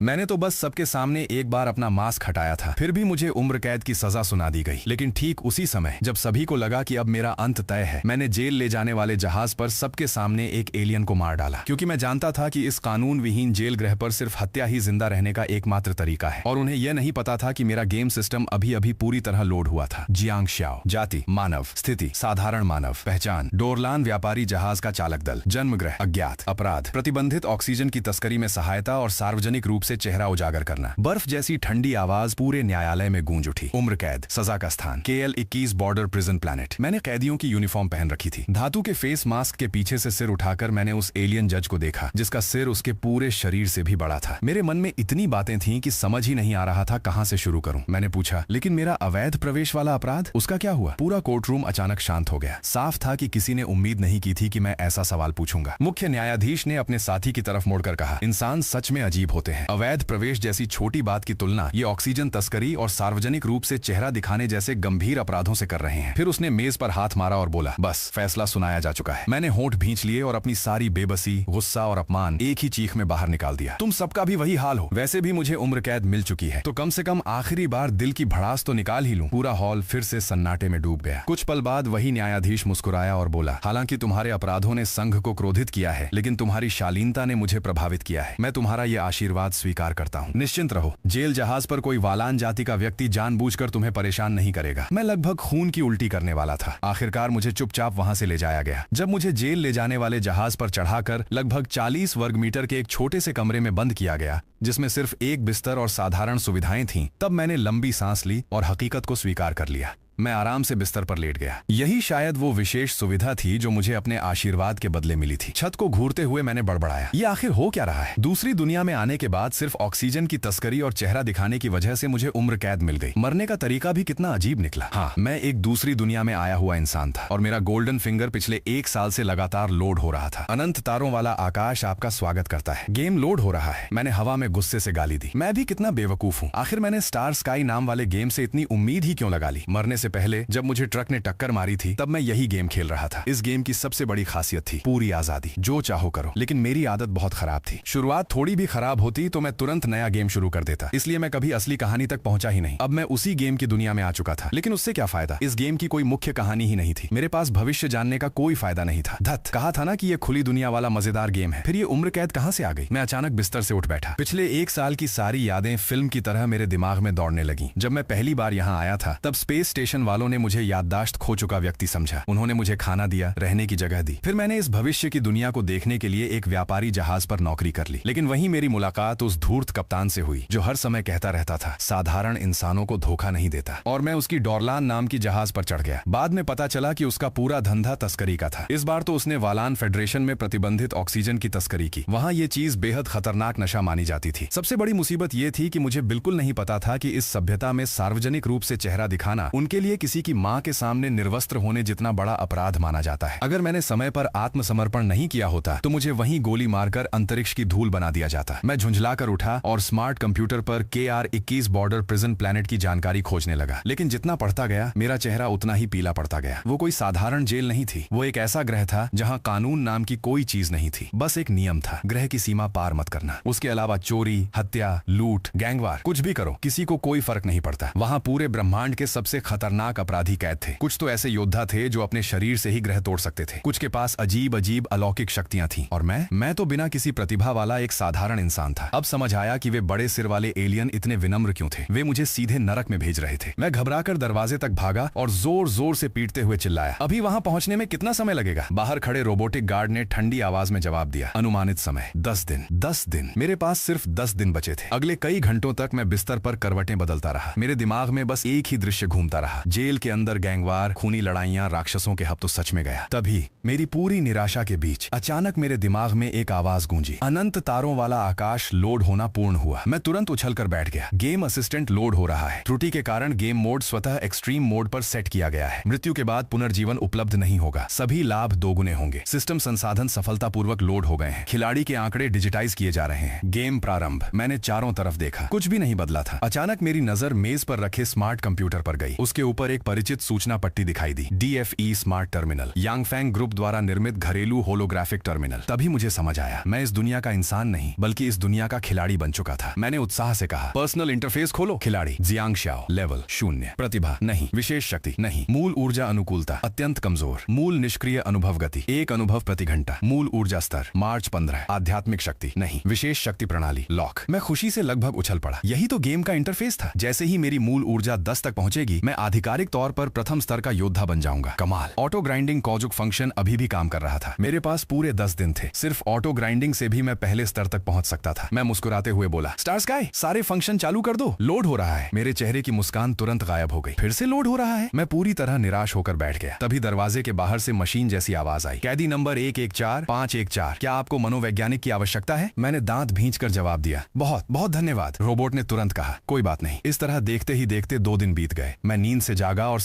मैंने तो बस सबके सामने एक बार अपना मास्क हटाया था, फिर भी मुझे उम्र कैद की सजा सुना दी गई। लेकिन ठीक उसी समय जब सभी को लगा कि अब मेरा अंत तय है, मैंने जेल ले जाने वाले जहाज पर सबके सामने एक एलियन को मार डाला, क्योंकि मैं जानता था कि इस कानून विहीन जेल ग्रह पर सिर्फ हत्या ही जिंदा रहने का एकमात्र तरीका है। और उन्हें यह नहीं पता था कि मेरा गेम सिस्टम अभी अभी पूरी तरह लोड हुआ था। जियांग श्याओ, जाति मानव, स्थिति साधारण मानव, पहचान डोरलान व्यापारी जहाज का चालक दल, जन्म ग्रह अज्ञात, अपराध प्रतिबंधित ऑक्सीजन की तस्करी में सहायता और सार्वजनिक रूप से चेहरा उजागर करना। बर्फ जैसी ठंडी आवाज पूरे न्यायालय में गूंज उठी। उम्र कैद, सजा का स्थान KL-21 बॉर्डर प्रिजन प्लैनेट। मैंने कैदियों की यूनिफॉर्म पहन रखी थी। धातु के फेस मास्क के पीछे से सिर उठाकर मैंने उस एलियन जज को देखा, जिसका सिर उसके पूरे शरीर से भी बड़ा था। मेरे मन में इतनी बातें थीं कि समझ ही नहीं आ रहा था कहां से शुरू करूं। मैंने पूछा, लेकिन मेरा अवैध प्रवेश वाला अपराध, उसका क्या हुआ? पूरा कोर्टरूम अचानक शांत हो गया। साफ था कि किसी ने उम्मीद नहीं की थी कि मैं ऐसा सवाल पूछूंगा। मुख्य न्यायाधीश ने अपने साथी की तरफ मुड़कर कहा, इंसान सच में अजीब होते हैं। अवैध प्रवेश जैसी छोटी बात की तुलना ये ऑक्सीजन तस्करी और सार्वजनिक रूप से चेहरा दिखाने जैसे गंभीर अपराधों से कर रहे हैं। फिर उसने मेज पर हाथ मारा और बोला, बस फैसला सुनाया जा चुका है। मैंने होंठ भींच लिए और अपनी सारी बेबसी, गुस्सा और अपमान एक ही चीख में बाहर निकाल दिया। तुम सबका भी वही हाल हो। वैसे भी मुझे उम्र कैद मिल चुकी है, तो कम से कम आखिरी बार दिल की भड़ास तो निकाल ही लूं। पूरा हॉल फिर से सन्नाटे में डूब गया। कुछ पल बाद वही न्यायाधीश मुस्कुराया और बोला, हालांकि तुम्हारे अपराधों ने संघ को क्रोधित किया है, लेकिन तुम्हारी शालीनता ने मुझे प्रभावित किया है। मैं तुम्हारा ये आशीर्वाद स्वीकार करता हूँ। निश्चिंत रहो, जेल जहाज पर कोई वालान जाति का व्यक्ति जानबूझकर तुम्हें परेशान नहीं करेगा। मैं लगभग खून की उल्टी करने वाला था। आखिरकार मुझे चुपचाप वहां से ले जाया गया। जब मुझे जेल ले जाने वाले जहाज पर चढ़ाकर लगभग 40 वर्ग मीटर के एक छोटे से कमरे में बंद किया गया, जिसमें सिर्फ एक बिस्तर और साधारण सुविधाएं थीं, तब मैंने लंबी सांस ली और हकीकत को स्वीकार कर लिया। मैं आराम से बिस्तर पर लेट गया। यही शायद वो विशेष सुविधा थी जो मुझे अपने आशीर्वाद के बदले मिली थी। छत को घूरते हुए मैंने बड़बड़ाया, ये आखिर हो क्या रहा है? दूसरी दुनिया में आने के बाद सिर्फ ऑक्सीजन की तस्करी और चेहरा दिखाने की वजह से मुझे उम्र कैद मिल गई। मरने का तरीका भी कितना अजीब निकला। हाँ, मैं एक दूसरी दुनिया में आया हुआ इंसान था और मेरा गोल्डन फिंगर पिछले 1 साल से लगातार लोड हो रहा था। अनंत तारों वाला आकाश आपका स्वागत करता है। गेम लोड हो रहा है। मैंने हवा में गुस्से से गाली दी। मैं भी कितना बेवकूफ हूँ। आखिर मैंने स्टार स्काई नाम वाले गेम से इतनी उम्मीद ही क्यों लगा ली? मरने से पहले जब मुझे ट्रक ने टक्कर मारी थी, तब मैं यही गेम खेल रहा था। इस गेम की सबसे बड़ी खासियत थी पूरी आजादी, जो चाहो करो। लेकिन मेरी आदत बहुत खराब थी। शुरुआत थोड़ी भी खराब होती तो मैं तुरंत नया गेम शुरू कर देता, इसलिए मैं कभी असली कहानी तक पहुंचा ही नहीं। अब मैं उसी गेम की दुनिया में आ चुका था, लेकिन उससे क्या फायदा? इस गेम की कोई मुख्य कहानी ही नहीं थी। मेरे पास भविष्य जानने का कोई फायदा नहीं था। धत, कहा था ना कि ये खुली दुनिया वाला मजेदार गेम है। फिर ये उम्र कैद कहां से आ गई? मैं अचानक बिस्तर से उठ बैठा। पिछले 1 साल की सारी यादें फिल्म की तरह मेरे दिमाग में दौड़ने लगी। जब मैं पहली बार यहाँ आया था, तब स्पेस स्टेशन वालों ने मुझे याददाश्त खो चुका व्यक्ति समझा। उन्होंने मुझे खाना दिया, रहने की जगह दी। फिर मैंने इस भविष्य की दुनिया को देखने के लिए एक व्यापारी जहाज पर नौकरी कर ली। लेकिन वहीं मेरी मुलाकात उस धूर्त कप्तान से हुई, जो हर समय कहता रहता था, साधारण इंसानों को धोखा नहीं देता। और मैं उसकी डोरलान नाम की जहाज पर चढ़ गया। बाद में पता चला कि उसका पूरा धंधा तस्करी का था। इस बार तो उसने वालान फेडरेशन में प्रतिबंधित ऑक्सीजन की तस्करी की। वहां ये चीज बेहद खतरनाक नशा मानी जाती थी। सबसे बड़ी मुसीबत ये थी कि मुझे बिल्कुल नहीं पता था कि इस सभ्यता में सार्वजनिक रूप से चेहरा दिखाना उनके लिए किसी की मां के सामने निर्वस्त्र होने जितना बड़ा अपराध माना जाता है। अगर मैंने समय पर आत्मसमर्पण नहीं किया होता, तो मुझे वहीं गोली मारकर अंतरिक्ष की धूल बना दिया जाता। मैं झुंझलाकर उठा और स्मार्ट कंप्यूटर पर KR-21 बॉर्डर प्रिजन प्लैनेट की जानकारी खोजने लगा। लेकिन जितना पढ़ता गया, मेरा चेहरा उतना ही पीला पड़ता गया। वो कोई साधारण जेल नहीं थी। वो एक ऐसा ग्रह था जहां कानून नाम की कोई चीज नहीं थी। बस एक नियम था, ग्रह की सीमा पार मत करना। उसके अलावा चोरी, हत्या, लूट, गैंगवार, कुछ भी करो, किसी को कोई फर्क नहीं पड़ता। वहां पूरे ब्रह्मांड के सबसे खतरनाक अपराधी कैद थे। कुछ तो ऐसे योद्धा थे जो अपने शरीर से ही ग्रह तोड़ सकते थे। कुछ के पास अजीब अजीब अलौकिक शक्तियां थीं। और मैं तो बिना किसी प्रतिभा वाला एक साधारण इंसान था। अब समझ आया कि वे बड़े सिर वाले एलियन इतने विनम्र क्यों थे। वे मुझे सीधे नरक में भेज रहे थे। मैं घबराकर दरवाजे तक भागा और जोर जोर से पीटते हुए चिल्लाया, अभी वहां पहुंचने में कितना समय लगेगा? बाहर खड़े रोबोटिक गार्ड ने ठंडी आवाज में जवाब दिया, अनुमानित समय 10 दिन। 10 दिन? मेरे पास सिर्फ 10 दिन बचे थे। अगले कई घंटों तक मैं बिस्तर पर करवटें बदलता रहा। मेरे दिमाग में बस एक ही दृश्य घूमता रहा, जेल के अंदर गैंगवार, खूनी लड़ाइयां, राक्षसों के हब तो सच में गया। तभी मेरी पूरी निराशा के बीच अचानक मेरे दिमाग में एक आवाज गूंजी, अनंत तारों वाला आकाश लोड होना पूर्ण हुआ। मैं तुरंत उछलकर बैठ गया। गेम असिस्टेंट लोड हो रहा है। त्रुटि के कारण गेम मोड स्वतः एक्सट्रीम मोड पर सेट किया गया है। मृत्यु के बाद पुनर्जीवन उपलब्ध नहीं होगा। सभी लाभ दोगुने होंगे। सिस्टम संसाधन सफलतापूर्वक लोड हो गए हैं। खिलाड़ी के आंकड़े डिजिटाइज किए जा रहे हैं। गेम प्रारंभ। मैंने चारों तरफ देखा, कुछ भी नहीं बदला था। अचानक मेरी नजर मेज पर रखे स्मार्ट कंप्यूटर पर गई। उसके ऊपर एक परिचित सूचना पट्टी दिखाई दी, DFE स्मार्ट टर्मिनल, यांगफैंग ग्रुप द्वारा निर्मित घरेलू होलोग्राफिक टर्मिनल। तभी मुझे समझ आया, मैं इस दुनिया का इंसान नहीं बल्कि इस दुनिया का खिलाड़ी बन चुका था। मैंने उत्साह से कहा, पर्सनल इंटरफेस खोलो। खिलाड़ी जियांग शाओ, लेवल 0, प्रतिभा नहीं, विशेष शक्ति नहीं, मूल ऊर्जा अनुकूलता अत्यंत कमजोर, मूल निष्क्रिय अनुभव गति 1 अनुभव प्रति घंटा, मूल ऊर्जा स्तर मार्च 15, आध्यात्मिक शक्ति नहीं, विशेष शक्ति प्रणाली लॉक। मैं खुशी से लगभग उछल पड़ा। यही तो गेम का इंटरफेस था। जैसे ही मेरी मूल ऊर्जा 10 तक पहुंचेगी, मैं आधिकारिक तौर पर प्रथम स्तर का योद्धा बन जाऊंगा। कमाल। ऑटो ग्राइंडिंग कॉजुक फंक्शन अभी भी काम कर रहा था। मेरे पास पूरे 10 दिन थे। सिर्फ ऑटो ग्राइंडिंग से भी मैं पहले स्तर तक पहुंच सकता था। मैं मुस्कुराते हुए बोला, स्टार स्काई, सारे फंक्शन चालू कर दो, लोड हो रहा है। मेरे चेहरे की मुस्कान तुरंत गायब हो गई। फिर से लोड हो रहा है। मैं पूरी तरह निराश होकर बैठ गया। तभी दरवाजे के बाहर से मशीन जैसी आवाज आई, कैदी नंबर 114514, क्या आपको मनोवैज्ञानिक की आवश्यकता है? मैंने दांत भींचकर जवाब दिया, बहुत बहुत धन्यवाद। रोबोट ने तुरंत कहा, कोई बात नहीं। इस तरह देखते ही देखते 2 दिन बीत गए। मैं नींद से जागा और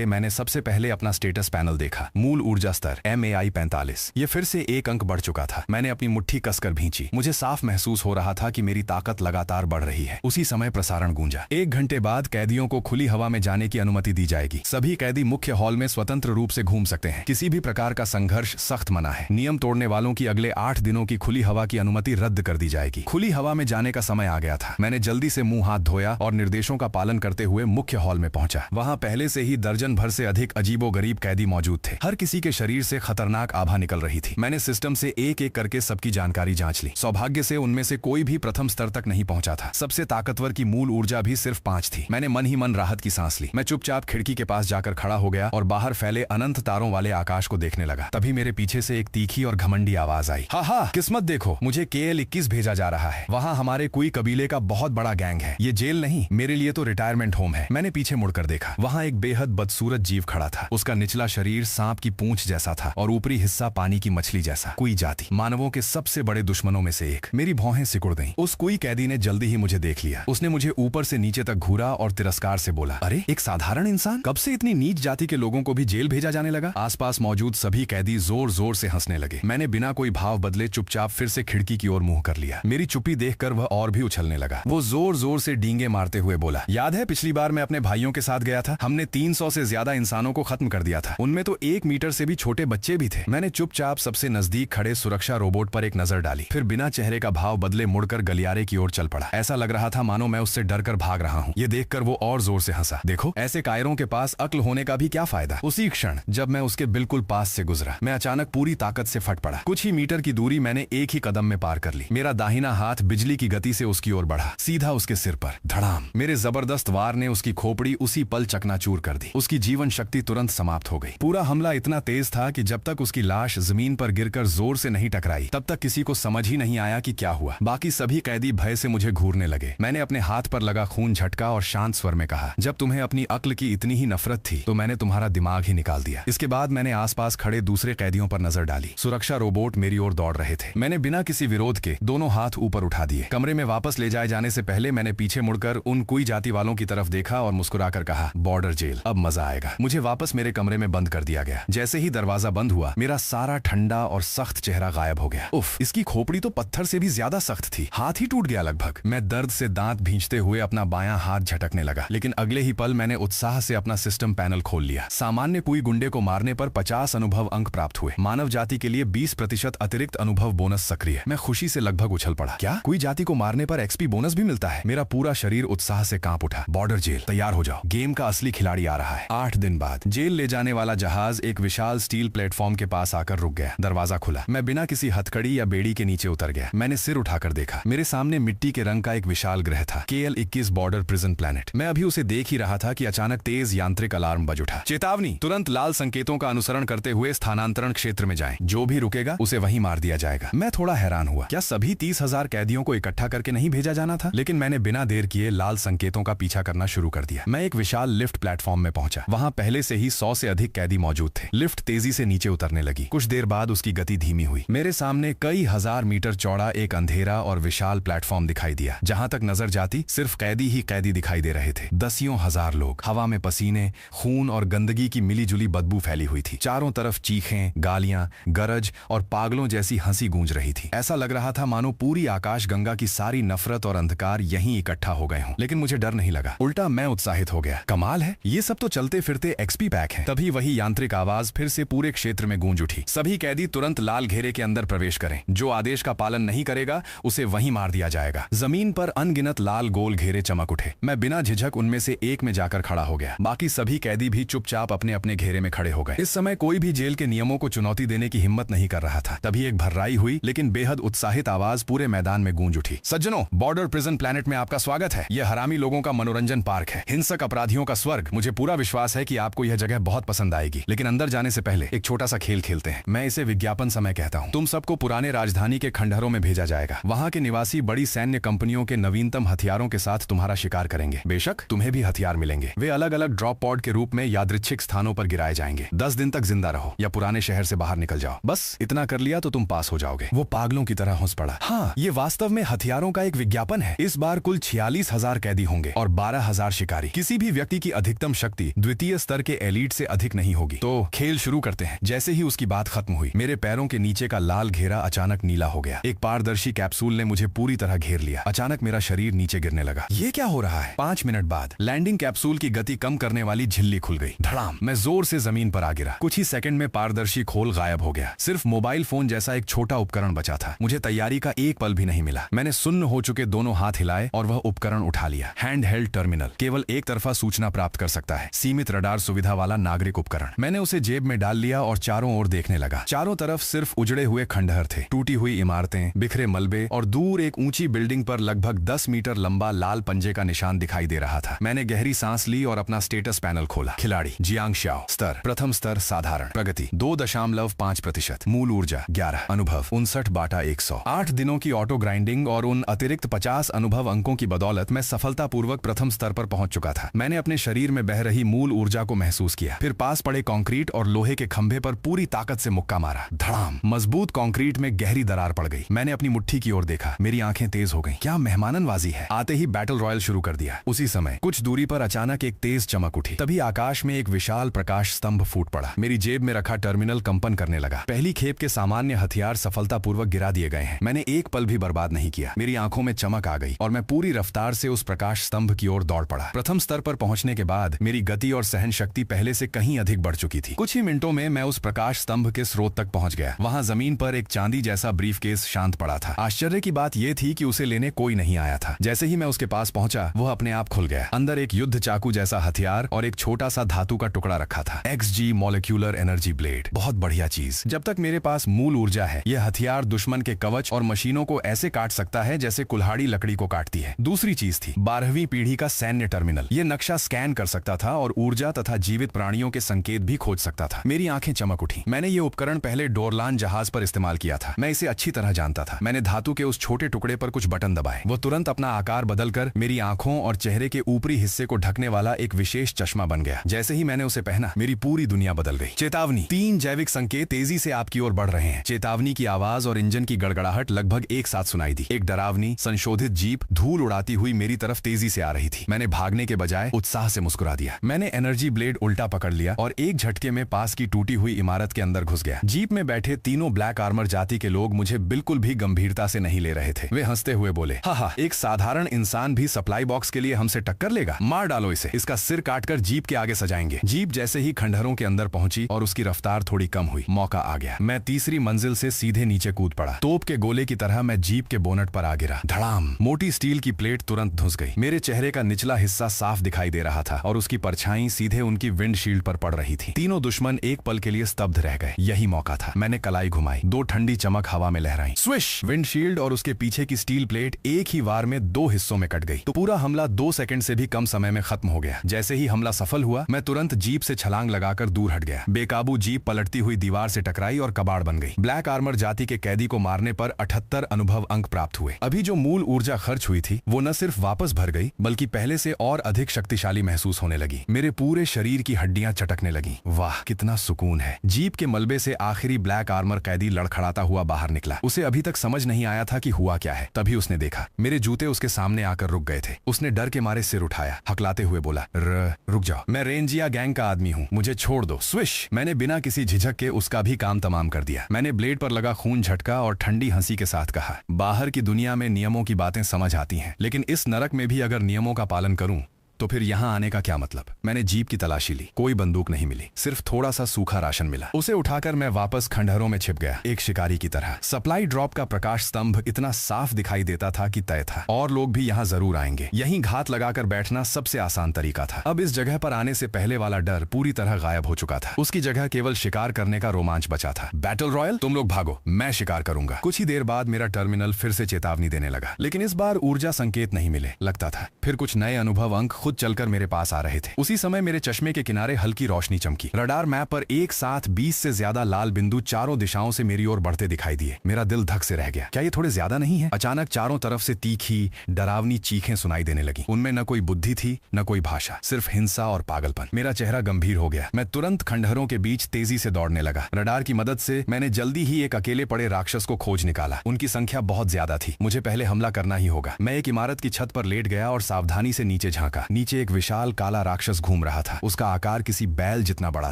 मैंने सबसे पहले अपना स्टेटस पैनल देखा। मूल ऊर्जा स्तर MAI 45, ये फिर से 1 अंक बढ़ चुका था। मैंने अपनी मुट्ठी कसकर भींची। मुझे साफ महसूस हो रहा था कि मेरी ताकत लगातार बढ़ रही है। उसी समय प्रसारण गूंजा, 1 घंटे बाद कैदियों को खुली हवा में जाने की अनुमति दी जाएगी। सभी कैदी मुख्य हॉल में स्वतंत्र रूप से घूम सकते हैं। किसी भी प्रकार का संघर्ष सख्त मना है। नियम तोड़ने वालों की अगले 8 दिनों की खुली हवा की अनुमति रद्द कर दी जाएगी। खुली हवा में जाने का समय आ गया था। मैंने जल्दी से मुंह हाथ धोया और निर्देशों का पालन करते हुए मुख्य हॉल में पहुंचा। वहां पहले से ही दर्जन भर से अधिक अजीबोगरीब कैदी मौजूद थे। हर किसी के शरीर से खतरनाक आभा निकल रही थी। मैंने सिस्टम से एक एक करके सबकी जानकारी जांच ली। सौभाग्य से उनमें से कोई भी प्रथम स्तर तक नहीं पहुंचा था। सबसे ताकतवर की मूल ऊर्जा भी सिर्फ 5 थी। मैंने मन ही मन राहत की सांस ली। मैं चुपचाप खिड़की के पास जाकर खड़ा हो गया और बाहर फैले अनंत तारों वाले आकाश को देखने लगा। तभी मेरे पीछे से एक तीखी और घमंडी आवाज आई, हा किस्मत देखो, मुझे KL-21 भेजा जा रहा है। वहाँ हमारे कोई कबीले का बहुत बड़ा गैंग है। ये जेल नहीं, मेरे लिए तो रिटायरमेंट होम है। मैंने पीछे मुड़कर देखा। वहाँ एक बेहद बदसूरत जीव खड़ा था। उसका निचला शरीर सांप की पूंछ जैसा था और ऊपरी हिस्सा पानी की मछली जैसा। कोई जाति, मानवों के सबसे बड़े दुश्मनों में से एक। मेरी भौहें सिकुड़ गईं। उस कोई कैदी ने जल्दी ही मुझे देख लिया। उसने मुझे ऊपर से नीचे तक घूरा और तिरस्कार से बोला, अरे एक साधारण इंसान, कब से इतनी नीच जाति के लोगों को भी जेल भेजा जाने लगा? आसपास मौजूद सभी कैदी जोर जोर से हंसने लगे। मैंने बिना कोई भाव बदले चुपचाप फिर से खिड़की की ओर मुंह कर लिया। मेरी चुप्पी देखकर वह और भी उछलने लगा। वो जोर जोर से डींगे मारते हुए बोला, याद है पिछली बार मैं अपने भाइयों के साथ गया था? हमने 300 से ज्यादा इंसानों को खत्म कर दिया था। उनमें तो 1 मीटर से भी छोटे बच्चे भी थे। मैंने चुपचाप सबसे नजदीक खड़े सुरक्षा रोबोट पर एक नजर डाली, फिर बिना चेहरे का भाव बदले मुड़कर गलियारे की ओर चल पड़ा। ऐसा लग रहा था मानो मैं उससे डरकर भाग रहा हूँ। ये देखकर वो और जोर से हंसा। देखो, ऐसे कायरों के पास अक्ल होने का भी क्या फायदा। उसी क्षण जब मैं उसके बिल्कुल पास से गुजरा, मैं अचानक पूरी ताकत से फट पड़ा। कुछ ही मीटर की दूरी मैंने एक ही कदम में पार कर ली। मेरा दाहिना हाथ बिजली की गति से उसकी ओर बढ़ा, सीधा उसके सिर पर। धड़ाम। मेरे जबरदस्त वार ने उसकी खोपड़ी उसी पल चकनाचूर कर दी। उसकी जीवन शक्ति तुरंत समाप्त हो गई। पूरा हमला इतना तेज था कि जब तक उसकी लाश जमीन पर गिरकर जोर से नहीं टकराई, तब तक किसी को समझ ही नहीं आया कि क्या हुआ। बाकी सभी कैदी भय से मुझे घूरने लगे। मैंने अपने हाथ पर लगा खून झटका और शांत स्वर में कहा, जब तुम्हें अपनी अक्ल की इतनी ही नफरत थी तो मैंने तुम्हारा दिमाग ही निकाल दिया। इसके बाद मैंने आसपास खड़े दूसरे कैदियों पर नजर डाली। सुरक्षा रोबोट मेरी ओर दौड़ रहे थे। मैंने बिना किसी विरोध के दोनों हाथ ऊपर उठा दिए। कमरे में वापस ले जाए जाने से पहले मैंने पीछे मुड़कर उन कोई जाति वालों की तरफ देखा और मुस्कुराकर कहा, बॉर्डर जेल, अब मजा आएगा। मुझे वापस मेरे कमरे में बंद कर दिया गया। जैसे ही दरवाजा बंद हुआ, मेरा सारा ठंडा और सख्त चेहरा गायब हो गया। उफ, इसकी खोपड़ी तो पत्थर से भी ज्यादा सख्त थी। हाथ ही टूट गया लगभग। मैं दर्द से दांत भींचते हुए अपना बायां हाथ झटकने लगा, लेकिन अगले ही पल मैंने उत्साह से अपना सिस्टम पैनल खोल लिया। सामान्य कोई गुंडे को मारने पर 50 अनुभव अंक प्राप्त हुए। मानव जाति के लिए 20% अतिरिक्त अनुभव बोनस सक्रिय। मैं खुशी से लगभग उछल पड़ा। क्या कोई जाति को मारने पर XP बोनस भी मिलता है? मेरा पूरा शरीर उत्साह से कांप उठा। बॉर्डर जेल, तैयार हो जाओ, गेम का असली खिलाड़ी आ रहा है। 8 दिन बाद जेल ले जाने वाला जहाज एक विशाल स्टील प्लेटफॉर्म के पास आकर रुक गया। दरवाजा खुला। मैं बिना किसी हथकड़ी या बेड़ी के नीचे उतर गया। मैंने सिर उठाकर देखा। मेरे सामने मिट्टी के रंग का एक विशाल ग्रह था, KL-21 बॉर्डर प्रिजन प्लैनेट। मैं अभी उसे देख ही रहा था कि अचानक तेज यांत्रिक अलार्म बज उठा। चेतावनी, तुरंत लाल संकेतों का अनुसरण करते हुए स्थानांतरण क्षेत्र में जाएं। जो भी रुकेगा उसे वहीं मार दिया जाएगा। मैं थोड़ा हैरान हुआ, क्या सभी 30,000 कैदियों को इकट्ठा करके नहीं भेजा जाना था? लेकिन मैंने बिना देर किए लाल संकेतों का पीछा करना शुरू कर दिया। मैं एक विशाल लिफ्ट प्लेटफॉर्म में पहुंचा। वहां पहले से ही 100 से अधिक कैदी मौजूद थे। लिफ्ट तेजी से नीचे उतरने लगी। कुछ देर बाद उसकी गति धीमी हुई। मेरे सामने कई हजार मीटर चौड़ा एक अंधेरा और विशाल प्लेटफॉर्म दिखाई दिया। जहां तक नजर जाती सिर्फ कैदी ही कैदी दिखाई दे रहे थे। दसियों हजार लोग। हवा में पसीने, खून और गंदगी की मिलीजुली बदबू फैली हुई थी। चारों तरफ चीखें, गालियां, गरज और पागलों जैसी हंसी गूंज रही थी। ऐसा लग रहा था मानो पूरी आकाश गंगा की सारी नफरत और अंधकार यहीं इकट्ठा हो गए हों। लेकिन मुझे डर नहीं लगा, उल्टा मैं उत्साहित हो गया। कमाल है, ये सब तो चलते फिरते एक्सपी पैक है। तभी वही यांत्रिक आवाज फिर से पूरे क्षेत्र में गूंज उठी। सभी कैदी तुरंत लाल घेरे के अंदर प्रवेश करें। जो आदेश का पालन नहीं करेगा उसे वहीं मार दिया जाएगा। जमीन पर अनगिनत लाल गोल घेरे चमक उठे। मैं बिना झिझक उनमें से एक में जाकर खड़ा हो गया। बाकी सभी कैदी भी चुपचाप अपने अपने घेरे में खड़े हो गए। इस समय कोई भी जेल के नियमों को चुनौती देने की हिम्मत नहीं कर रहा था। तभी एक भर्राई हुई लेकिन बेहद उत्साहित आवाज पूरे मैदान में गूंज उठी। सज्जनों, बॉर्डर प्रिजन प्लैनेट में आपका स्वागत है। यह हरामी लोगों का मनोरंजन पार्क है, हिंसक अपराधियों का स्वर्ग। मुझे पूरा विश्वास है कि आपको यह जगह बहुत पसंद आएगी, लेकिन अंदर जाने से पहले एक छोटा सा खेल खेलते हैं। मैं इसे विज्ञापन समय कहता हूँ। तुम सबको पुराने राजधानी के खंडहरों में भेजा जाएगा। वहाँ के निवासी बड़ी सैन्य कंपनियों के नवीनतम हथियारों के साथ तुम्हारा शिकार करेंगे। बेशक तुम्हें भी हथियार मिलेंगे। वे अलग अलग ड्रॉप पॉड के रूप में यादृच्छिक स्थानों पर गिराए जाएंगे। 10 दिन तक जिंदा रहो या पुराने शहर से बाहर निकल जाओ। बस इतना कर लिया तो तुम पास हो जाओगे। वो पागलों की तरह हंस पड़ा। हाँ, ये वास्तव में हथियारों का एक विज्ञापन है। इस बार कुल 46,000 कैदी होंगे और 12,000 शिकारी। किसी भी व्यक्ति की अधिकतम शक्ति द्वितीय स्तर के एलीट से अधिक नहीं होगी। तो खेल शुरू करते हैं। जैसे ही उसकी बात खत्म हुई, मेरे पैरों के नीचे का लाल घेरा अचानक नीला हो गया। एक पारदर्शी कैप्सूल ने मुझे पूरी तरह घेर लिया। अचानक मेरा शरीर नीचे गिरने लगा। ये क्या हो रहा है? 5 मिनट बाद लैंडिंग कैप्सूल की गति कम करने वाली झिल्ली खुल गई। धड़ाम, मैं जोर से जमीन पर आ गिरा। कुछ ही सेकंड में पारदर्शी खोल गायब हो गया। सिर्फ मोबाइल फोन जैसा एक छोटा उपकरण बचा था। मुझे तैयारी का एक पल भी नहीं मिला। मैंने सुन्न हो चुके दोनों हाथ हिलाए और वह उपकरण उठा लिया। हैंड हेल्ड टर्मिनल, केवल एक तरफा सूचना प्राप्त कर सकता है। सीमित रडार सुविधा वाला नागरिक उपकरण। मैंने उसे जेब में डाल लिया और चारों ओर देखने लगा। चारों तरफ सिर्फ उजड़े हुए खंडहर थे, टूटी हुई इमारतें, बिखरे मलबे और दूर एक ऊंची बिल्डिंग पर लगभग 10 मीटर लंबा लाल पंजे का निशान दिखाई दे रहा था। मैंने गहरी सांस ली और अपना स्टेटस पैनल खोला। खिलाड़ी जियांग शाओ, स्तर प्रथम स्तर साधारण, प्रगति 2.5%, मूल ऊर्जा 11, अनुभव 59/100। 8 दिनों की ऑटो ग्राइंडिंग और उन अतिरिक्त 50 अनुभव अंकों की बदौलत मैं सफलतापूर्वक प्रथम स्तर पर पहुंच चुका था। मैंने अपने शरीर में बह रही मूल ऊर्जा को महसूस किया। फिर पास पड़े कंक्रीट और लोहे के खंभे पर पूरी ताकत से मुक्का मारा। धड़ाम, मजबूत कंक्रीट में गहरी दरार पड़ गई। मैंने अपनी मुट्ठी की ओर देखा। मेरी आंखें तेज हो गईं। क्या मेहमाननवाजी है। आते ही बैटल रॉयल शुरू कर दिया। उसी समय कुछ दूरी पर अचानक एक तेज चमक उठी। तभी आकाश में एक विशाल प्रकाश स्तंभ फूट पड़ा। मेरी जेब में रखा टर्मिनल कंपन करने लगा। पहली खेप के सामान्य हथियार सफलतापूर्वक गिरा दिए गए हैं। मैंने एक पल भी बर्बाद नहीं किया। मेरी आंखों में चमक आ गई और मैं पूरी रफ्तार से उस प्रकाश स्तंभ की ओर दौड़ पड़ा। प्रथम स्तर पर पहुंचने के बाद मेरी गति और सहन शक्ति पहले से कहीं अधिक बढ़ चुकी थी। कुछ ही मिनटों में मैं उस प्रकाश स्तंभ के स्रोत तक पहुंच गया। वहां जमीन पर एक चांदी जैसा ब्रीफकेस शांत पड़ा था। आश्चर्य की बात यह थी कि उसे लेने कोई नहीं आया था। जैसे ही मैं उसके पास पहुंचा, वह अपने आप खुल गया। अंदर एक युद्ध चाकू जैसा हथियार और एक छोटा सा धातु का टुकड़ा रखा था। XG मॉलिक्यूलर एनर्जी ब्लेड, बहुत बढ़िया चीज। जब तक मेरे पास मूल ऊर्जा है, यह हथियार दुश्मन के कवच और मशीनों को ऐसे काट सकता है जैसे कुल्हाड़ी लकड़ी को काटती है। दूसरी चीज थी 12वीं पीढ़ी का सैन्य टर्मिनल। यह नक्शा स्कैन कर सकता था और ऊर्जा तथा जीवित प्राणियों के संकेत भी खोज सकता था। मेरी आंखें चमक उठी। मैंने ये उपकरण पहले डोरलान जहाज पर इस्तेमाल किया था। मैं इसे अच्छी तरह जानता था। मैंने धातु के उस छोटे टुकड़े पर कुछ बटन दबाए। वो तुरंत अपना आकार बदलकर मेरी आंखों और चेहरे के ऊपरी हिस्से को ढकने वाला एक विशेष चश्मा बन गया। जैसे ही मैंने उसे पहना, मेरी पूरी दुनिया बदल गई। चेतावनी, 3 जैविक संकेत तेजी से आपकी ओर बढ़ रहे हैं। चेतावनी की आवाज और इंजन की गड़गड़ाहट लगभग एक साथ सुनाई दी। एक डरावनी संशोधित जीप धूल उड़ाती हुई मेरी तरफ तेजी से आ रही थी। मैंने भागने के बजाय उत्साह से मुस्कुरा दिया। मैंने एनर्जी ब्लेड उल्टा पकड़ लिया और एक झटके में पास की टूटी हुई इमारत के अंदर घुस गया। जीप में बैठे तीनों ब्लैक आर्मर जाति के लोग मुझे बिल्कुल भी गंभीरता से नहीं ले रहे थे। वे हंसते हुए बोले, हा, एक साधारण इंसान भी सप्लाई बॉक्स के लिए हमसे टक्कर लेगा। मार डालो इसे, इसका सिर काटकर जीप के आगे सजाएंगे। जीप जैसे ही खंडहरों के अंदर पहुंची और उसकी रफ्तार थोड़ी कम हुई, मौका आ गया। मैं तीसरी मंजिल से सीधे नीचे कूद पड़ा। तोप के गोले की तरह मैं जीप के बोनट पर आ गिरा। धड़ाम, मोटी स्टील की प्लेट तुरंत धुस गई। मेरे चेहरे का निचला हिस्सा साफ दिखाई दे रहा था और उसकी परछाई सीधे उनकी विंडशील्ड पर पड़ रही थी। तीनों दुश्मन एक पल के लिए स्तब्ध रह गए। यही मौका था। मैंने कलाई घुमाई। 2 ठंडी चमक हवा में लहराई। स्विश! विंडशील्ड और उसके पीछे की स्टील प्लेट एक ही वार में 2 हिस्सों में कट गई। तो पूरा हमला 2 सेकंड से भी कम समय में खत्म हो गया। जैसे ही हमला सफल हुआ, मैं तुरंत जीप से छलांग लगाकर दूर हट गया। बेकाबू जीप पलटती हुई दीवार से टकराई और कबाड़ बन गई। ब्लैक आर्मर जाति के कैदी को मारने पर 78 अनुभव अंक प्राप्त हुए। अभी जो मूल ऊर्जा खर्च हुई थी, वो न सिर्फ वापस भर गई, बल्कि पहले से और अधिक शक्तिशाली महसूस होने लगी। मेरे पूरे शरीर की हड्डियां चटकने लगी। वाह, कितना सुकून है। जीप के मलबे से आखिरी ब्लैक आर्मर कैदी लड़खड़ाता हुआ बाहर निकला। उसे अभी तक समझ नहीं आया था कि हुआ क्या है। तभी उसने देखा, मेरे जूते उसके सामने आकर रुक गए थे। उसने डर के मारे सिर उठाया, हकलाते हुए बोला, रुक जाओ, मैं रेंजिया गैंग का आदमी हूँ, मुझे छोड़ दो। स्विश! मैंने बिना किसी झिझक के उसका भी काम तमाम कर दिया। मैंने ब्लेड पर लगा खून झटका और ठंडी हंसी के साथ कहा, बाहर की दुनिया में नियमों की बातें समझ आती हैं, लेकिन इस नरक में भी अगर नियमों का पालन करूं तो फिर यहाँ आने का क्या मतलब? मैंने जीप की तलाशी ली, कोई बंदूक नहीं मिली, सिर्फ थोड़ा सा सूखा राशन मिला। उसे उठाकर मैं वापस खंडहरों में छिप गया, एक शिकारी की तरह। सप्लाई ड्रॉप का प्रकाश स्तंभ इतना साफ दिखाई देता था कि तय था, और लोग भी यहाँ जरूर आएंगे। यहीं घात लगाकर बैठना सबसे आसान तरीका था। अब इस जगह पर आने से पहले वाला डर पूरी तरह गायब हो चुका था। उसकी जगह केवल शिकार करने का रोमांच बचा था। बैटल रॉयल, तुम लोग भागो, मैं शिकार करूंगा। कुछ ही देर बाद मेरा टर्मिनल फिर से चेतावनी देने लगा, लेकिन इस बार ऊर्जा संकेत नहीं मिले लगता था। फिर कुछ नए अनुभव अंक खुद चलकर मेरे पास आ रहे थे। उसी समय मेरे चश्मे के किनारे हल्की रोशनी चमकी। रडार मैप पर एक साथ 20 से ज्यादा लाल बिंदु चारों दिशाओं से मेरी ओर बढ़ते दिखाई दिए। मेरा दिल धक से रह गया। क्या ये थोड़े ज्यादा नहीं है? अचानक चारों तरफ से तीखी डरावनी चीखें सुनाई देने लगी। उनमें न कोई बुद्धि थी, न कोई भाषा, सिर्फ हिंसा और पागलपन। मेरा चेहरा गंभीर हो गया। मैं तुरंत खंडहरों के बीच तेजी से दौड़ने लगा। रडार की मदद से मैंने जल्दी ही एक अकेले पड़े राक्षस को खोज निकाला। उनकी संख्या बहुत ज्यादा थी। मुझे पहले हमला करना ही होगा। मैं एक इमारत की छत पर लेट गया और सावधानी से नीचे झांका। नीचे एक विशाल काला राक्षस घूम रहा था। उसका आकार किसी बैल जितना बड़ा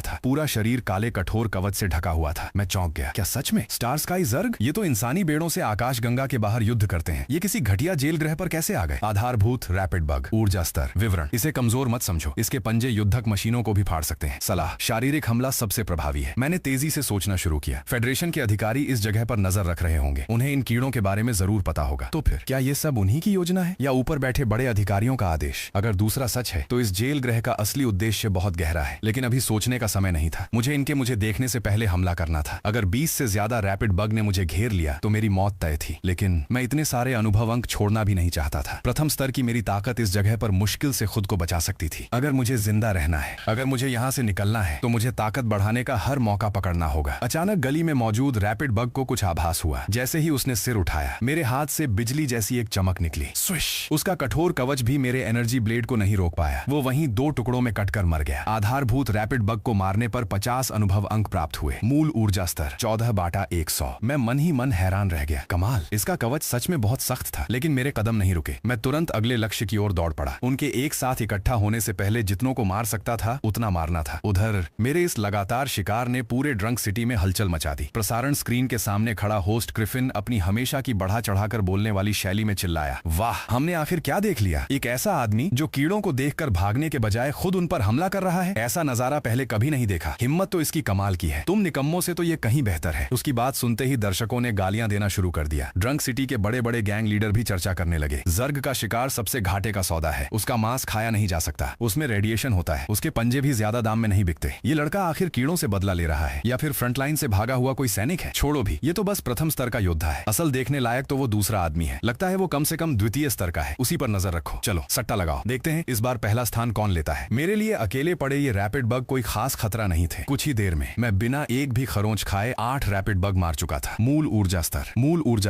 था। पूरा शरीर काले कठोर कवच से ढका हुआ था। मैं चौंक गया। क्या सच में स्टार स्काई ज़र्ग? ये तो इंसानी बेड़ों से आकाश गंगा के बाहर युद्ध करते हैं। ये किसी घटिया जेल ग्रह पर कैसे आ गए? आधारभूत रैपिड बग, ऊर्जा स्तर, विवरण। इसे कमजोर मत समझो, इसके पंजे युद्धक मशीनों को भी फाड़ सकते हैं। सलाह, शारीरिक हमला सबसे प्रभावी है। मैंने तेजी से सोचना शुरू किया। फेडरेशन के अधिकारी इस जगह पर नजर रख रहे होंगे। उन्हें इन कीड़ों के बारे में जरूर पता होगा। तो फिर क्या ये सब उन्हीं की योजना है, या ऊपर बैठे बड़े अधिकारियों का आदेश? अगर दूसरा सच है तो इस जेल ग्रह का असली उद्देश्य बहुत गहरा है। लेकिन अभी सोचने का समय नहीं था। मुझे देखने से पहले हमला करना था। अगर 20 से ज्यादा रैपिड बग ने मुझे घेर लिया तो मेरी मौत तय थी। लेकिन मैं इतने सारे अनुभव अंक छोड़ना भी नहीं चाहता था। प्रथम स्तर की मेरी ताकत इस जगह पर मुश्किल से खुद को बचा सकती थी। अगर मुझे जिंदा रहना है, अगर मुझे यहाँ से निकलना है, तो मुझे ताकत बढ़ाने का हर मौका पकड़ना होगा। अचानक गली में मौजूद रैपिड बग को कुछ आभास हुआ। जैसे ही उसने सिर उठाया, मेरे हाथ से बिजली जैसी एक चमक निकली। स्विश! उसका कठोर कवच भी मेरे एनर्जी ब्लेड को नहीं रोक पाया। वो वहीं 2 टुकड़ों में कटकर मर गया। आधारभूत रैपिड बग को मारने पर 50 अनुभव अंक प्राप्त हुए। मूल ऊर्जा स्तर 14/100। मैं मन ही मन हैरान रह गया। कमाल, इसका कवच सच में बहुत सख्त था। लेकिन मेरे कदम नहीं रुके। मैं तुरंत अगले लक्ष्य की ओर दौड़ पड़ा। उनके एक साथ इकट्ठा होने से पहले जितनों को मार सकता था उतना मारना था। उधर मेरे इस लगातार शिकार ने पूरे ड्रंक सिटी में हलचल मचा दी। प्रसारण स्क्रीन के सामने खड़ा होस्ट ग्रिफिन अपनी हमेशा की बढ़ा चढ़ाकर बोलने वाली शैली में चिल्लाया, वाह, हमने आखिर क्या देख लिया? एक ऐसा आदमी जो कीड़ों को देखकर भागने के बजाय खुद उन पर हमला कर रहा है। ऐसा नजारा पहले कभी नहीं देखा। हिम्मत तो इसकी कमाल की है। तुम निकम्मों से तो ये कहीं बेहतर है। उसकी बात सुनते ही दर्शकों ने गालियां देना शुरू कर दिया। ड्रंक सिटी के बड़े बड़े गैंग लीडर भी चर्चा करने लगे। ज़र्ग का शिकार सबसे घाटे का सौदा है। उसका मांस खाया नहीं जा सकता। उसमें रेडिएशन होता है। उसके पंजे भी ज्यादा दाम में नहीं बिकते। ये लड़का आखिर कीड़ों से बदला ले रहा है, या फिर फ्रंटलाइन से भागा हुआ कोई सैनिक है? छोड़ो भी, ये तो बस प्रथम स्तर का योद्धा है। असल देखने लायक तो वो दूसरा आदमी है। लगता है वो कम से कम द्वितीय स्तर का है। उसी पर नजर रखो। चलो सट्टा लगाओ, देखते हैं इस बार पहला स्थान कौन लेता है। मेरे लिए अकेले पड़े ये रैपिड बग कोई खास खतरा नहीं थे। कुछ ही देर में मैं बिना एक भी खरोंच खाए 8 रैपिड बग मार चुका था। मूल ऊर्जा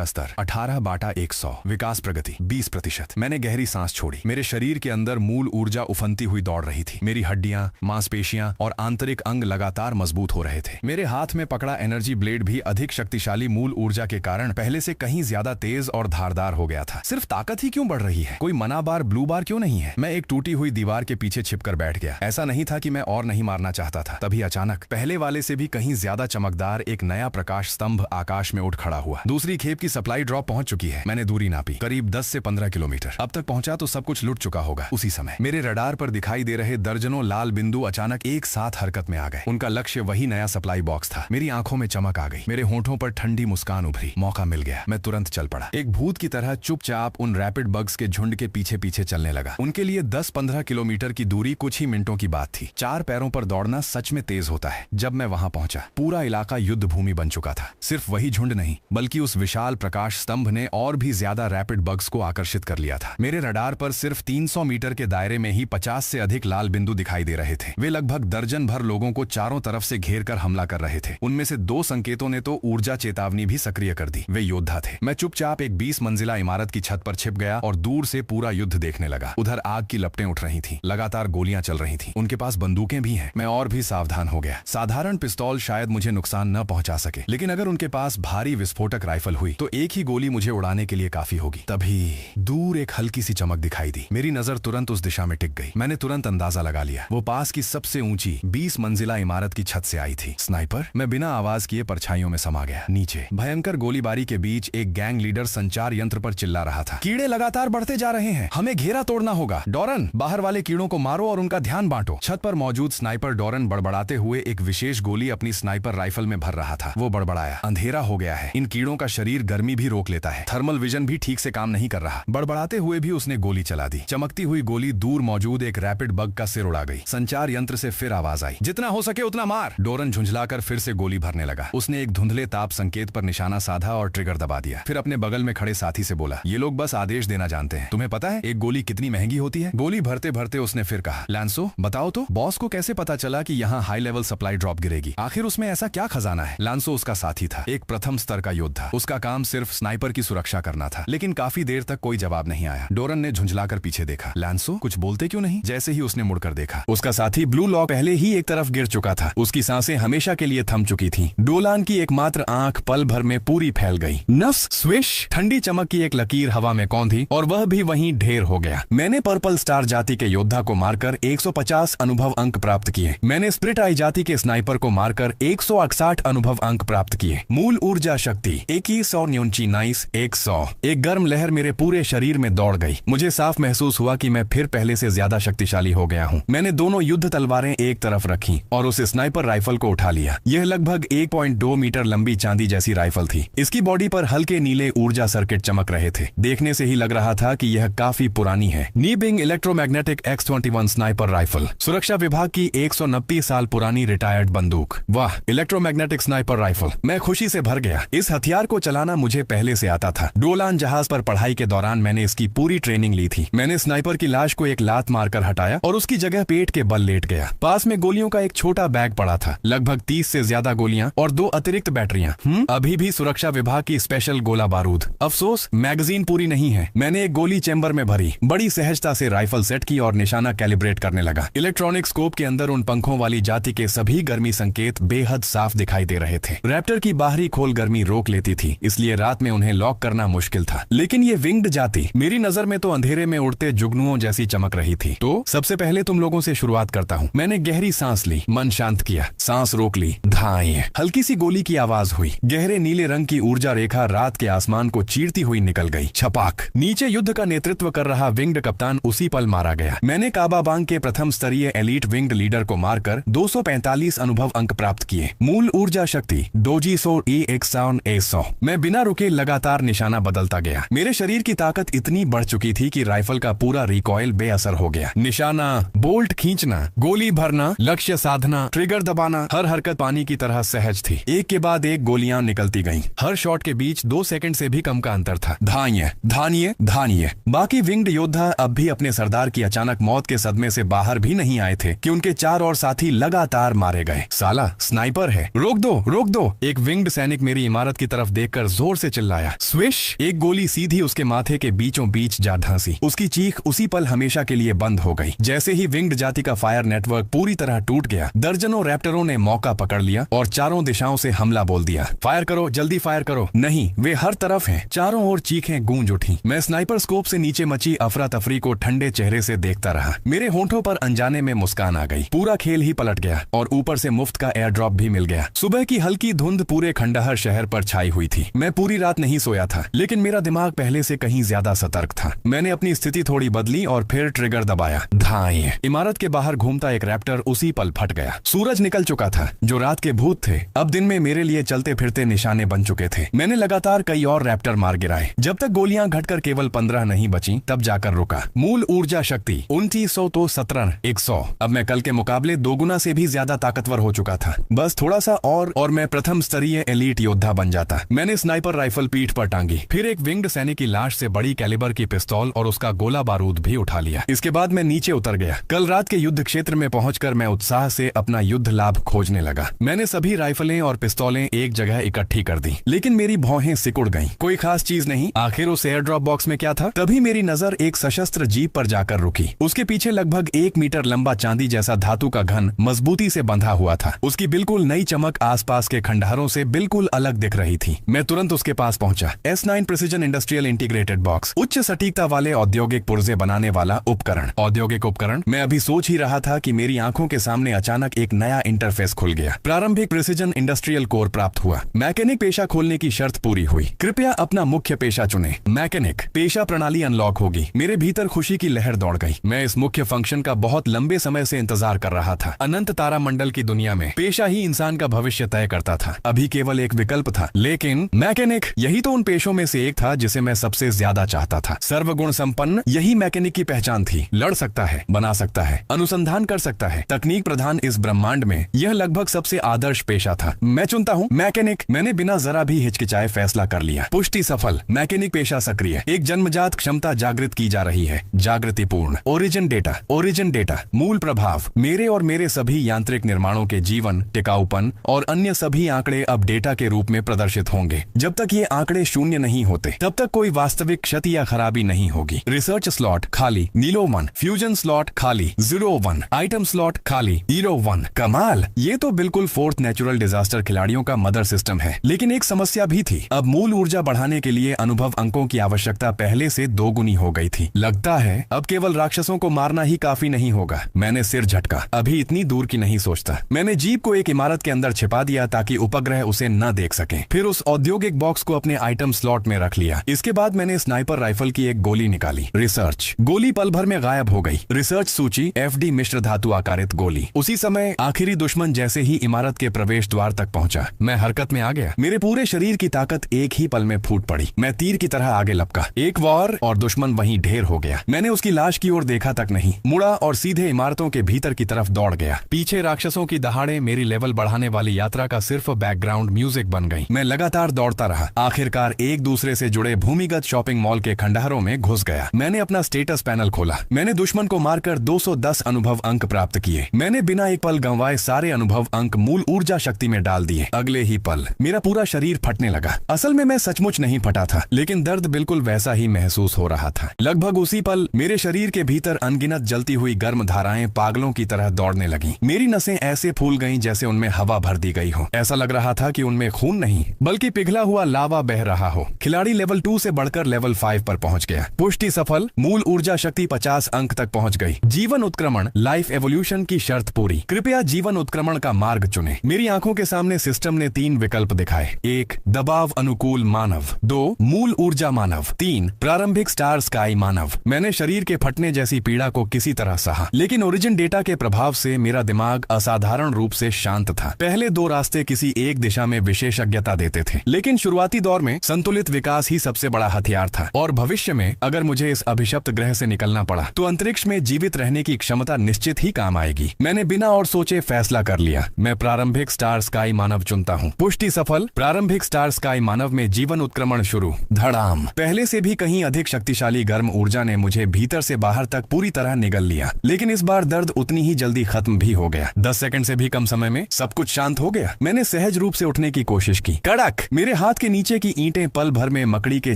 स्तर 18/100। विकास प्रगति 20%। मैंने गहरी सांस छोड़ी। मेरे शरीर के अंदर मूल ऊर्जा उफनती हुई दौड़ रही थी। मेरी हड्डियां, मांसपेशियां और आंतरिक अंग लगातार मजबूत हो रहे थे। मेरे हाथ में पकड़ा एनर्जी ब्लेड भी अधिक शक्तिशाली मूल ऊर्जा के कारण पहले से कहीं ज्यादा तेज और धारदार हो गया था। सिर्फ ताकत ही क्यों बढ़ रही है? कोई मना बार ब्लू बार क्यों नहीं है? मैं एक टूटी हुई दीवार के पीछे छिपकर बैठ गया। ऐसा नहीं था कि मैं और नहीं मारना चाहता था। तभी अचानक पहले वाले से भी कहीं ज्यादा चमकदार एक नया प्रकाश स्तंभ आकाश में उठ खड़ा हुआ। दूसरी खेप की सप्लाई ड्रॉप पहुंच चुकी है। मैंने दूरी नापी, करीब 10 से 15 किलोमीटर। अब तक पहुंचा तो सब कुछ लुट चुका होगा। उसी समय मेरे रडार पर दिखाई दे रहे दर्जनों लाल बिंदु अचानक एक साथ हरकत में आ गए। उनका लक्ष्य वही नया सप्लाई बॉक्स था। मेरी आंखों में चमक आ गई। मेरे होंठों पर ठंडी मुस्कान उभरी। मौका मिल गया। मैं तुरंत चल पड़ा। एक भूत की तरह चुपचाप उन रैपिड बग्स के झुंड के पीछे पीछे चलने लगा। उनके लिए 10-15 किलोमीटर की दूरी कुछ ही मिनटों की बात थी। 4 पैरों पर दौड़ना सच में तेज होता है। जब मैं वहां पहुंचा, पूरा इलाका युद्ध भूमि बन चुका था। सिर्फ वही झुंड नहीं, बल्कि उस विशाल प्रकाश स्तंभ ने और भी ज्यादा रैपिड बग्स को आकर्षित कर लिया था। मेरे रडार पर सिर्फ 300 मीटर के दायरे में ही 50 से अधिक लाल बिंदु दिखाई दे रहे थे। वे लगभग दर्जन भर लोगों को चारों तरफ से घेर कर हमला कर रहे थे। उनमें से 2 संकेतों ने तो ऊर्जा चेतावनी भी सक्रिय कर दी। वे योद्धा थे। मैं चुपचाप एक 20 मंजिला इमारत की छत पर छिप गया और दूर से पूरा युद्ध देखने लगा। उधर आग की लपटें उठ रही थीं, लगातार गोलियां चल रही थीं। उनके पास बंदूकें भी हैं। मैं और भी सावधान हो गया। साधारण पिस्तौल शायद मुझे नुकसान न पहुंचा सके, लेकिन अगर उनके पास भारी विस्फोटक राइफल हुई तो एक ही गोली मुझे उड़ाने के लिए काफी होगी। तभी दूर एक हल्की सी चमक दिखाई दी। मेरी नजर तुरंत उस दिशा में टिक गई। मैंने तुरंत अंदाजा लगा लिया, वो पास की सबसे ऊंची 20 मंजिला इमारत की छत से आई थी। स्नाइपर? मैं बिना आवाज किए परछाइयों में समा गया। नीचे भयंकर गोलीबारी के बीच एक गैंग लीडर संचार यंत्र पर चिल्ला रहा था, कीड़े लगातार बढ़ते जा रहे हैं, हमें घेरा तोड़ना होगा। डॉरन, बाहर वाले कीड़ों को मारो और उनका ध्यान बांटो। छत पर मौजूद स्नाइपर डॉरन बड़बड़ाते हुए एक विशेष गोली अपनी स्नाइपर राइफल में भर रहा था। वो बड़बड़ाया, अंधेरा हो गया है, इन कीड़ों का शरीर गर्मी भी रोक लेता है, थर्मल विजन भी ठीक से काम नहीं कर रहा। बड़बड़ाते हुए भी उसने गोली चला दी। चमकती हुई गोली दूर मौजूद एक रैपिड बग का सिर उड़ा गई। संचार यंत्र से फिर आवाज आई, जितना हो सके उतना मार। डॉरन झुंझलाकर फिर से गोली भरने लगा। उसने एक धुंधले ताप संकेत पर निशाना साधा और ट्रिगर दबा दिया। फिर अपने बगल में खड़े साथी से बोला, ये लोग बस आदेश देना जानते हैं, तुम्हें पता है एक गोली कितनी महंगी होती है? गोली भरते भरते उसने फिर कहा, लैंसो बताओ तो, बॉस को कैसे पता चला कि यहाँ हाई लेवल सप्लाई ड्रॉप गिरेगी? आखिर उसमें ऐसा क्या खजाना है? लांसो उसका साथी था, एक प्रथम स्तर का योद्धा। उसका काम सिर्फ स्नाइपर की सुरक्षा करना था। लेकिन काफी देर तक कोई जवाब नहीं आया। डॉरन ने झुंझलाकर पीछे देखा। लांसो कुछ बोलते क्यों नहीं? जैसे ही उसने मुड़कर देखा, उसका साथी ब्लू लॉक पहले ही एक तरफ गिर चुका था। उसकी सांसें हमेशा के लिए थम चुकी थी। डोलान की एकमात्र आंख पल भर में पूरी फैल गई। नफ्स स्विश, ठंडी चमक की एक लकीर हवा में कौंधी और वह भी वहीं ढेर हो गया। मैंने पर्पल स्टार जाति के योद्धा को मारकर 150 अनुभव अंक प्राप्त किए। मैंने स्प्रिट आई जाति के स्नाइपर को मारकर 168 अनुभव अंक प्राप्त किए। मूल ऊर्जा शक्ति 2199 100। एक गर्म लहर मेरे पूरे शरीर में दौड़ गई। मुझे साफ महसूस हुआ कि मैं फिर पहले से ज्यादा शक्तिशाली हो गया हूँ। मैंने दोनों युद्ध तलवारें एक तरफ रखी और उस स्नाइपर राइफल को उठा लिया। यह लगभग 1.2 मीटर लंबी चांदी जैसी राइफल थी। इसकी बॉडी पर हल्के नीले ऊर्जा सर्किट चमक रहे थे। देखने से ही लग रहा था कि यह काफी पुरानी है। नीबिंग इलेक्ट्रोमैग्नेटिक X21 स्नाइपर राइफल, सुरक्षा विभाग की 190 साल पुरानी रिटायर्ड बंदूक। वाह, इलेक्ट्रोमैग्नेटिक स्नाइपर राइफल। मैं खुशी से भर गया। इस हथियार को चलाना मुझे पहले से आता था। डोलान जहाज पर पढ़ाई के दौरान मैंने इसकी पूरी ट्रेनिंग ली थी। मैंने स्नाइपर की लाश को एक लात मारकर हटाया और उसकी जगह पेट के बल लेट गया। पास में गोलियों का एक छोटा बैग पड़ा था, लगभग 30 से ज्यादा गोलियां और 2 अतिरिक्त बैटरियां। अभी भी सुरक्षा विभाग की स्पेशल गोला बारूद। अफसोस मैगजीन पूरी नहीं है। मैंने एक गोली चेंबर में भरी, बड़ी सहजता से राइफल सेट की और निशाना कैलिब्रेट करने लगा। इलेक्ट्रॉनिक स्कोप के अंदर उन पंखों वाली जाति के सभी गर्मी संकेत बेहद साफ दिखाई दे रहे थे। रैप्टर की बाहरी खोल गर्मी रोक लेती थी, इसलिए रात में उन्हें लॉक करना मुश्किल था। लेकिन ये विंग्ड जाति मेरी नजर में तो अंधेरे में उड़ते जुगनुओं जैसी चमक रही थी। तो सबसे पहले तुम लोगों से शुरुआत करता हूँ। मैंने गहरी सांस ली, मन शांत किया, सांस रोक ली। धाएं, हल्की सी गोली की आवाज हुई। गहरे नीले रंग की ऊर्जा रेखा रात के आसमान को चीरती हुई निकल गई। छपाक, नीचे युद्ध का नेतृत्व कर रहा विंग्ड कप्तान उसी पल मारा गया। मैंने काबाबांग के प्रथम स्तरीय एलीट विंग्ड लीडर को मारकर 245 अनुभव अंक प्राप्त किए। मूल ऊर्जा शक्ति डोजीसो E100। मैं बिना रुके लगातार निशाना बदलता गया। मेरे शरीर की ताकत इतनी बढ़ चुकी थी कि राइफल का पूरा रिकॉइल बेअसर हो गया। निशाना, बोल्ट खींचना, गोली भरना, लक्ष्य साधना, ट्रिगर दबाना, हर हरकत पानी की तरह सहज थी। एक के बाद एक गोलियां निकलती गईं। हर शॉट के बीच 2 सेकंड से भी कम का अंतर था। धानिये, धानिये, धानिये। बाकी विंग्ड योद्धा अब भी अपने सरदार की अचानक मौत के सदमे से बाहर भी नहीं आए थे कि उनके 4 और साथी लगातार मारे गए। साला स्नाइपर है, रोक दो, रोक दो। एक विंग्ड सैनिक मेरी इमारत की तरफ देखकर जोर से चिल्लाया। स्विश, एक गोली सीधी उसके माथे के बीचों बीच जा धंसी। उसकी चीख उसी पल हमेशा के लिए बंद हो गई। जैसे ही विंग्ड जाति का फायर नेटवर्क पूरी तरह टूट गया, दर्जनों रैप्टरों ने मौका पकड़ लिया और चारों दिशाओं से हमला बोल दिया। फायर करो, जल्दी फायर करो। नहीं, वे हर तरफ हैं। चारों ओर चीखें गूंज उठी। मैं स्नाइपर स्कोप से नीचे मची अफरा तफरी को ठंडे चेहरे से देखता रहा। मेरे होंठों पर अनजाने में मुस्कान आ गई। पूरा खेल ही पलट गया और ऊपर से मुफ्त का एयर ड्रॉप भी मिल गया। सुबह की हल्की धुंध पूरे खंडहर शहर पर छाई हुई थी। मैं पूरी रात नहीं सोया था, लेकिन मेरा दिमाग पहले से कहीं ज्यादा सतर्क था। मैंने अपनी स्थिति थोड़ी बदली और फिर ट्रिगर दबाया। धाएं, इमारत के बाहर घूमता एक रैप्टर उसी पल फट गया। सूरज निकल चुका था। जो रात के भूत थे, अब दिन में मेरे लिए चलते फिरते निशाने बन चुके थे। मैंने लगातार कई और रैप्टर मार गिराए। जब तक गोलियां घटकर केवल 15 नहीं बची, तब जाकर रुका। मूल ऊर्जा शक्ति 2900 तो 17 100। अब मैं कल के मुकाबले 2 गुना से भी ज्यादा ताकतवर हो चुका था। बस थोड़ा सा और मैं प्रथम स्तरीय एलीट योद्धा बन जाता। मैंने स्नाइपर राइफल पीठ पर टांगी, फिर एक विंग्ड सैनिक की लाश से बड़ी कैलिबर की पिस्तौल और उसका गोला बारूद भी उठा लिया। इसके बाद मैं नीचे उतर गया। कल रात के युद्ध क्षेत्र में पहुंचकर मैं उत्साह से अपना युद्ध लाभ खोजने लगा। मैंने सभी राइफलें और पिस्तौलें एक जगह इकट्ठी कर दी, लेकिन मेरी भौहें सिकुड़ गईं। कोई खास चीज नहीं। आखिर उस एयर ड्रॉप बॉक्स में क्या था? तभी मेरी नजर एक सशस्त्र जीप पर जाकर रुकी। उसके पीछे लगभग 1 मीटर लंबा चांदी जैसा धातु का घन मजबूती से बंधा हुआ था। उसकी बिल्कुल नई चमक आसपास के खंडहरों से बिल्कुल अलग दिख रही थी। मैं तुरंत उसके पास पहुंचा। S9 precision industrial integrated box, उच्च सटीकता वाले औद्योगिक पुर्जे बनाने वाला उपकरण। औद्योगिक उपकरण। मैं अभी सोच ही रहा था कि मेरी आंखों के सामने अचानक एक नया इंटरफेस खुल गया। प्रारंभिक प्रिसिजन इंडस्ट्रियल कोर प्राप्त हुआ। मैकेनिक पेशा खोलने की शर्त पूरी हुई। कृपया अपना मुख्य पेशा चुने। मैकेनिक पेशा प्रणाली अनलॉक होगी। मेरे भीतर खुशी की लहर दौड़ गई। मैं इस मुख्य फंक्शन का बहुत लंबे समय से इंतजार कर रहा था। अनंत तारामंडल की दुनिया में पेशा ही इंसान का भविष्य तय करता था। अभी केवल एक विकल्प था, लेकिन मैकेनिक यही तो उन पेशों में से एक था जिसे मैं सबसे ज्यादा चाहता था। सर्वगुण संपन्न यही मैकेनिक की पहचान थी। लड़ सकता है, बना सकता है, अनुसंधान कर सकता है। तकनीक प्रधान इस ब्रह्मांड में यह लगभग सबसे आदर्श पेशा था। मैं चुनता हूँ मैकेनिक। मैंने बिना जरा भी हिचकिचाए फैसला कर लिया। पुष्टि सफल। मैकेनिक पेशा सक्रिय। एक जन्मजात क्षमता जागृत की जा रही है। जागृति पूर्ण। Origin data. Origin data. मूल प्रभाव। मेरे और मेरे सभी यांत्रिक निर्माणों के जीवन, टिकाऊपन और अन्य सभी आंकड़े अब डेटा के रूप में प्रदर्शित होंगे। जब तक ये आंकड़े शून्य नहीं होते तब तक कोई वास्तविक क्षति या खराबी नहीं होगी। रिसर्च स्लॉट खाली, नीलो 1। फ्यूजन स्लॉट खाली, 01। आइटम स्लॉट खाली, 01। कमाल। ये तो बिल्कुल फोर्थ नेचुरल डिजास्टर खिलाड़ियों का मदर सिस्टम है। लेकिन एक समस्या भी थी। अब मूल ऊर्जा बढ़ाने के लिए अनुभव अंकों की आवश्यकता पहले से 2 गुनी हो गई थी। लगता है अब केवल राक्षसों को मारना ही काफी नहीं होगा। मैंने सिर झटका। अभी इतनी दूर की नहीं सोचता। मैंने जीप को एक इमारत के अंदर छिपा दिया ताकि उपग्रह उसे न देख सके। फिर उस औद्योगिक बॉक्स को अपने आइटम स्लॉट में रख लिया। इसके बाद मैंने स्नाइपर राइफल की एक गोली निकाली। रिसर्च। गोली पल भर में गायब हो गई। रिसर्च सूची FD मिश्र धातु आकारित गोली। उसी समय आखिरी दुश्मन जैसे ही इमारत के प्रवेश द्वार तक पहुंचा, मैं हरकत में आ गया। मेरे पूरे शरीर की ताकत एक ही पल में फूट पड़ी। मैं तीर की तरह आगे लपका। एक वार और दुश्मन वहीं ढेर हो गया। मैंने उसकी लाश की ओर देखा तक नहीं, मुड़ा और सीधे इमारतों के भीतर की तरफ दौड़ गया। पीछे राक्षसों की दहाड़े मेरी लेवल बढ़ाने वाली यात्रा का सिर्फ बैकग्राउंड म्यूजिक बन गई। मैं लगातार दौड़ता रहा। आखिरकार एक दूसरे से जुड़े भूमिगत शॉपिंग मॉल के खंडहरों में घुस गया। मैंने अपना स्टेटस पैनल खोला। मैंने दुश्मन को मारकर 210 अनुभव अंक प्राप्त किए। मैंने बिना एक पल गंवाए सारे अनुभव अंक मूल ऊर्जा शक्ति में डाल दिए। अगले ही पल मेरा पूरा शरीर फटने लगा। असल में मैं सचमुच नहीं फटा था, लेकिन दर्द बिल्कुल वैसा ही महसूस हो रहा था। लगभग उसी पल मेरे शरीर के भीतर अनगिनत जलती हुई गर्म धाराएं पागलों की तरह दौड़ने लगी। मेरी नसें ऐसे फूल गईं जैसे उनमें हवा भर दी गई हो। ऐसा लग रहा था कि उनमें खून नहीं बल्कि पिघला हुआ लावा बह रहा हो। खिलाड़ी लेवल 2 से बढ़कर लेवल 5 पर पहुंच गया। पुष्टि सफल। मूल ऊर्जा शक्ति 50 अंक तक पहुंच गई। जीवन उत्क्रमण लाइफ एवोल्यूशन की शर्त पूरी। कृपया जीवन उत्क्रमण का मार्ग चुने। मेरी आंखों के सामने सिस्टम ने 3 विकल्प दिखाए। 1 दबाव अनुकूल मानव, 2 मूल ऊर्जा मानव, 3 प्रारंभिक स्टार स्काई मानव। मैंने शरीर के फटने जैसी पीड़ा को किसी तरह सहा, लेकिन ओरिजिन डेटा के प्रभाव से मेरा दिमाग असाधारण रूप से शांत था। पहले 2 रास्ते किसी एक दिशा में विशेषज्ञता देते थे, लेकिन शुरुआती दौर में संतुलित विकास ही सबसे बड़ा हथियार था। और भविष्य में अगर मुझे इस अभिशप्त ग्रह से निकलना पड़ा तो अंतरिक्ष में जीवित रहने की क्षमता निश्चित ही काम आएगी। मैंने बिना और सोचे फैसला कर लिया। मैं प्रारंभिक स्टार स्काई मानव चुनता हूँ। पुष्टि सफल। प्रारंभिक स्टार स्काई मानव में जीवन उत्क्रमण शुरू। धड़ाम। पहले से भी कहीं अधिक शक्तिशाली गर्म ऊर्जा ने मुझे भीतर से बाहर तक पूरी तरह निगल लिया, लेकिन इस बार दर्द उतनी ही जल्दी खत्म भी हो गया। 10 सेकंड से भी कम समय में सब कुछ शांत हो गया। मैंने सहज रूप से उठने की कोशिश की। कड़क। मेरे हाथ के नीचे की ईंटें पल भर में मकड़ी के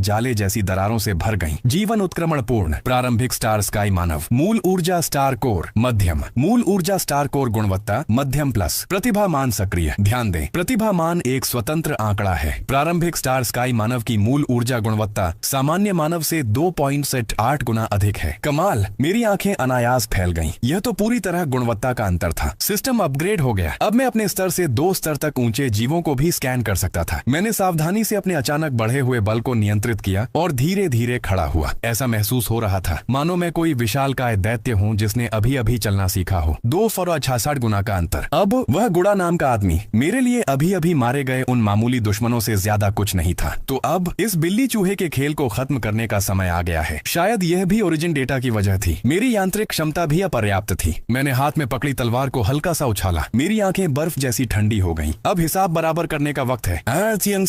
जाले जैसी दरारों से भर गईं। जीवन उत्क्रमण पूर्ण। प्रारंभिक स्टार स्काई मानव। मूल ऊर्जा स्टार कोर मध्यम। मूल ऊर्जा स्टार कोर गुणवत्ता मध्यम प्लस। प्रतिभा मान सक्रिय। ध्यान दें, प्रतिभा मान एक स्वतंत्र आंकड़ा है। प्रारंभिक स्टार स्काई मानव की मूल ऊर्जा गुणवत्ता सामान्य मानव से 2.8 गुना अधिक है। कमाल। मेरी आंखें अनायास फैल गईं। यह तो पूरी तरह गुणवत्ता का अंतर था। सिस्टम अपग्रेड हो गया। अब मैं अपने स्तर से 2 स्तर तक ऊंचे जीवों को भी स्कैन कर सकता था। मैंने सावधानी से अपने अचानक बढ़े हुए बल को नियंत्रित किया और धीरे धीरे खड़ा हुआ। ऐसा महसूस हो रहा था मानो मैं कोई विशालकाय दैत्य हूँ जिसने अभी अभी चलना सीखा हो। 2.66 गुना का अंतर। अब वह गुड़ा नाम का आदमी मेरे लिए अभी अभी मारे गए उन मामूली दुश्मनों से ज्यादा कुछ नहीं था। तो अब इस बिल्ली चूहे के खेल को खत्म करने का समय आ गया है। शायद यह भी ओरिजिन डेटा की वजह थी। मेरी यांत्रिक क्षमता भी अपर्याप्त थी। मैंने हाथ में पकड़ी तलवार को हल्का सा उछाला। मेरी आंखें बर्फ जैसी ठंडी हो गईं। अब हिसाब बराबर करने का वक्त है।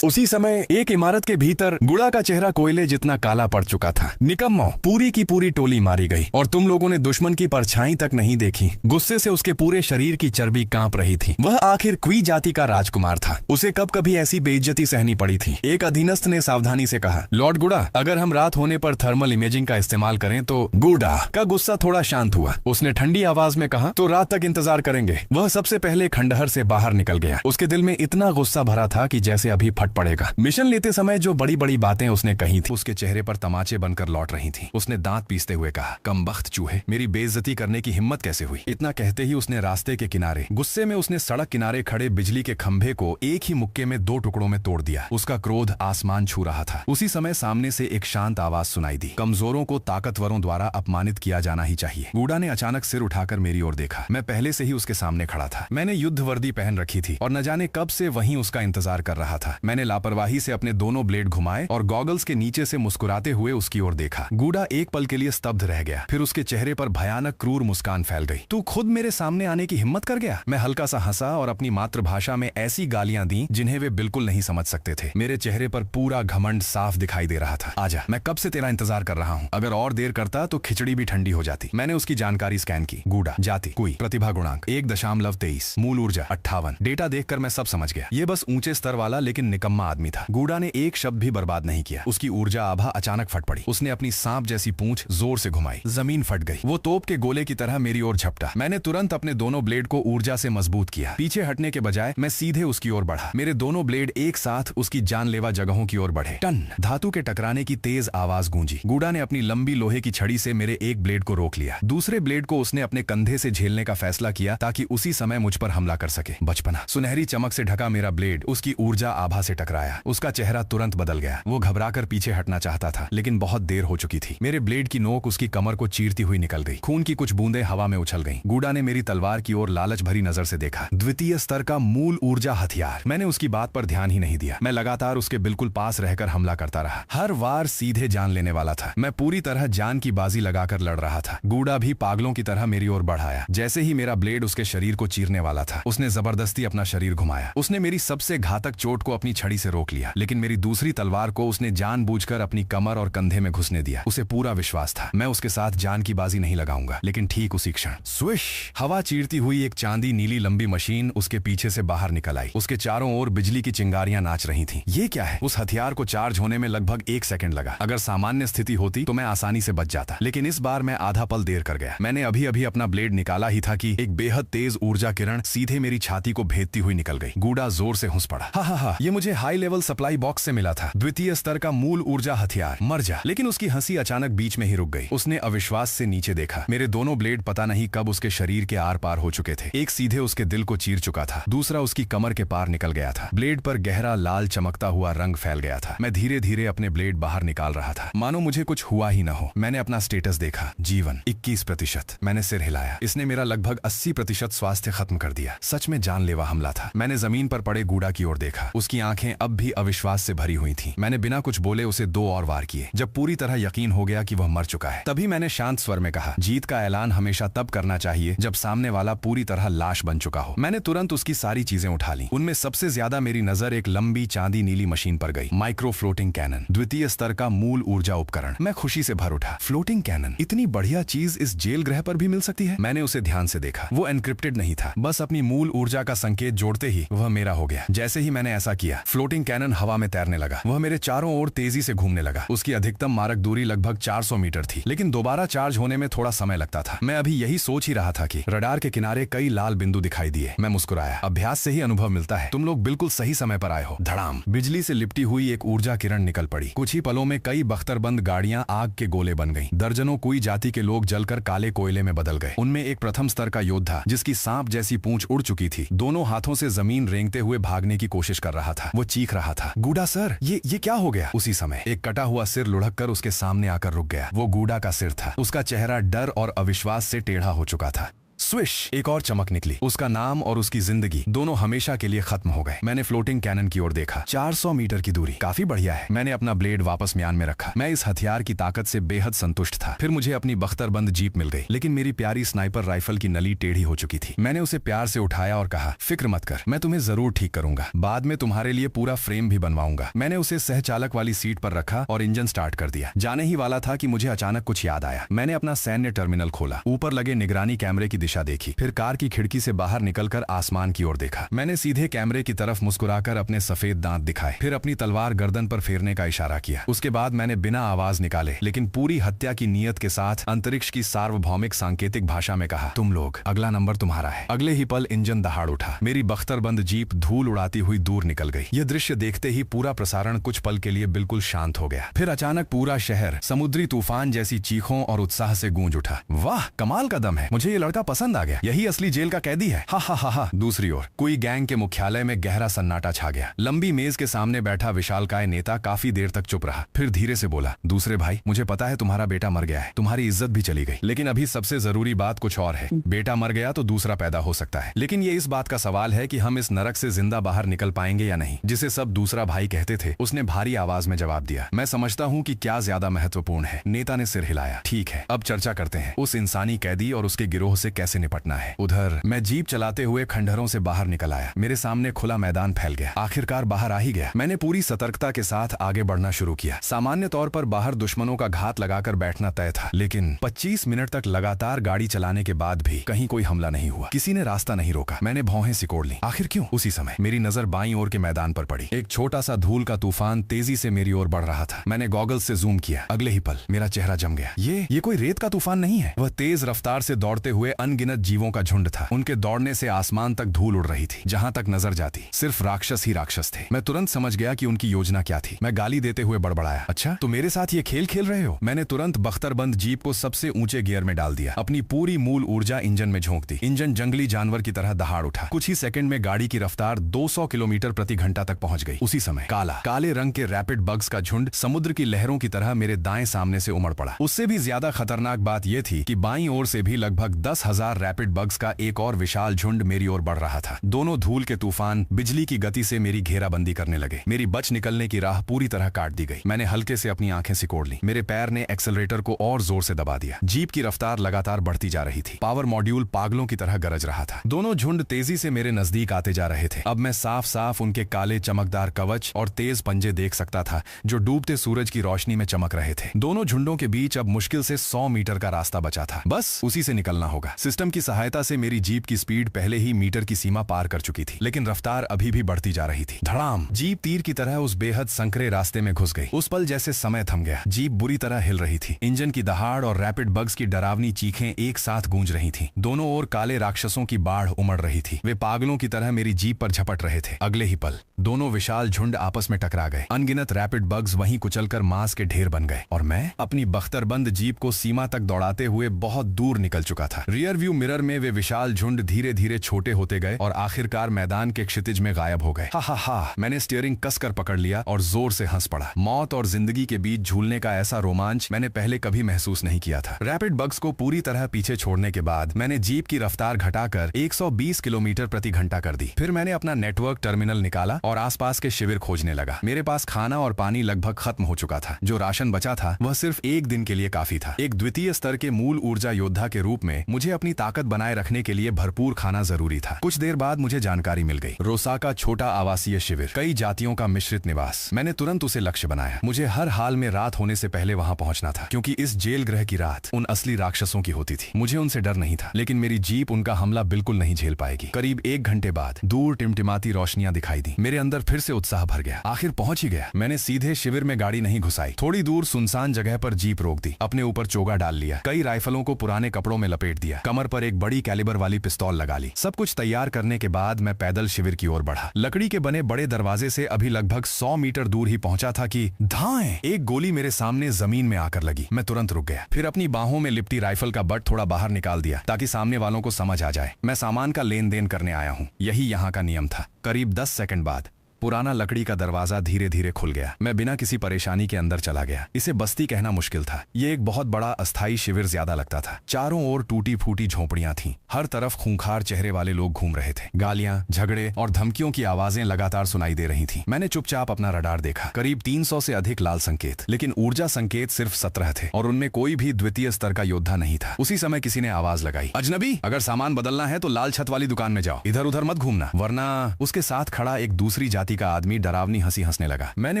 उसी समय एक इमारत के भीतर गुड़ा का चेहरा कोयले जितना काला पड़ चुका था। निकम्मो, पूरी की पूरी टोली मारी गई और तुम लोगों ने दुश्मन की परछाई तक नहीं देखी। गुस्से से उसके पूरे शरीर की चर्बी कांप रही थी। वह आखिर क्वी जाति का राजकुमार था। उसे कब कभी ऐसी बेइज्जती सहनी पड़ी थी। एक अधीनस्थ ने सावधानी से कहा, लॉर्ड गुड़ा, अगर हम रात होने पर थर्मल इमेजिंग का इस्तेमाल करें तो। गुड़ा का गुस्सा थोड़ा शांत हुआ। उसने ठंडी आवाज में कहा, तो रात तक इंतजार करेंगे। वह सबसे पहले खंडहर से बाहर निकल गया। उसके दिल में इतना गुस्सा भरा था कि जैसे अभी फट पड़ेगा। मिशन लेते समय जो बड़ी बड़ी बातें उसने कही थी उसके चेहरे पर तमाचे बनकर लौट रही थी। उसने दांत पीसते हुए कहा, कमबख्त चूहे, मेरी बेइज्जती करने की हिम्मत कैसे हुई। इतना कहते ही उसने रास्ते के किनारे, गुस्से में उसने सड़क किनारे खड़े बिजली के खंभे को एक ही मुक्के में 2 टुकड़ों में तोड़ दिया। उसका क्रोध आसमान छू रहा था। उसी समय सामने से एक शांत आवाज सुनाई दी, कमजोरों को ताकतवरों औरों द्वारा अपमानित किया जाना ही चाहिए। गूडा ने अचानक सिर उठाकर मेरी ओर देखा। मैं पहले से ही उसके सामने खड़ा था। मैंने युद्ध वर्दी पहन रखी थी और न जाने कब से वहीं उसका इंतजार कर रहा था। मैंने लापरवाही से अपने दोनों ब्लेड घुमाए और गॉगल्स के नीचे से मुस्कुराते हुए उसकी ओर देखा। गूडा एक पल के लिए स्तब्ध रह गया, फिर उसके चेहरे पर भयानक क्रूर मुस्कान फैल गई। तू खुद मेरे सामने आने की हिम्मत कर गया? मैं हल्का सा हंसा और अपनी मातृभाषा में ऐसी गालियां दी जिन्हें वे बिल्कुल नहीं समझ सकते थे। मेरे चेहरे पर पूरा घमंड साफ दिखाई दे रहा था। आजा, मैं कब से तेरा इंतजार कर रहा हूँ। अगर और देर करता तो खिचड़ी भी ठंडी हो जाती। मैंने उसकी जानकारी स्कैन की। गूडा, जाति कोई, प्रतिभा गुणांक 1.23, मूल ऊर्जा 58। डेटा देखकर मैं सब समझ गया। ये बस ऊंचे स्तर वाला लेकिन निकम्मा आदमी था। गूडा ने एक शब्द भी बर्बाद नहीं किया। उसकी ऊर्जा आभा अचानक फट पड़ी। उसने अपनी सांप जैसी पूंछ जोर से घुमाई। जमीन फट गई। वो तोप के गोले की तरह मेरी ओर झपटा। मैंने तुरंत अपने दोनों ब्लेड को ऊर्जा से मजबूत किया। पीछे हटने के बजाय मैं सीधे उसकी ओर बढ़ा। मेरे दोनों ब्लेड एक साथ उसकी जानलेवा जगहों की ओर बढ़े। टन, धातु के टकराने की तेज आवाज गूंजी। गूडा ने अपनी लंबी लोहे की छड़ी से मेरे एक ब्लेड को रोक लिया। दूसरे ब्लेड को उसने अपने कंधे से झेलने का फैसला किया ताकि उसी समय मुझ पर हमला कर सके। बचपना। सुनहरी चमक से ढका मेरा ब्लेड उसकी ऊर्जा आभा से टकराया। उसका चेहरा तुरंत बदल गया। वो घबराकर पीछे हटना चाहता था, लेकिन बहुत देर हो चुकी थी। मेरे ब्लेड की नोक उसकी कमर को चीरती हुई निकल गई। खून की कुछ बूंदें हवा में उछल गईं। गूडा ने मेरी तलवार की ओर लालच भरी नजर से देखा। द्वितीय स्तर का मूल ऊर्जा हथियार। मैंने उसकी बात पर ध्यान ही नहीं दिया। मैं लगातार उसके बिल्कुल पास रहकर हमला करता रहा। हर वार सीधे जान लेने वाला था। मैं पूरी तरह जान की बाजी लगाकर लड़ रहा था। गूडा भी पागलों की तरह मेरी ओर बढ़ाया। जैसे ही मेरा ब्लेड उसके शरीर को चीरने वाला था, उसने जबरदस्ती अपना शरीर घुमाया। उसने मेरी सबसे घातक चोट को अपनी छड़ी से रोक लिया, लेकिन मेरी दूसरी तलवार को उसने जानबूझकर अपनी कमर और कंधे में घुसने दिया। उसे पूरा विश्वास था मैं उसके साथ जान की बाजी नहीं लगाऊंगा। लेकिन ठीक उसी क्षण स्विश, हवा चीरती हुई एक चांदी नीली लंबी मशीन उसके पीछे से बाहर निकल आई। उसके चारों ओर बिजली की चिंगारियां नाच रही थीं। ये क्या है? उस हथियार को चार्ज होने में लगभग 1 सेकंड लगा। अगर सामान्य स्थिति होती तो मैं आसानी से बच जाता, लेकिन इस बार मैं आधा पल देर कर गया। मैंने अभी अभी अपना ब्लेड निकाला ही था कि एक बेहद तेज ऊर्जा किरण सीधे मेरी छाती को भेदती हुई निकल गई। गूडा जोर से हंस पड़ा। हा, ये मुझे हाई लेवल सप्लाई बॉक्स से मिला था। द्वितीय स्तर का मूल ऊर्जा हथियार। मर जा। लेकिन उसकी हंसी अचानक बीच में ही रुक गई। उसने अविश्वास से नीचे देखा। मेरे दोनों ब्लेड पता नहीं कब उसके शरीर के आर पार हो चुके थे। एक सीधे उसके दिल को चीर चुका था, दूसरा उसकी कमर के पार निकल गया था। ब्लेड पर गहरा लाल चमकता हुआ रंग फैल गया था। मैं धीरे धीरे अपने ब्लेड बाहर निकाल रहा था, मानो मुझे कुछ हुआ ही न हो। मैंने अपना स्टेटस देखा, जीवन 21%। मैंने सिर हिलाया। इसने मेरा लगभग 80% स्वास्थ्य खत्म कर दिया। सच में जानलेवा हमला था। मैंने जमीन पर पड़े गूडा की ओर देखा। उसकी आंखें अब भी अविश्वास से भरी हुई थीं। मैंने बिना कुछ बोले उसे 2 और वार किए। जब पूरी तरह यकीन हो गया कि वह मर चुका है, तभी मैंने शांत स्वर में कहा, जीत का ऐलान हमेशा तब करना चाहिए जब सामने वाला पूरी तरह लाश बन चुका हो। मैंने तुरंत उसकी सारी चीजें उठा ली। उनमें सबसे ज्यादा मेरी नजर एक लंबी चांदी नीली मशीन पर गई। माइक्रो फ्लोटिंग कैनन, द्वितीय स्तर का मूल ऊर्जा उपकरण। मैं खुशी से भर उठा। फ्लोटिंग कैनन, इतनी बढ़िया चीज इस जेल ग्रह पर भी मिल सकती है। मैंने उसे ध्यान से देखा। वो एनक्रिप्टेड नहीं था, बस अपनी मूल ऊर्जा का संकेत जोड़ते ही वह मेरा हो गया। जैसे ही मैंने ऐसा किया, फ्लोटिंग कैनन हवा में तैरने लगा। वह मेरे चारों ओर तेजी से घूमने लगा। उसकी अधिकतम मारक दूरी लगभग 400 मीटर थी, लेकिन दोबारा चार्ज होने में थोड़ा समय लगता था। मैं अभी यही सोच ही रहा था कि रडार के किनारे कई लाल बिंदु दिखाई दिए। मैं मुस्कुराया। अभ्यास से ही अनुभव मिलता है। तुम लोग बिल्कुल सही समय पर आए हो। धड़ाम, बिजली से लिपटी हुई एक ऊर्जा किरण निकल पड़ी। कुछ ही पलों में कई बख्तरबंद गाड़ियां आग के गोले बन गईं। दर्जनों कोई जाति के लोग जलकर काले कोयले में बदल गए। उनमें एक प्रथम स्तर का योद्धा, जिसकी सांप जैसी पूंछ उड़ चुकी थी, दोनों हाथों से जमीन रेंगते हुए भागने की कोशिश कर रहा था। वो चीख रहा था, गूडा सर, ये क्या हो गया? उसी समय एक कटा हुआ सिर लुढ़क कर उसके सामने आकर रुक गया। वो गूडा का सिर था। उसका चेहरा डर और अविश्वास से टेढ़ा हो चुका था। स्विश, एक और चमक निकली। उसका नाम और उसकी जिंदगी दोनों हमेशा के लिए खत्म हो गए। मैंने फ्लोटिंग कैनन की ओर देखा। 400 मीटर की दूरी, काफी बढ़िया है। मैंने अपना ब्लेड वापस म्यान में रखा। मैं इस हथियार की ताकत से बेहद संतुष्ट था। फिर मुझे अपनी बख्तरबंद जीप मिल गई, लेकिन मेरी प्यारी स्नाइपर राइफल की नली टेढ़ी हो चुकी थी। मैंने उसे प्यार से उठाया और कहा, फिक्र मत कर, मैं तुम्हें जरूर ठीक करूंगा। बाद में तुम्हारे लिए पूरा फ्रेम भी बनवाऊंगा। मैंने उसे सहचालक वाली सीट पर रखा और इंजन स्टार्ट कर दिया। जाने ही वाला था कि मुझे अचानक कुछ याद आया। मैंने अपना सैन्य टर्मिनल खोला, ऊपर लगे निगरानी कैमरे की दिशा देखी, फिर कार की खिड़की से बाहर निकलकर आसमान की ओर देखा। मैंने सीधे कैमरे की तरफ मुस्कुराकर अपने सफेद दांत दिखाए, फिर अपनी तलवार गर्दन पर फेरने का इशारा किया। उसके बाद मैंने बिना आवाज निकाले लेकिन पूरी हत्या की नीयत के साथ अंतरिक्ष की सार्वभौमिक सांकेतिक भाषा में कहा, तुम लोग, अगला नंबर तुम्हारा है। अगले ही पल इंजन दहाड़ उठा। मेरी बख्तरबंद जीप धूल उड़ाती हुई दूर निकल गई। यह दृश्य देखते ही पूरा प्रसारण कुछ पल के लिए बिल्कुल शांत हो गया। फिर अचानक पूरा शहर समुद्री तूफान जैसी चीखों और उत्साह से गूंज उठा। वाह, कमाल का दम है, मुझे ये लड़का पसंद आनंद आ गया, यही असली जेल का कैदी है। हा हा हा हा। दूसरी ओर कोई गैंग के मुख्यालय में गहरा सन्नाटा छा गया। लंबी मेज के सामने बैठा विशालकाय नेता काफी देर तक चुप रहा, फिर धीरे से बोला, दूसरे भाई, मुझे पता है तुम्हारा बेटा मर गया है, तुम्हारी इज्जत भी चली गई, लेकिन अभी सबसे जरूरी बात कुछ और है। बेटा मर गया तो दूसरा पैदा हो सकता है, लेकिन ये इस बात का सवाल है कि हम इस नरक से जिंदा बाहर निकल पाएंगे या नहीं, जिसे सब दूसरा भाई कहते थे। उसने भारी आवाज में जवाब दिया, मैं समझता हूँ कि क्या ज्यादा महत्वपूर्ण है। नेता ने सिर हिलाया, ठीक है, अब चर्चा करते हैं, उस इंसानी कैदी और उसके गिरोह से कैसे निपटना है। उधर मैं जीप चलाते हुए खंडहरों से बाहर निकल आया। मेरे सामने खुला मैदान फैल गया। आखिरकार बाहर आ ही गया। मैंने पूरी सतर्कता के साथ आगे बढ़ना शुरू किया। सामान्य तौर पर बाहर दुश्मनों का घात लगाकर बैठना तय था, लेकिन 25 मिनट तक लगातार गाड़ी चलाने के बाद भी कहीं कोई हमला नहीं हुआ। किसी ने रास्ता नहीं रोका। मैंने भौहें सिकोड़ ली। आखिर क्यों? उसी समय मेरी नजर बाईं ओर के मैदान पर पड़ी। एक छोटा सा धूल का तूफान तेजी से मेरी ओर बढ़ रहा था। मैंने गॉगल्स से जूम किया। अगले ही पल मेरा चेहरा जम गया। ये कोई रेत का तूफान नहीं है, वह तेज रफ्तार से दौड़ते हुए अनगिनत जीवों का झुंड था। उनके दौड़ने से आसमान तक धूल उड़ रही थी। जहां तक नजर जाती सिर्फ राक्षस ही राक्षस थे। मैं तुरंत समझ गया कि उनकी योजना क्या थी। मैं गाली देते हुए बड़बड़ाया, अच्छा तो मेरे साथ ये खेल खेल रहे हो? मैंने तुरंत बख्तरबंद जीप को सबसे ऊंचे गियर में डाल दिया। अपनी पूरी मूल ऊर्जा इंजन में झोंक दी। इंजन जंगली जानवर की तरह दहाड़ उठा। कुछ ही सेकंड में गाड़ी की रफ्तार 200 किलोमीटर प्रति घंटा तक पहुंच गई। उसी समय काले रंग के रैपिड बग्स का झुंड समुद्र की लहरों की तरह मेरे दाएं सामने से उमड़ पड़ा। उससे भी ज्यादा खतरनाक बात यह थी कि बाईं ओर से भी लगभग 10,000 रैपिड बग्स का एक और विशाल झुंड मेरी ओर बढ़ रहा था। दोनों धूल के तूफान बिजली की गति से मेरी घेराबंदी करने लगे। मेरी बच निकलने की राह पूरी तरह काट दी गई। मैंने हल्के से अपनी आंखें सिकोड़ ली। मेरे पैर ने एक्सेलरेटर को और जोर से दबा दिया। जीप की रफ्तार लगातार बढ़ती जा रही थी। पावर मॉड्यूल पागलों की तरह गरज रहा था। दोनों झुंड तेजी से मेरे नजदीक आते जा रहे थे। अब मैं साफ साफ उनके काले चमकदार कवच और तेज पंजे देख सकता था जो डूबते सूरज की रोशनी में चमक रहे थे। दोनों झुंडों के बीच अब मुश्किल से 100 मीटर का रास्ता बचा था। बस उसी से निकलना होगा। सिस्टम की सहायता से मेरी जीप की स्पीड पहले ही मीटर की सीमा पार कर चुकी थी, लेकिन रफ्तार अभी भी बढ़ती जा रही थी। धड़ाम! जीप तीर की तरह उस बेहद संकरे रास्ते में घुस गई। उस पल जैसे समय थम गया। जीप बुरी तरह हिल रही थी। इंजन की दहाड़ और रैपिड बग्स की डरावनी चीखें एक साथ गूंज रही थीं। दोनों ओर काले राक्षसों की बाढ़ उमड़ रही थी। वे पागलों की तरह मेरी जीप पर झपट रहे थे। अगले ही पल दोनों विशाल झुंड आपस में टकरा गए। अनगिनत रैपिड बग्स वहीं कुचलकर मांस के ढेर बन गए और मैं अपनी बख्तरबंद जीप को सीमा तक दौड़ाते हुए बहुत दूर निकल चुका था। रियर व्यू मिरर में वे विशाल झुंड धीरे धीरे छोटे होते गए और आखिरकार मैदान के क्षितिज में गायब हो गए। हा हा हा! मैंने स्टीयरिंग कसकर पकड़ लिया और जोर से हंस पड़ा। मौत और जिंदगी के बीच झूलने का ऐसा रोमांच मैंने पहले कभी महसूस नहीं किया था। रैपिड बग्स को पूरी तरह पीछे छोड़ने के बाद मैंने जीप की रफ्तार घटाकर 120 किलोमीटर प्रति घंटा कर दी। फिर मैंने अपना नेटवर्क टर्मिनल निकाला और आसपास के शिविर खोजने लगा। मेरे पास खाना और पानी लगभग खत्म हो चुका था। जो राशन बचा था वह सिर्फ एक दिन के लिए काफी था। एक द्वितीय स्तर के मूल ऊर्जा योद्धा के रूप में मुझे अपनी ताकत बनाए रखने के लिए भरपूर खाना जरूरी था। कुछ देर बाद मुझे जानकारी मिल गई। रोसा का छोटा आवासीय शिविर, कई जातियों का मिश्रित निवास। मैंने तुरंत उसे लक्ष्य बनाया। मुझे हर हाल में रात होने से पहले वहां पहुंचना था, क्योंकि इस जेल ग्रह की रात उन असली राक्षसों की होती थी। मुझे उनसे डर नहीं था, लेकिन मेरी जीप उनका हमला बिल्कुल नहीं झेल पाएगी। करीब 1 घंटे बाद दूर टिमटिमाती रोशनियां दिखाई दी। मेरे अंदर फिर से उत्साह भर गया। आखिर पहुंच ही गया। मैंने सीधे शिविर में गाड़ी नहीं घुसाई। थोड़ी दूर सुनसान जगह पर जीप रोक दी। अपने ऊपर चोगा डाल लिया। कई राइफलों को पुराने कपड़ों में लपेट दिया। कमर पर एक बड़ी कैलिबर वाली पिस्तौल लगा ली। सब कुछ तैयार करने के बाद मैं पैदल शिविर की ओर बढ़ा। लकड़ी के बने बड़े दरवाजे से अभी लगभग 100 मीटर दूर ही पहुंचा था कि धाएं! एक गोली मेरे सामने जमीन में आकर लगी। मैं तुरंत रुक गया। फिर अपनी बाहों में लिपटी राइफल का बट थोड़ा बाहर निकाल दिया ताकि सामने वालों को समझ आ जाए मैं सामान का लेन देन करने आया हूं। यही यहाँ का नियम था। करीब 10 सेकंड बाद पुराना लकड़ी का दरवाजा धीरे धीरे खुल गया। मैं बिना किसी परेशानी के अंदर चला गया। इसे बस्ती कहना मुश्किल था। ये एक बहुत बड़ा अस्थायी शिविर ज्यादा लगता था। चारों ओर टूटी फूटी झोपड़ियां थीं। हर तरफ खूंखार चेहरे वाले लोग घूम रहे थे। गालियां, झगड़े और धमकियों की आवाजें लगातार सुनाई दे रही थीं। मैंने चुपचाप अपना रडार देखा। करीब 300 से अधिक लाल संकेत, लेकिन ऊर्जा संकेत सिर्फ 17 थे और उनमें कोई भी द्वितीय स्तर का योद्धा नहीं था। उसी समय किसी ने आवाज लगाई, अजनबी, अगर सामान बदलना है तो लाल छत वाली दुकान में जाओ, इधर उधर मत घूमना, वरना। उसके साथ खड़ा एक दूसरी जाति का आदमी डरावनी हंसी हंसने लगा। मैंने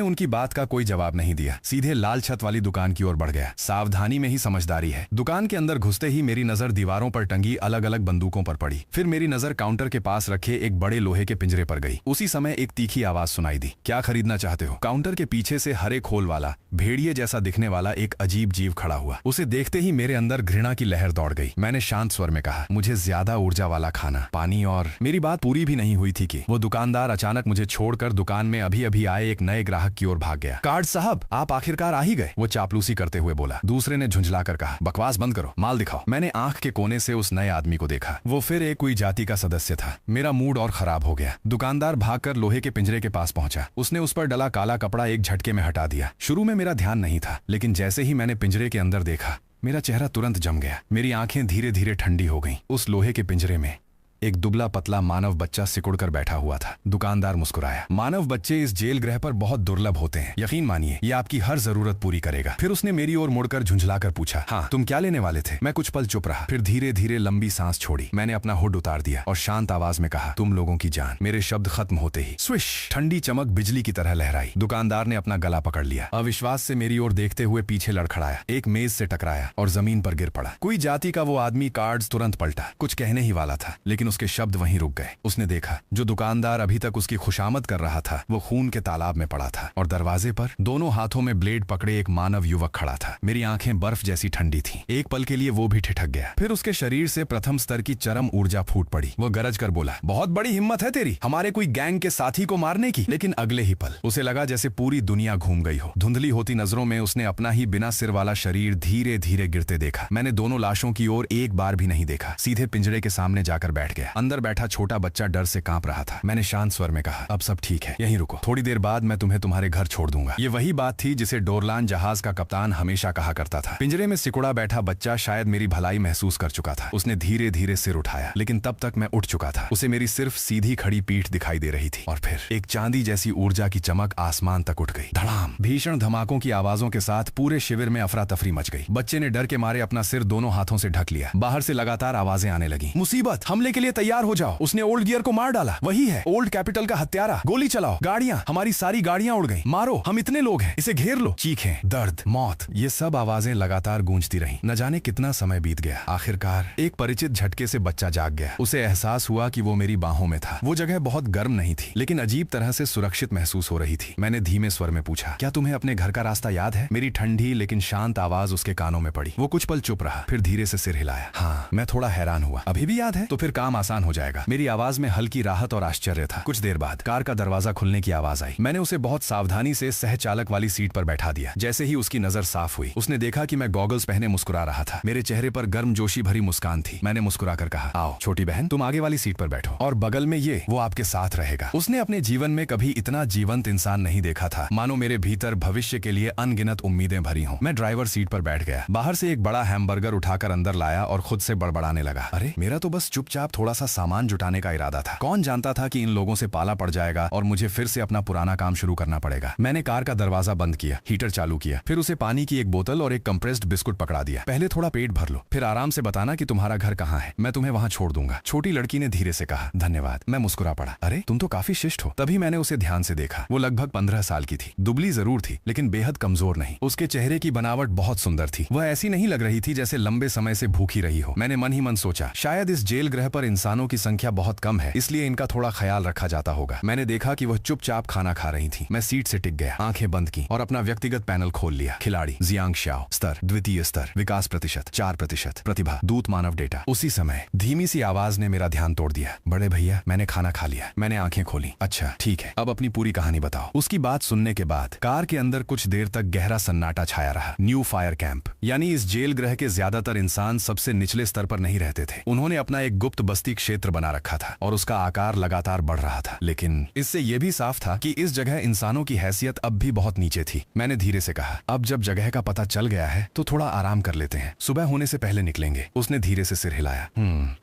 उनकी बात का कोई जवाब नहीं दिया। सीधे लाल छत वाली दुकान की ओर बढ़ गया। सावधानी में ही समझदारी है। दुकान के अंदर घुसते ही मेरी नजर दीवारों पर टंगी अलग अलग बंदूकों पर पड़ी। फिर मेरी नजर काउंटर के पास रखे एक बड़े लोहे के पिंजरे पर गई। उसी समय एक तीखी आवाज सुनाई दी, क्या खरीदना चाहते हो? काउंटर के पीछे से हरे खोल वाला, भेड़िए जैसा दिखने वाला एक अजीब जीव खड़ा हुआ। उसे देखते ही मेरे अंदर घृणा की लहर दौड़ गई। मैंने शांत स्वर में कहा, मुझे ज्यादा ऊर्जा वाला खाना, पानी और। मेरी बात पूरी भी नहीं हुई थी कि वो दुकानदार अचानक मुझे छोड़कर जाकर दुकान में अभी अभी आए एक नए ग्राहक की ओर भाग गया। कार्ड साहब, आप आखिरकार आ ही गए, वो चापलूसी करते हुए बोला। दूसरे ने झुंझलाकर कहा, बकवास बंद करो, माल दिखाओ। मैंने आंख के कोने से उस नए आदमी को देखा। वो फिर एक कोई जाति का सदस्य था। मेरा मूड और खराब हो गया। दुकानदार भागकर लोहे के पिंजरे के पास पहुंचा। उसने उस पर डला काला कपड़ा एक झटके में हटा दिया। शुरू में मेरा ध्यान नहीं था, लेकिन जैसे ही मैंने पिंजरे के अंदर देखा, मेरा चेहरा तुरंत जम गया। मेरी आंखें धीरे धीरे ठंडी हो गईं। उस लोहे के पिंजरे में एक दुबला पतला मानव बच्चा सिकुड़कर बैठा हुआ था। दुकानदार मुस्कुराया। मानव बच्चे इस जेल गृह पर बहुत दुर्लभ होते हैं, यकीन मानिए ये आपकी हर जरूरत पूरी करेगा। फिर उसने मेरी ओर मुड़कर झुंझलाकर पूछा, हाँ तुम क्या लेने वाले थे? मैं कुछ पल चुप रहा, फिर धीरे धीरे लंबी सांस छोड़ी। मैंने अपना हुड उतार दिया और शांत आवाज में कहा, तुम लोगों की जान। मेरे शब्द खत्म होते ही स्विश, ठंडी चमक बिजली की तरह लहराई। दुकानदार ने अपना गला पकड़ लिया, अविश्वास से मेरी ओर देखते हुए पीछे लड़खड़ाया, एक मेज से टकराया और जमीन पर गिर पड़ा। कोई जाति का वो आदमी कार्ड्स तुरंत पलटा, कुछ कहने ही वाला था, लेकिन उसके शब्द वहीं रुक गए। उसने देखा जो दुकानदार अभी तक उसकी खुशामद कर रहा था वो खून के तालाब में पड़ा था और दरवाजे पर दोनों हाथों में ब्लेड पकड़े एक मानव युवक खड़ा था। मेरी आंखें बर्फ जैसी ठंडी थीं। एक पल के लिए वो भी ठिठक गया। फिर उसके शरीर से प्रथम स्तर की चरम ऊर्जा फूट पड़ी। वो गरज कर बोला, बहुत बड़ी हिम्मत है तेरी, हमारे कोई गैंग के साथी को मारने की। लेकिन अगले ही पल उसे लगा जैसे पूरी दुनिया घूम गई हो। धुंधली होती नजरों में उसने अपना ही बिना सिर वाला शरीर धीरे धीरे गिरते देखा। मैंने दोनों लाशों की ओर एक बार भी नहीं देखा, सीधे पिंजरे के सामने जाकर बैठ गया। अंदर बैठा छोटा बच्चा डर से कांप रहा था। मैंने शांत स्वर में कहा, अब सब ठीक है, यहीं रुको, थोड़ी देर बाद मैं तुम्हें तुम्हारे घर छोड़ दूंगा। ये वही बात थी जिसे डोरलान जहाज का कप्तान हमेशा कहा करता था। पिंजरे में सिकुड़ा बैठा बच्चा शायद मेरी भलाई महसूस कर चुका था। उसने धीरे धीरे सिर उठाया, लेकिन तब तक मैं उठ चुका था। उसे मेरी सिर्फ सीधी खड़ी पीठ दिखाई दे रही थी और फिर एक चांदी जैसी ऊर्जा की चमक आसमान तक उठ गई। धड़ाम, भीषण धमाकों की आवाजों के साथ पूरे शिविर में अफरा तफरी मच गई। बच्चे ने डर के मारे अपना सिर दोनों हाथों से ढक लिया। बाहर से लगातार आवाजें आने लगी, मुसीबत, हमले के लिए तैयार हो जाओ, उसने ओल्ड गियर को मार डाला, वही है ओल्ड कैपिटल का हत्यारा, गोली चलाओ, गाड़ियां, हमारी सारी गाड़ियां उड़ गई, मारो, हम इतने लोग हैं, इसे घेर लो। चीखें, दर्द, मौत, ये सब आवाजें लगातार गूंजती रहीं। न जाने कितना समय बीत गया। आखिरकार एक परिचित झटके से बच्चा जाग गया। उसे एहसास हुआ कि वो मेरी बाहों में था। वो जगह बहुत गर्म नहीं थी, लेकिन अजीब तरह से सुरक्षित महसूस हो रही थी। मैंने धीमे स्वर में पूछा, क्या तुम्हें अपने घर का रास्ता याद है? मेरी ठंडी लेकिन शांत आवाज उसके कानों में पड़ी। वो कुछ पल चुप रहा, फिर धीरे से सिर हिलाया। हाँ, मैं थोड़ा हैरान हुआ। अभी भी याद है? तो फिर काम आसान हो जाएगा। मेरी आवाज में हल्की राहत और आश्चर्य था। कुछ देर बाद कार का दरवाजा खुलने की आवाज आई। मैंने उसे बहुत सावधानी से सह चालक वाली सीट पर बैठा दिया। जैसे ही उसकी नजर साफ हुई, उसने देखा कि मैं गॉगल्स पहने मुस्कुरा रहा था। मेरे चेहरे पर गर्मजोशी भरी मुस्कान थी। मैंने मुस्कुराकर कहा, आओ छोटी बहन, तुम आगे वाली सीट पर बैठो और बगल में ये वो आपके साथ रहेगा। उसने अपने जीवन में कभी इतना जीवंत इंसान नहीं देखा था, मानो मेरे भीतर भविष्य के लिए अनगिनत उम्मीदें भरी हों। मैं ड्राइवर सीट पर बैठ गया। बाहर से एक बड़ा हैमबर्गर उठाकर अंदर लाया और खुद से बड़बड़ाने लगा, अरे मेरा तो बस चुपचाप थोड़ा सा सामान जुटाने का इरादा था। कौन जानता था कि इन लोगों से पाला पड़ जाएगा और मुझे फिर से अपना पुराना काम शुरू करना पड़ेगा। मैंने कार का दरवाजा बंद किया, हीटर चालू किया, फिर उसे पानी की एक बोतल और एक कंप्रेस्ड बिस्कुट पकड़ा दिया। पहले थोड़ा पेट भर लो, फिर आराम से बताना कि तुम्हारा घर कहाँ है, मैं तुम्हें वहाँ छोड़ दूंगा। छोटी लड़की ने धीरे से कहा, धन्यवाद। मैं मुस्कुरा पड़ा, अरे तुम तो काफी शिष्ट हो। तभी मैंने उसे ध्यान से देखा। वो लगभग 15 साल की थी। दुबली जरूर थी, लेकिन बेहद कमजोर नहीं। उसके चेहरे की बनावट बहुत सुंदर थी। वह ऐसी नहीं लग रही थी जैसे लंबे समय से भूखी रही हो। मैंने मन ही मन सोचा, शायद इस जेल गृह पर इंसानों की संख्या बहुत कम है, इसलिए इनका थोड़ा ख्याल रखा जाता होगा। मैंने देखा कि वह चुपचाप खाना खा रही थी। मैं सीट से टिक गया, आंखें बंद की और अपना व्यक्तिगत पैनल खोल लिया। खिलाड़ी जियांग शाओ, स्तर द्वितीय स्तर, विकास प्रतिशत 4%, प्रतिभा दूत मानव डेटा। उसी समय धीमी सी आवाज ने मेरा ध्यान तोड़ दिया, बड़े भैया मैंने खाना खा लिया। मैंने आंखें खोली, अच्छा ठीक है, अब अपनी पूरी कहानी बताओ। उसकी बात सुनने के बाद कार के अंदर कुछ देर तक गहरा सन्नाटा छाया रहा। न्यू फायर कैंप, यानी इस जेल गृह के ज्यादातर इंसान सबसे निचले स्तर पर नहीं रहते थे। उन्होंने अपना एक गुप्त बस्ती क्षेत्र बना रखा था और उसका आकार लगातार बढ़ रहा था। लेकिन इससे यह भी साफ था कि इस जगह इंसानों की हैसियत अब भी बहुत नीचे थी। मैंने धीरे से कहा, अब जब जगह का पता चल गया है तो थोड़ा आराम कर लेते हैं, सुबह होने से पहले निकलेंगे। उसने धीरे से सिर हिलाया।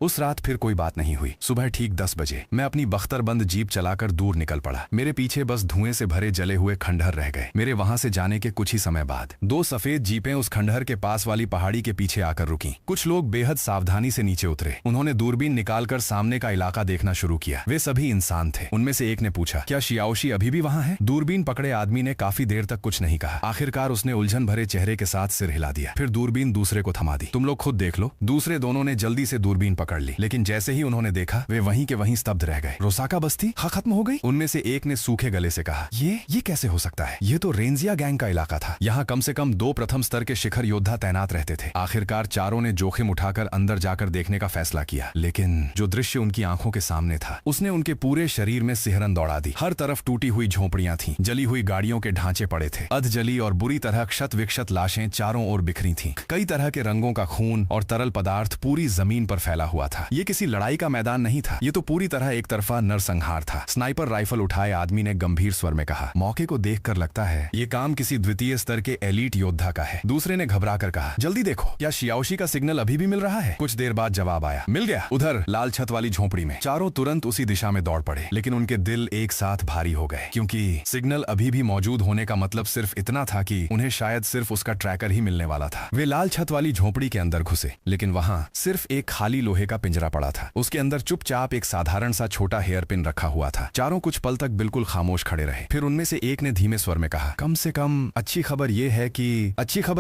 उस रात फिर कोई बात नहीं हुई। सुबह ठीक 10 बजे मैं अपनी बख्तरबंद जीप चलाकर दूर निकल पड़ा। मेरे पीछे बस धुएं से भरे जले हुए खंडहर रह गए। मेरे वहां से जाने के कुछ ही समय बाद 2 सफेद जीपें उस खंडहर के पास वाली पहाड़ी के पीछे आकर रुकी। कुछ लोग बेहद सावधानी से नीचे उतरे। उन्होंने दूरबीन निकालकर सामने का इलाका देखना शुरू किया। वे सभी इंसान थे। उनमें से एक ने पूछा, क्या शियाओशी अभी भी वहां है? दूरबीन पकड़े आदमी ने काफी देर तक कुछ नहीं कहा। आखिरकार उसने उलझन भरे चेहरे के साथ सिर हिला दिया। फिर दूरबीन दूसरे को थमा दी। तुम लोग खुद देख लो। दूसरे दोनों ने जल्दी से दूरबीन पकड़ ली, लेकिन जैसे ही उन्होंने देखा वे वहीं के वहीं स्तब्ध रह गए। रोसाका बस्ती खत्म हो गई? उनमें से एक ने सूखे गले से कहा, ये कैसे हो सकता है? ये तो रेंजिया गैंग का इलाका था। यहाँ कम से कम 2 प्रथम स्तर के शिखर योद्धा तैनात रहते थे। आखिरकार चारों ने जोखिम उठाकर अंदर जाकर देखने का फैसला किया, लेकिन लेकिन जो दृश्य उनकी आंखों के सामने था उसने उनके पूरे शरीर में सिहरन दौड़ा दी। हर तरफ टूटी हुई झोपड़ियां थीं, जली हुई गाड़ियों के ढांचे पड़े थे, अधजली और बुरी तरह क्षत विक्षत लाशें चारों ओर बिखरी थीं। कई तरह के रंगों का खून और तरल पदार्थ पूरी जमीन पर फैला हुआ था। ये किसी लड़ाई का मैदान नहीं था, ये तो पूरी तरह एक तरफा नरसंहार था। स्नाइपर राइफल उठाए आदमी ने गंभीर स्वर में कहा, मौके को देखकर लगता है ये काम किसी द्वितीय स्तर के एलीट योद्धा का है। दूसरे ने घबरा कर कहा, जल्दी देखो, क्या शियाओशी का सिग्नल अभी भी मिल रहा है? कुछ देर बाद जवाब आया, मिल गया, उधर लाल छत वाली झोपड़ी में। चारों तुरंत उसी दिशा में दौड़ पड़े, लेकिन उनके दिल एक साथ भारी हो गए, क्योंकि सिग्नल अभी भी मौजूद होने का मतलब सिर्फ इतना था कि उन्हें शायद सिर्फ उसका ट्रैकर ही मिलने वाला था। वे लाल छत वाली झोपड़ी के अंदर घुसे, लेकिन वहां सिर्फ एक खाली लोहे का पिंजरा पड़ा था। उसके अंदर चुपचाप एक साधारण सा छोटा हेयर पिन रखा हुआ था। चारों कुछ पल तक बिल्कुल खामोश खड़े रहे। फिर उनमें से एक ने धीमे स्वर में कहा, कम से कम अच्छी खबर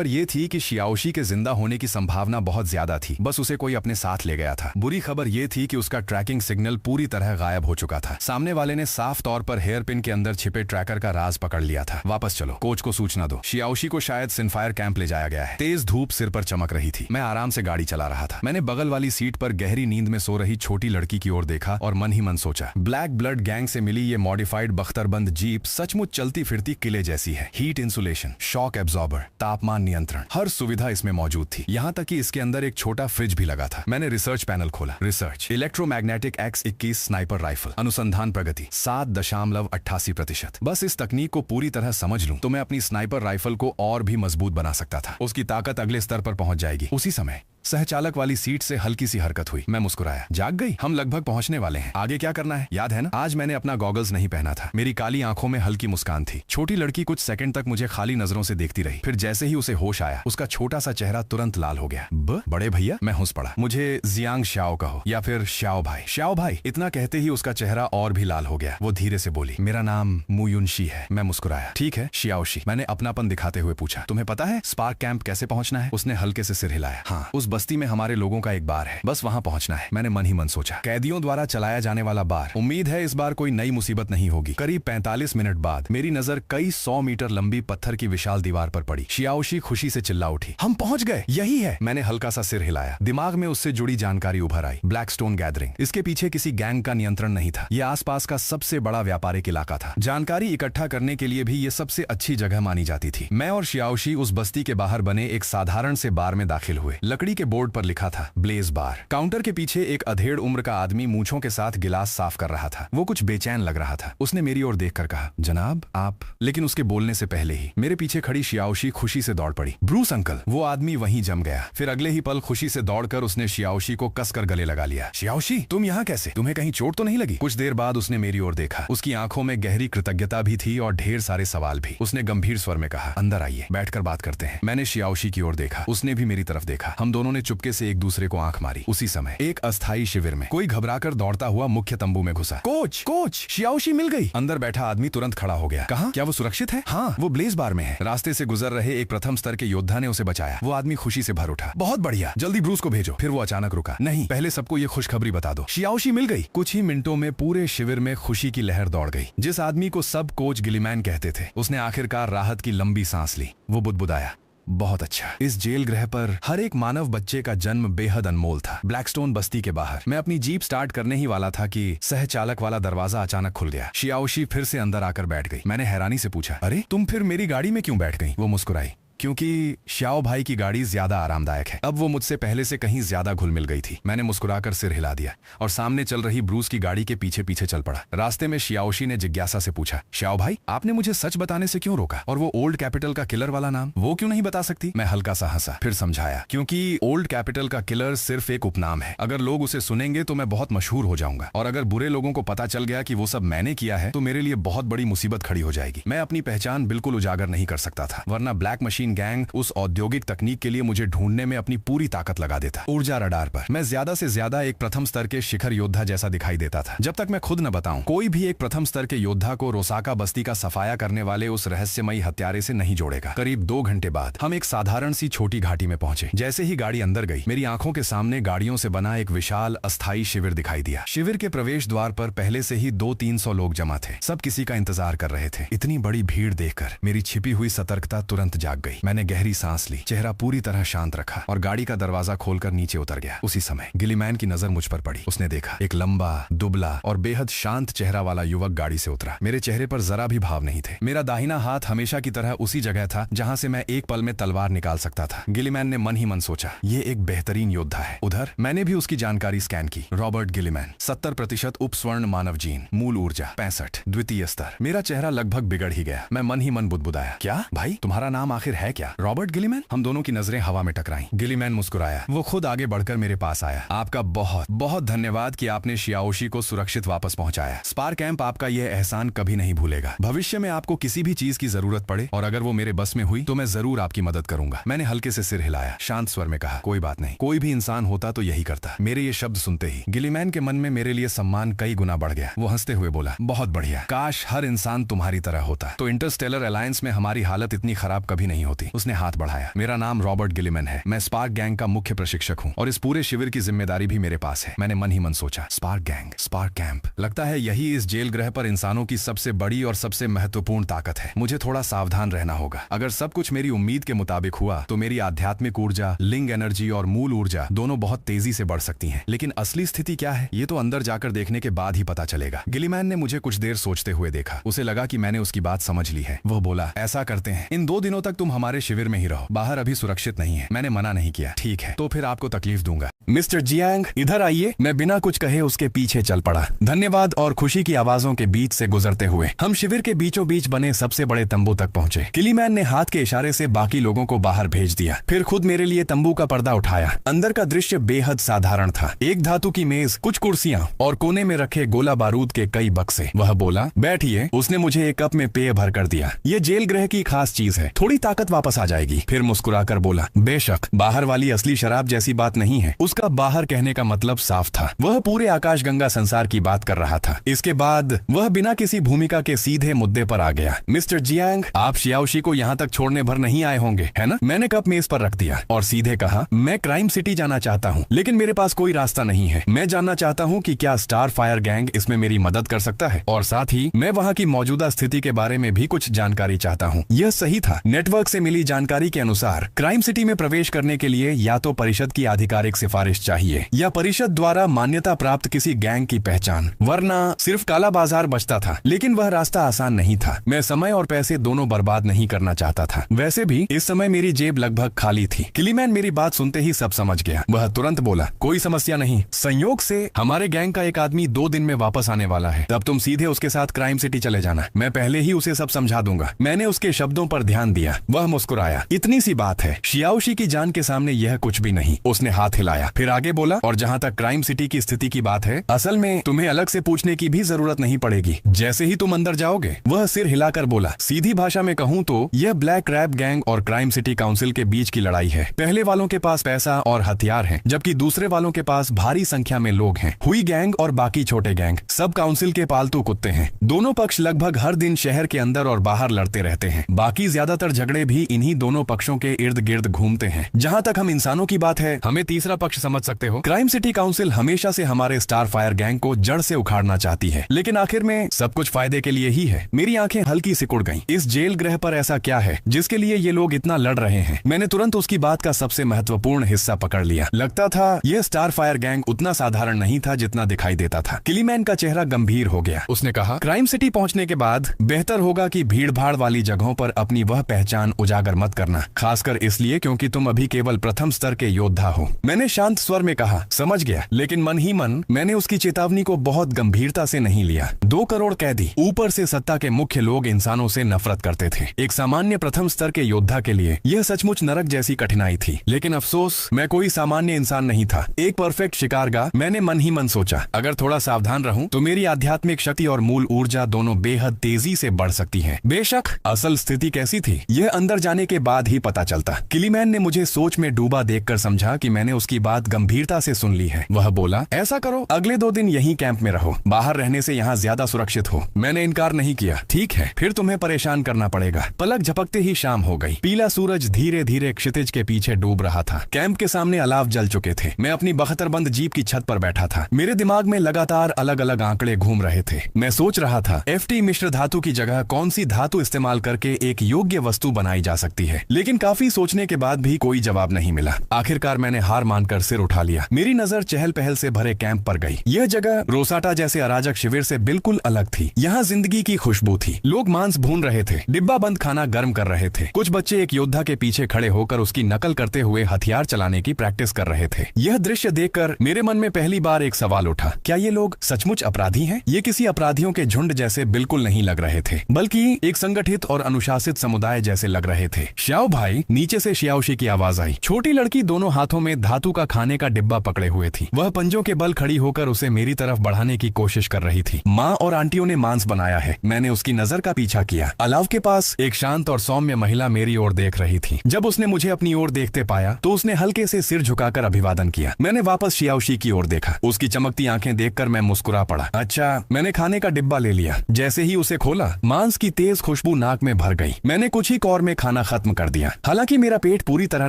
ये थी कि शियाओशी के जिंदा होने की संभावना बहुत ज्यादा थी, बस उसे कोई अपने साथ ले गया था। बुरी खबर ये थी कि उसका ट्रैकिंग सिग्नल पूरी तरह गायब हो चुका था। सामने वाले ने साफ तौर पर हेयर पिन के अंदर छिपे ट्रैकर का राज पकड़ लिया था। वापस चलो, कोच को सूचना दो, शियाओशी को शायद सिनफायर कैंप ले जाया गया है। तेज धूप सिर पर चमक रही थी। मैं आराम से गाड़ी चला रहा था। मैंने बगल वाली सीट पर गहरी नींद में सो रही छोटी लड़की की ओर देखा और मन ही मन सोचा, ब्लैक ब्लड गैंग से मिली ये मॉडिफाइड बख्तरबंद जीप सचमुच चलती फिरती किले जैसी है। हीट इंसुलेशन, शॉक एब्जॉर्बर, तापमान नियंत्रण, हर सुविधा इसमें मौजूद थी। यहाँ तक कि इसके अंदर एक छोटा फ्रिज भी लगा था। मैंने रिसर्च पैनल खोला। Research, electromagnetic X21 sniper rifle, अनुसंधान प्रगति 7.88%। बस इस तकनीक को पूरी तरह समझ लूं तो मैं अपनी स्नाइपर राइफल को और भी मजबूत बना सकता था। उसकी ताकत अगले स्तर पर पहुंच जाएगी। उसी समय सहचालक वाली सीट से हल्की सी हरकत हुई। मैं मुस्कुराया, जाग गई, हम लगभग पहुंचने वाले हैं, आगे क्या करना है याद है ना? आज मैंने अपना गॉगल्स नहीं पहना था। मेरी काली आंखों में हल्की मुस्कान थी। छोटी लड़की कुछ सेकंड तक मुझे खाली नजरों से देखती रही, फिर जैसे ही उसे होश आया उसका छोटा सा चेहरा तुरंत लाल हो गया। बड़े भैया, मैं हंस पड़ा। मुझे जियांग श्याओ कहो या फिर श्याओ भाई। श्याओ भाई, इतना कहते ही उसका चेहरा और भी लाल हो गया। वो धीरे से बोली, मेरा नाम मुयुनशी है। मैं मुस्कुराया, ठीक है शियाओशी। मैंने अपनापन दिखाते हुए पूछा, तुम्हें पता है स्पार्क कैंप कैसे पहुंचना है? उसने हल्के से सिर हिलाया, हाँ, उस बस्ती में हमारे लोगों का एक बार है, बस वहां पहुंचना है। मैंने मन ही मन सोचा, कैदियों द्वारा चलाया जाने वाला बार। उम्मीद है इस बार कोई नई मुसीबत नहीं होगी। करीब 45 मिनट बाद मेरी नजर कई 100 मीटर लंबी पत्थर की विशाल दीवार पर पड़ी। शियाओशी खुशी से चिल्ला उठी, हम पहुंच गए, यही है। मैंने हल्का सा सिर हिलाया। दिमाग में उससे जुड़ी जानकारी उभर आई। ब्लैकस्टोन गैदरिंग, इसके पीछे किसी गैंग का नियंत्रण नहीं था। यह आसपास का सबसे बड़ा व्यापारिक इलाका था। जानकारी इकट्ठा करने के लिए भी ये सबसे अच्छी जगह मानी जाती थी। मैं और शियाओशी उस बस्ती के बाहर बने एक साधारण से बार में दाखिल हुए। लकड़ी के बोर्ड पर लिखा था ब्लेज बार। काउंटर के पीछे एक अधेड़ उम्र का आदमी मूंछों के साथ गिलास साफ कर रहा था। वो कुछ बेचैन लग रहा था। उसने मेरी ओर देखकर कहा, जनाब आप। लेकिन उसके बोलने से पहले ही मेरे पीछे खड़ी शियाओशी खुशी से दौड़ पड़ी। Bruce uncle. वो आदमी वहीं जम गया। फिर अगले ही पल खुशी से दौड़कर उसने शियाओशी को कसकर गले लगा लिया। शियाओशी, तुम यहाँ कैसे? तुम्हें कहीं चोट तो नहीं लगी? कुछ देर बाद उसने मेरी ओर देखा। उसकी आंखों में गहरी कृतज्ञता भी थी और ढेर सारे सवाल भी। उसने गंभीर स्वर में कहा, अंदर आइए, बैठकर बात करते हैं। मैंने शियाओशी की ओर देखा। उसने भी मेरी तरफ देखा। हम दोनों ने चुपके से एक दूसरे को आंख मारी। उसी समय एक अस्थायी शिविर में कोई घबराकर दौड़ता हुआ मुख्य तंबू में घुसा। कोच, कोच, शियाओशी मिल गई। अंदर बैठा आदमी तुरंत खड़ा हो गया। कहा, क्या वो सुरक्षित है? हाँ, वो ब्लेज बार में है। रास्ते से गुजर रहे एक प्रथम स्तर के योद्धा ने उसे बचाया। वो आदमी खुशी से भर उठा। बहुत बढ़िया, जल्दी ब्रूस को भेजो। फिर वो अचानक रुका। नहीं, पहले सबको ये खुशखबरी बता दो, शियाओशी मिल गई। कुछ ही मिनटों में पूरे शिविर में खुशी की लहर दौड़ गई। जिस आदमी को सब कोच गिलीमैन कहते थे, उसने आखिरकार राहत की लंबी सांस ली। वो बुदबुदाया, बहुत अच्छा। इस जेल गृह पर हर एक मानव बच्चे का जन्म बेहद अनमोल था। ब्लैकस्टोन बस्ती के बाहर मैं अपनी जीप स्टार्ट करने ही वाला था कि सहचालक वाला दरवाजा अचानक खुल गया। शियाओशी फिर से अंदर आकर बैठ गई। मैंने हैरानी से पूछा, अरे तुम फिर मेरी गाड़ी में क्यों बैठ गई? वो मुस्कुराई, क्योंकि श्याओ भाई की गाड़ी ज्यादा आरामदायक है। अब वो मुझसे पहले से कहीं ज्यादा घुल मिल गई थी। मैंने मुस्कुराकर सिर हिला दिया और सामने चल रही ब्रूस की गाड़ी के पीछे पीछे चल पड़ा। रास्ते में शियाओशी ने जिज्ञासा से पूछा, श्याओ भाई, आपने मुझे सच बताने से क्यों रोका? और वो ओल्ड कैपिटल का किलर वाला नाम, वो क्यों नहीं बता सकती? मैं हल्का सा हंसा, फिर समझाया, क्योंकि ओल्ड कैपिटल का किलर सिर्फ एक उपनाम है। अगर लोग उसे सुनेंगे तो मैं बहुत मशहूर हो जाऊंगा, और अगर बुरे लोगों को पता चल गया कि वो सब मैंने किया है तो मेरे लिए बहुत बड़ी मुसीबत खड़ी हो जाएगी। मैं अपनी पहचान बिल्कुल उजागर नहीं कर सकता था, वरना ब्लैक मशीन गैंग उस औद्योगिक तकनीक के लिए मुझे ढूंढने में अपनी पूरी ताकत लगा देता। ऊर्जा रडार पर मैं ज्यादा से ज्यादा एक प्रथम स्तर के शिखर योद्धा जैसा दिखाई देता था। जब तक मैं खुद न बताऊं, कोई भी एक प्रथम स्तर के योद्धा को रोसाका बस्ती का सफाया करने वाले उस रहस्यमयी हत्यारे से नहीं जोड़ेगा। करीब 2 घंटे बाद हम एक साधारण सी छोटी घाटी में पहुंचे। जैसे ही गाड़ी अंदर गई, मेरी आंखों के सामने गाड़ियों से बना एक विशाल अस्थायी शिविर दिखाई दिया। शिविर के प्रवेश द्वार पर पहले से ही 200-300 लोग जमा थे। सब किसी का इंतजार कर रहे थे। इतनी बड़ी भीड़ देखकर मेरी छिपी हुई सतर्कता तुरंत जाग गई। मैंने गहरी सांस ली, चेहरा पूरी तरह शांत रखा और गाड़ी का दरवाजा खोलकर नीचे उतर गया। उसी समय गिलीमैन की नजर मुझ पर पड़ी। उसने देखा एक लंबा, दुबला और बेहद शांत चेहरा वाला युवक गाड़ी से उतरा। मेरे चेहरे पर जरा भी भाव नहीं थे। मेरा दाहिना हाथ हमेशा की तरह उसी जगह था जहां से मैं एक पल में तलवार निकाल सकता था। गिलीमैन ने मन ही मन सोचा, ये एक बेहतरीन योद्धा है। उधर मैंने भी उसकी जानकारी स्कैन की। रॉबर्ट गिलीमैन, 70% उपस्वर्ण मानव जीन, मूल ऊर्जा 65, द्वितीय स्तर। मेरा चेहरा लगभग बिगड़ ही गया। मैं मन ही मन बुदबुदाया, क्या भाई तुम्हारा नाम आखिर है क्या? रॉबर्ट गिलीमैन। हम दोनों की नजरें हवा में टकराईं। गिलीमैन मुस्कुराया। वो खुद आगे बढ़कर मेरे पास आया। आपका बहुत बहुत धन्यवाद कि आपने शियाओशी को सुरक्षित वापस पहुंचाया। स्पार कैंप आपका यह एहसान कभी नहीं भूलेगा। भविष्य में आपको किसी भी चीज की जरूरत पड़े और अगर वो मेरे बस में हुई तो मैं जरूर आपकी मदद करूंगा। मैंने हल्के से सिर हिलाया, शांत स्वर में कहा, कोई बात नहीं, कोई भी इंसान होता तो यही करता। मेरे ये शब्द सुनते ही गिलीमैन के मन में मेरे लिए सम्मान कई गुना बढ़ गया। वो हंसते हुए बोला, बहुत बढ़िया, काश हर इंसान तुम्हारी तरह होता तो इंटरस्टेलर अलायंस में हमारी हालत इतनी खराब कभी नहीं होती। उसने हाथ बढ़ाया। मेरा नाम रॉबर्ट गिलीमैन है। मैं स्पार्क गैंग का मुख्य प्रशिक्षक हूँ और इस पूरे शिविर की जिम्मेदारी भी मेरे पास है। मैंने मन ही मन सोचा, स्पार्क गैंग, स्पार्क कैंप, लगता है यही इस जेल ग्रह पर इंसानों की सबसे बड़ी और सबसे महत्वपूर्ण ताकत है। मुझे थोड़ा सावधान रहना होगा। अगर सब कुछ मेरी उम्मीद के मुताबिक हुआ तो मेरी आध्यात्मिक ऊर्जा, लिंग एनर्जी और मूल ऊर्जा दोनों बहुत तेजी से बढ़ सकती हैं। लेकिन असली स्थिति क्या है ये तो अंदर जाकर देखने के बाद ही पता चलेगा। गिलीमैन ने मुझे कुछ देर सोचते हुए देखा। उसे लगा कि मैंने उसकी बात समझ ली है। वह बोला, ऐसा करते हैं, इन 2 दिनों तक तुम हमारे शिविर में ही रहो, बाहर अभी सुरक्षित नहीं है। मैंने मना नहीं किया। ठीक है, तो फिर आपको तकलीफ दूंगा। मिस्टर जियांग, इधर आइए। मैं बिना कुछ कहे उसके पीछे चल पड़ा। धन्यवाद और खुशी की आवाजों के बीच से गुजरते हुए हम शिविर के बीचों बीच बने सबसे बड़े तंबू तक पहुंचे। गिलीमैन ने हाथ के इशारे से बाकी लोगों को बाहर भेज दिया, फिर खुद मेरे लिए तंबू का पर्दा उठाया। अंदर का दृश्य बेहद साधारण था। एक धातु की मेज, कुछ कुर्सियां और कोने में रखे गोला बारूद के कई बक्से। वह बोला, बैठिए। उसने मुझे एक कप में पेय भर कर दिया। ये जेल ग्रह की खास चीज है, थोड़ी ताकत वापस आ जाएगी। फिर मुस्कुराकर बोला, बेशक, बाहर वाली असली शराब जैसी बात नहीं है। उसका बाहर कहने का मतलब साफ था। वह पूरे आकाशगंगा संसार की बात कर रहा था। इसके बाद वह बिना किसी भूमिका के सीधे मुद्दे पर आ गया। मिस्टर जियांग, आप शियाओशी को यहाँ तक छोड़ने भर नहीं आए होंगे, है ना? मैंने कप मेज पर रख दिया और सीधे कहा, मैं क्राइम सिटी जाना चाहता हूँ, लेकिन मेरे पास कोई रास्ता नहीं है। मैं जानना चाहता हूँ कि क्या स्टार फायर गैंग इसमें मेरी मदद कर सकता है, और साथ ही मैं वहाँ की मौजूदा स्थिति के बारे में भी कुछ जानकारी चाहता हूँ। यह सही था। नेटवर्क से मिली जानकारी के अनुसार क्राइम सिटी में प्रवेश करने के लिए या तो परिषद की आधिकारिक सिफारिश चाहिए या परिषद द्वारा मान्यता प्राप्त किसी गैंग की पहचान, वरना सिर्फ काला बाजार बचता था। लेकिन वह रास्ता आसान नहीं था। मैं समय और पैसे दोनों बर्बाद नहीं करना चाहता था। वैसे भी इस समय मेरी जेब लगभग खाली थी। गिलीमैन मेरी बात सुनते ही सब समझ गया। वह तुरंत बोला, कोई समस्या नहीं, संयोग से हमारे गैंग का एक आदमी 2 दिन में वापस आने वाला है। तब तुम सीधे उसके साथ क्राइम सिटी चले जाना। मैं पहले ही उसे सब समझा दूंगा। मैंने उसके शब्दों पर ध्यान दिया। वह मुस्कुराया। इतनी सी बात है, शियाओशी की जान के सामने यह कुछ भी नहीं। उसने हाथ हिलाया, फिर आगे बोला, और जहाँ तक क्राइम सिटी की स्थिति की बात है, असल में तुम्हें अलग से पूछने की भी जरूरत नहीं पड़ेगी। जैसे ही तुम अंदर जाओगे। वह सिर हिलाकर बोला, सीधी भाषा में कहूँ तो यह ब्लैक रैप गैंग और क्राइम सिटी काउंसिल के बीच की लड़ाई है। पहले वालों के पास पैसा और हथियार हैं, जबकि दूसरे वालों के पास भारी संख्या में लोग हैं। हुई गैंग और बाकी छोटे गैंग सब काउंसिल के पालतू कुत्ते हैं। दोनों पक्ष लगभग हर दिन शहर के अंदर और बाहर लड़ते रहते हैं। बाकी ज्यादातर झगड़े भी इन्हीं दोनों पक्षों के इर्द गिर्द घूमते हैं। जहाँ तक हम इंसानों की बात है, हमें तीसरा पक्ष समझ सकते हो। क्राइम सिटी काउंसिल हमेशा से हमारे स्टार फायर गैंग को जड़ से उखाड़ना चाहती है, लेकिन आखिर में सब कुछ फायदे के लिए ही है। मेरी आंखें हल्की सिकुड़ गईं। इस जेल ग्रह पर ऐसा क्या है जिसके लिए ये लोग इतना लड़ रहे हैं? मैंने तुरंत उसकी बात का सबसे महत्वपूर्ण हिस्सा पकड़ लिया। लगता था यह स्टार फायर गैंग उतना साधारण नहीं था जितना दिखाई देता था। गिलीमैन का चेहरा गंभीर हो गया। उसने कहा, क्राइम सिटी पहुंचने के बाद बेहतर होगा कि भीड़ भाड़ वाली जगहों पर अपनी वह पहचान उजागर मत करना, खासकर इसलिए क्योंकि तुम अभी केवल प्रथम स्तर के योद्धा हो। मैंने शांत स्वर में कहा, समझ गया, लेकिन मन ही मन मैंने उसकी चेतावनी को बहुत गंभीरता से नहीं लिया। 2 करोड़ कैदी, ऊपर से सत्ता के मुख्य लोग इंसानों से नफरत करते थे। एक सामान्य प्रथम स्तर के योद्धा के लिए यह सचमुच नरक जैसी कठिनाई थी। लेकिन अफसोस, मैं कोई सामान्य इंसान नहीं था, एक परफेक्ट शिकारगा। मैंने मन ही मन सोचा, अगर थोड़ा सावधान रहूं तो मेरी आध्यात्मिक शक्ति और मूल ऊर्जा दोनों बेहद तेजी से बढ़ सकती हैं। बेशक असल स्थिति कैसी थी यह अंदर जाने के बाद ही पता चलता। गिलीमैन ने मुझे सोच में डूबा देखकर समझा कि मैंने उसकी बात गंभीरता से सुन ली है। वह बोला, ऐसा करो, अगले 2 दिन यहीं कैंप में रहो, बाहर रहने से यहाँ ज्यादा सुरक्षित हो। मैंने इनकार नहीं किया। ठीक है, फिर तुम्हें परेशान करना पड़ेगा। पलक झपकते ही शाम हो गई। पीला सूरज धीरे धीरे क्षितिज के पीछे डूब रहा था। कैंप के सामने अलाव जल चुके थे। मैं अपनी बख्तरबंद जीप की छत पर बैठा था। मेरे दिमाग में लगातार अलग अलग आंकड़े घूम रहे थे। मैं सोच रहा था, FT मिश्र धातु की जगह कौन सी धातु इस्तेमाल करके एक योग्य वस्तु बनाई बनाई जा सकती है, लेकिन काफी सोचने के बाद भी कोई जवाब नहीं मिला। आखिरकार मैंने हार मानकर सिर उठा लिया। मेरी नजर चहल पहल से भरे कैंप पर गई। यह जगह रोसाटा जैसे अराजक शिविर से बिल्कुल अलग थी। यहाँ जिंदगी की खुशबू थी। लोग मांस भून रहे थे, डिब्बा बंद खाना गर्म कर रहे थे। कुछ बच्चे एक योद्धा के पीछे खड़े होकर उसकी नकल करते हुए हथियार चलाने की प्रैक्टिस कर रहे थे। यह दृश्य देखकर मेरे मन में पहली बार एक सवाल उठा, क्या ये लोग सचमुच अपराधी हैं? ये किसी अपराधियों के झुंड जैसे बिल्कुल नहीं लग रहे थे, बल्कि एक संगठित और अनुशासित समुदाय जैसे लग रहे थे। श्याओ भाई, नीचे से श्याओशी की आवाज आई। छोटी लड़की दोनों हाथों में धातु का खाने का डिब्बा पकड़े हुए थी। वह पंजों के बल खड़ी होकर उसे मेरी तरफ बढ़ाने की कोशिश कर रही थी। माँ और आंटियों ने मांस बनाया है। मैंने उसकी नजर का पीछा किया। अलाव के पास एक शांत और सौम्य महिला मेरी ओर देख रही थी। जब उसने मुझे अपनी ओर देखते पाया तो उसने हल्के से सिर झुकाकर अभिवादन किया। मैंने वापस शियाओशी की ओर देखा। उसकी चमकती आंखें देखकर मैं मुस्कुरा पड़ा। अच्छा, मैंने खाने का डिब्बा ले लिया। जैसे ही उसे खोला, मांस की तेज खुशबू नाक में भर गई। मैंने कुछ ही कौर में खाना खत्म कर दिया। हालांकि मेरा पेट पूरी तरह